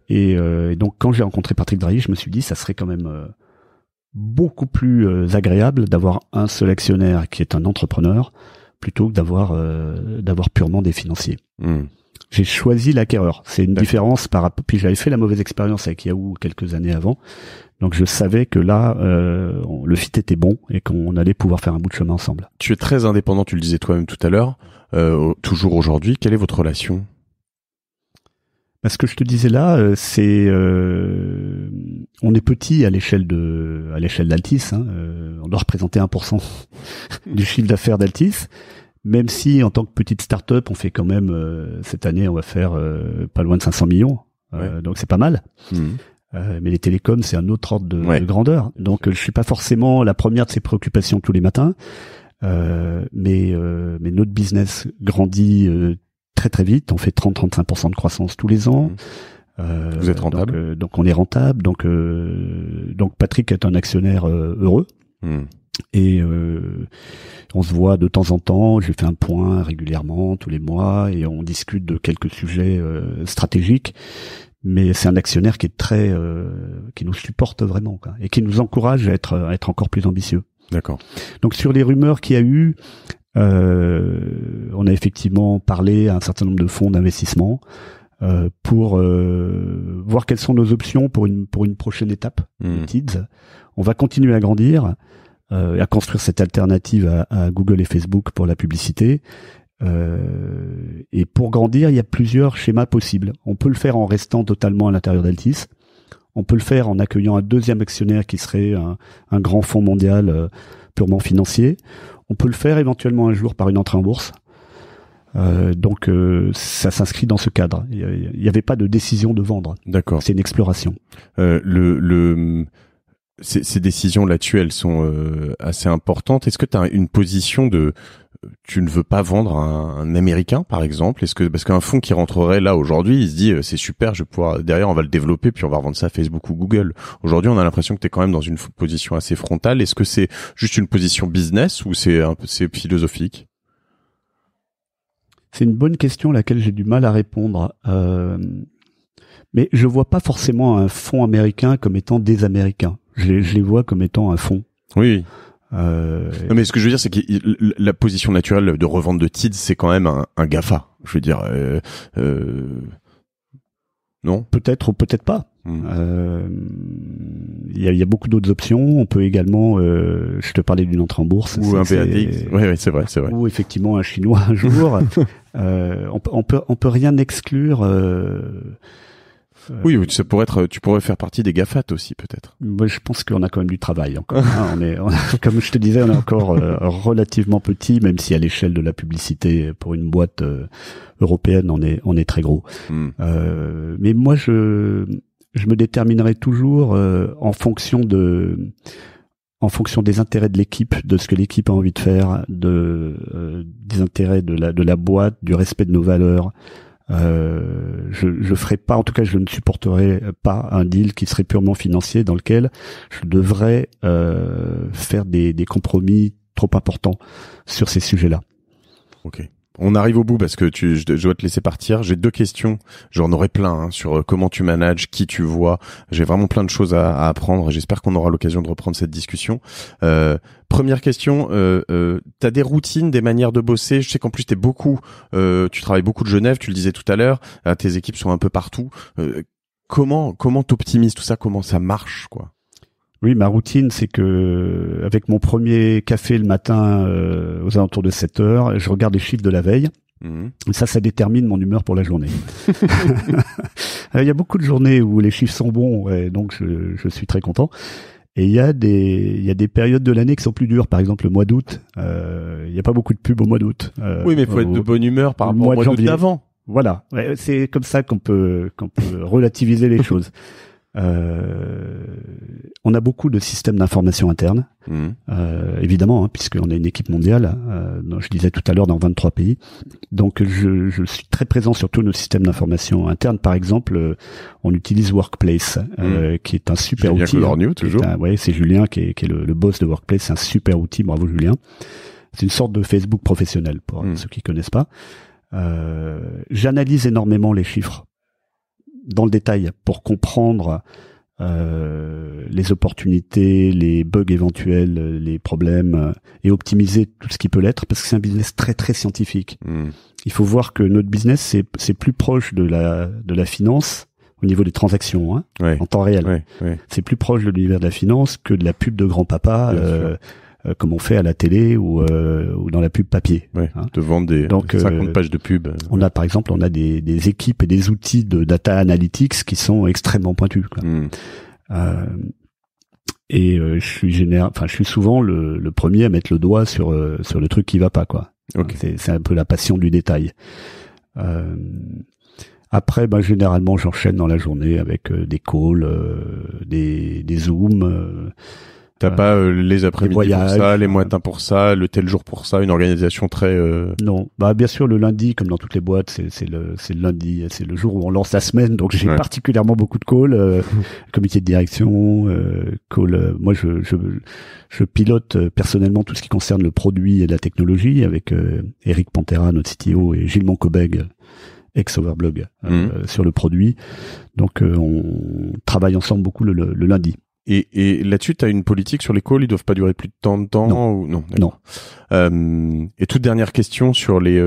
Speaker 1: Et donc quand j'ai rencontré Patrick Drahi, je me suis dit ça serait quand même beaucoup plus agréable d'avoir un seul actionnaire qui est un entrepreneur plutôt que d'avoir purement des financiers. J'ai choisi l'acquéreur. C'est une différence par rapport. Puis j'avais fait la mauvaise expérience avec Yahoo quelques années avant, donc je savais que là le fit était bon et qu'on allait pouvoir faire un bout de chemin ensemble.
Speaker 2: Tu es très indépendant, tu le disais toi-même tout à l'heure. Toujours aujourd'hui, quelle est votre relation?
Speaker 1: Ce que je te disais là, c'est on est petit à l'échelle d'Altis. Hein, on doit représenter 1% du chiffre d'affaires d'Altis. Même si en tant que petite start-up, on fait quand même cette année, on va faire pas loin de 500 millions. Donc c'est pas mal. Mais les télécoms, c'est un autre ordre de grandeur. Donc je suis pas forcément la première de ses préoccupations tous les matins. Mais notre business grandit très très vite. On fait 30-35% de croissance tous les ans.
Speaker 2: Vous êtes rentable.
Speaker 1: Donc on est rentable. Donc Patrick est un actionnaire heureux. Et on se voit de temps en temps. Je fais un point régulièrement tous les mois et on discute de quelques sujets stratégiques. Mais c'est un actionnaire qui est qui nous supporte vraiment, quoi, et qui nous encourage à être encore plus ambitieux.
Speaker 2: D'accord.
Speaker 1: Donc sur les rumeurs qu'il y a eu, on a effectivement parlé à un certain nombre de fonds d'investissement pour voir quelles sont nos options pour une prochaine étape de TIDS. On va continuer à grandir, à construire cette alternative à Google et Facebook pour la publicité. Et pour grandir, il y a plusieurs schémas possibles. On peut le faire en restant totalement à l'intérieur d'Altis. On peut le faire en accueillant un deuxième actionnaire qui serait un grand fonds mondial purement financier. On peut le faire éventuellement un jour par une entrée en bourse. Donc ça s'inscrit dans ce cadre. Il n'y avait pas de décision de vendre.
Speaker 2: D'accord.
Speaker 1: C'est une exploration.
Speaker 2: Ces décisions là-dessus, elles sont assez importantes. Est-ce que tu as une position de tu ne veux pas vendre un Américain, par exemple? Est-ce que parce qu'un fonds qui rentrerait là aujourd'hui, il se dit c'est super, je vais pouvoir derrière on va le développer puis on va revendre ça à Facebook ou Google. Aujourd'hui, on a l'impression que tu es quand même dans une position assez frontale. Est-ce que c'est juste une position business ou c'est philosophique?
Speaker 1: C'est une bonne question à laquelle j'ai du mal à répondre. Mais je vois pas forcément un fonds américain comme étant des Américains. Je les vois comme étant un fonds.
Speaker 2: Oui. Non, mais ce que je veux dire, c'est que la position naturelle de revente de TIDS, c'est quand même un GAFA. Je veux dire, non? Peut-être
Speaker 1: ou peut-être pas. Il y a beaucoup d'autres options. On peut également, je te parlais d'une entrée en bourse.
Speaker 2: Ou un BATX. Oui, c'est vrai.
Speaker 1: Ou effectivement un Chinois un jour. On peut rien exclure.
Speaker 2: Oui, ça pourrait tu pourrais faire partie des GAFAT aussi, peut-être.
Speaker 1: Moi, je pense qu'on a quand même du travail encore. Comme je te disais, on est encore relativement petit, même si à l'échelle de la publicité, pour une boîte européenne, on est très gros. Mais moi, je me déterminerai toujours en fonction des intérêts de l'équipe, de ce que l'équipe a envie de faire, des intérêts de la boîte, du respect de nos valeurs. Je ferai pas, en tout cas, je ne supporterai pas un deal qui serait purement financier dans lequel je devrais faire des compromis trop importants sur ces sujets-là.
Speaker 2: Ok. On arrive au bout parce que je dois te laisser partir. J'ai 2 questions. J'en aurai plein sur comment tu manages, qui tu vois. J'ai vraiment plein de choses à apprendre. J'espère qu'on aura l'occasion de reprendre cette discussion. Première question, t'as des routines, des manières de bosser? Je sais qu'en plus tu travailles beaucoup de Genève, tu le disais tout à l'heure. Tes équipes sont un peu partout. Comment t'optimises tout ça? Comment ça marche, quoi?
Speaker 1: Oui, ma routine, c'est que avec mon premier café le matin aux alentours de 7 heures, je regarde les chiffres de la veille. Et ça détermine mon humeur pour la journée. Il y a beaucoup de journées où les chiffres sont bons, et donc je suis très content. Et il y a des périodes de l'année qui sont plus dures. Par exemple, le mois d'août, il n'y a pas beaucoup de pubs au mois d'aout.
Speaker 2: Oui, mais il faut être de bonne humeur par rapport au mois d'août d'avant.
Speaker 1: Voilà, c'est comme ça qu'on peut relativiser les choses. On a beaucoup de systèmes d'information interne, évidemment, puisqu'on est une équipe mondiale, je disais tout à l'heure dans 23 pays. Donc je suis très présent sur tous nos systèmes d'information interne. Par exemple, on utilise Workplace, qui est un super outil.
Speaker 2: Julien toujours.
Speaker 1: C'est Julien qui est le boss de Workplace. C'est un super outil. Bravo Julien. C'est une sorte de Facebook professionnel pour ceux qui connaissent pas. J'analyse énormément les chiffres dans le détail pour comprendre les opportunités, les bugs éventuels, les problèmes, et optimiser tout ce qui peut l'être, parce que c'est un business très très scientifique. Il faut voir que notre business c'est plus proche de la finance au niveau des transactions, en temps réel. C'est plus proche de l'univers de la finance que de la pub de grand-papa, comme on fait à la télé ou dans la pub papier.
Speaker 2: De vendre des 50 pages de pub.
Speaker 1: On a par exemple des équipes et des outils de data analytics qui sont extrêmement pointus, quoi. Et je suis souvent le premier à mettre le doigt sur le truc qui va pas, quoi. C'est un peu la passion du détail. Après, généralement, j'enchaîne dans la journée avec des calls, des zooms.
Speaker 2: T'as pas les après-midi pour ça, les matins pour ça, le tel jour pour ça, une organisation très...
Speaker 1: Non, bien sûr le lundi, comme dans toutes les boîtes, c'est le lundi, c'est le jour où on lance la semaine, donc j'ai particulièrement beaucoup de calls, comité de direction, moi je pilote personnellement tout ce qui concerne le produit et la technologie avec Eric Pantera, notre CTO, et Gilles Moncobeg, ex-Overblog, sur le produit. Donc on travaille ensemble beaucoup le lundi.
Speaker 2: Et là-dessus, tu as une politique sur les calls, ils doivent pas durer plus de tant de temps
Speaker 1: Non.
Speaker 2: ou... Non. Et toute dernière question sur les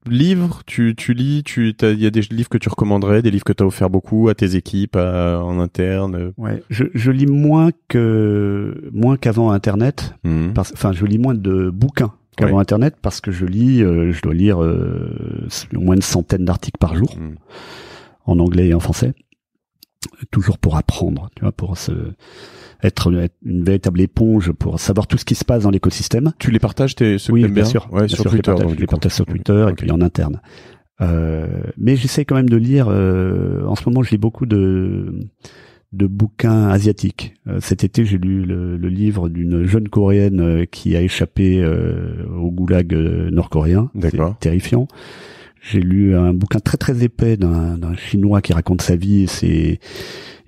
Speaker 2: livres, tu lis, il y a des livres que tu recommanderais, des livres que tu as offert beaucoup à tes équipes en interne.
Speaker 1: Ouais, je lis moins qu'avant Internet. Je lis moins de bouquins qu'avant Internet parce que je dois lire au moins une centaine d'articles par jour en anglais et en français. Toujours pour apprendre, tu vois, pour être une véritable éponge, pour savoir tout ce qui se passe dans l'écosystème.
Speaker 2: Tu les partages, ceux
Speaker 1: oui,
Speaker 2: que t'aimes
Speaker 1: bien sûr.
Speaker 2: Ouais, sur Twitter.
Speaker 1: Je les partage sur Twitter et puis en interne. Mais j'essaie quand même de lire. En ce moment, je lis beaucoup de bouquins asiatiques. Cet été, j'ai lu le livre d'une jeune Coréenne qui a échappé au goulag nord-coréen.
Speaker 2: D'accord.
Speaker 1: C'est terrifiant. J'ai lu un bouquin très très épais d'un Chinois qui raconte sa vie et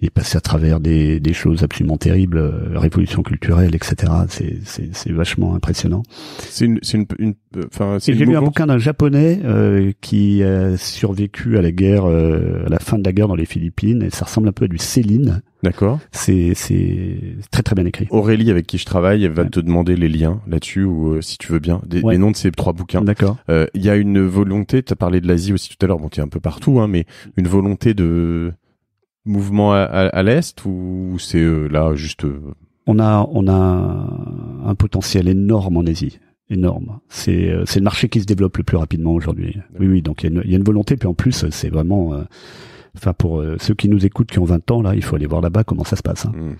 Speaker 1: il est passé à travers des choses absolument terribles, révolution culturelle, etc. C'est vachement impressionnant.
Speaker 2: C'est
Speaker 1: j'ai lu un bouquin d'un Japonais qui a survécu à la guerre, à la fin de la guerre dans les Philippines, et ça ressemble un peu à du Céline.
Speaker 2: D'accord.
Speaker 1: C'est très très bien écrit.
Speaker 2: Aurélie, avec qui je travaille, elle va te demander les liens là-dessus, ou si tu veux bien, les noms de ces 3 bouquins.
Speaker 1: D'accord.
Speaker 2: Il y a une volonté, tu as parlé de l'Asie aussi tout à l'heure, bon, tu es un peu partout, hein, mais une volonté de mouvement à l'Est, ou c'est là juste...
Speaker 1: On a un potentiel énorme en Asie. Énorme. C'est le marché qui se développe le plus rapidement aujourd'hui. Oui, donc il y a une volonté, puis en plus, c'est vraiment... pour ceux qui nous écoutent, qui ont 20 ans, là, il faut aller voir là-bas comment ça se passe. Hein.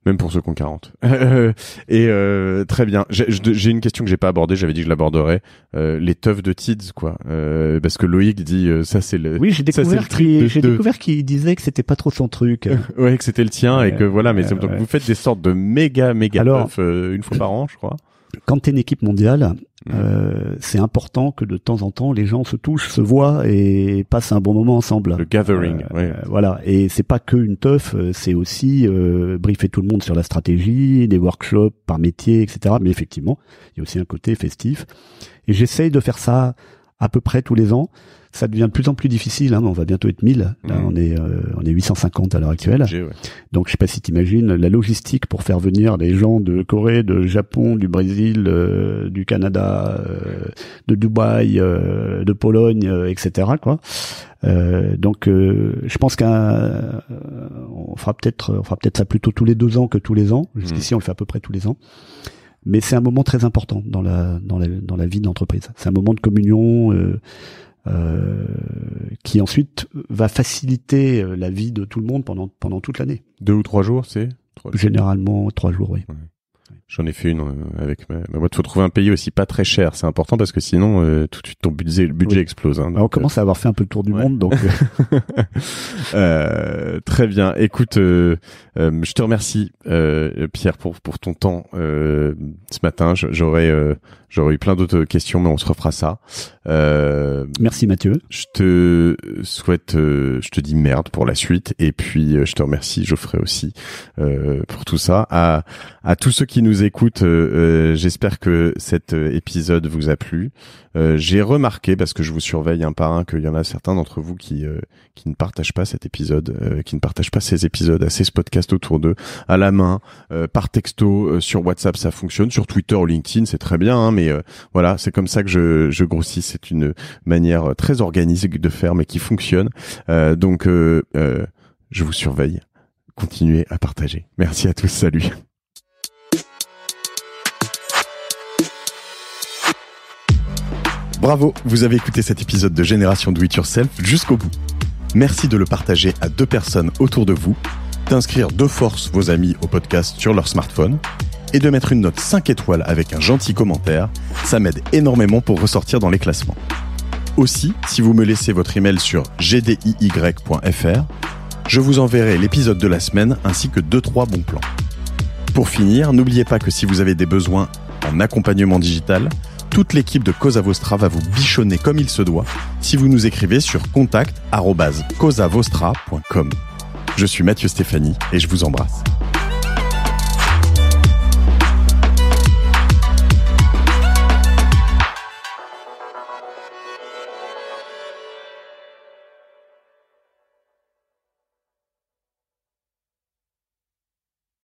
Speaker 2: Même pour ceux qui ont 40. Très bien. J'ai une question que j'ai pas abordée, j'avais dit que je l'aborderais. Les teufs de Tids, quoi. Parce que Loïc dit, ça c'est le...
Speaker 1: Oui, j'ai découvert qu'il disait que c'était pas trop son truc.
Speaker 2: Ouais, que c'était le tien, et que voilà, mais donc vous faites des sortes de méga teufs une fois par an, je crois.
Speaker 1: Quand t'es une équipe mondiale, c'est important que de temps en temps les gens se touchent, se voient et passent un bon moment ensemble.
Speaker 2: Le gathering,
Speaker 1: voilà. Et c'est pas que une teuf, c'est aussi briefer tout le monde sur la stratégie, des workshops par métier, etc. Mais effectivement, il y a aussi un côté festif. Et j'essaye de faire ça à peu près tous les ans. Ça devient de plus en plus difficile, hein, on va bientôt être 1000. Là, on est 850 à l'heure actuelle. Donc, je sais pas si t'imagines la logistique pour faire venir des gens de Corée, de Japon, du Brésil, du Canada, de Dubaï, de Pologne, etc., quoi. Donc, je pense on fera peut-être ça plutôt tous les 2 ans que tous les ans. Jusqu'ici, on le fait à peu près tous les ans. Mais c'est un moment très important dans la vie de l'entreprise. C'est un moment de communion, qui ensuite va faciliter la vie de tout le monde pendant toute l'année.
Speaker 2: 2 ou 3 jours, c'est
Speaker 1: généralement 3 jours, oui.
Speaker 2: Ouais. J'en ai fait une avec ma boîte. Faut trouver un pays aussi pas très cher, c'est important, parce que sinon tout de suite ton budget explose. Hein,
Speaker 1: on commence à avoir fait un peu le tour du monde, donc.
Speaker 2: Très bien. Écoute, je te remercie, Pierre, pour ton temps ce matin. J'aurais eu plein d'autres questions, mais on se refera ça.
Speaker 1: Merci Mathieu.
Speaker 2: Je te souhaite, je te dis merde pour la suite, et puis je te remercie, Geoffrey, aussi pour tout ça. À tous ceux qui nous écoutent, j'espère que cet épisode vous a plu. J'ai remarqué, parce que je vous surveille un par un, qu'il y en a certains d'entre vous qui ne partagent pas cet épisode, qui ne partagent pas ces épisodes, ce podcast autour d'eux, à la main, par texto, sur WhatsApp ça fonctionne, sur Twitter ou LinkedIn c'est très bien, hein, mais voilà, c'est comme ça que je grossis. C'est une manière très organisée de faire, mais qui fonctionne. Donc je vous surveille. Continuez à partager. Merci à tous. Salut. Bravo, vous avez écouté cet épisode de Génération Do It Yourself jusqu'au bout. Merci de le partager à 2 personnes autour de vous, d'inscrire de force vos amis au podcast sur leur smartphone et de mettre une note 5 étoiles avec un gentil commentaire. Ça m'aide énormément pour ressortir dans les classements. Aussi, si vous me laissez votre email sur gdiy.fr, je vous enverrai l'épisode de la semaine ainsi que 2-3 bons plans. Pour finir, n'oubliez pas que si vous avez des besoins en accompagnement digital, toute l'équipe de Cosa Vostra va vous bichonner comme il se doit si vous nous écrivez sur contact@cosavostra.com. Je suis Mathieu Stéphanie et je vous embrasse.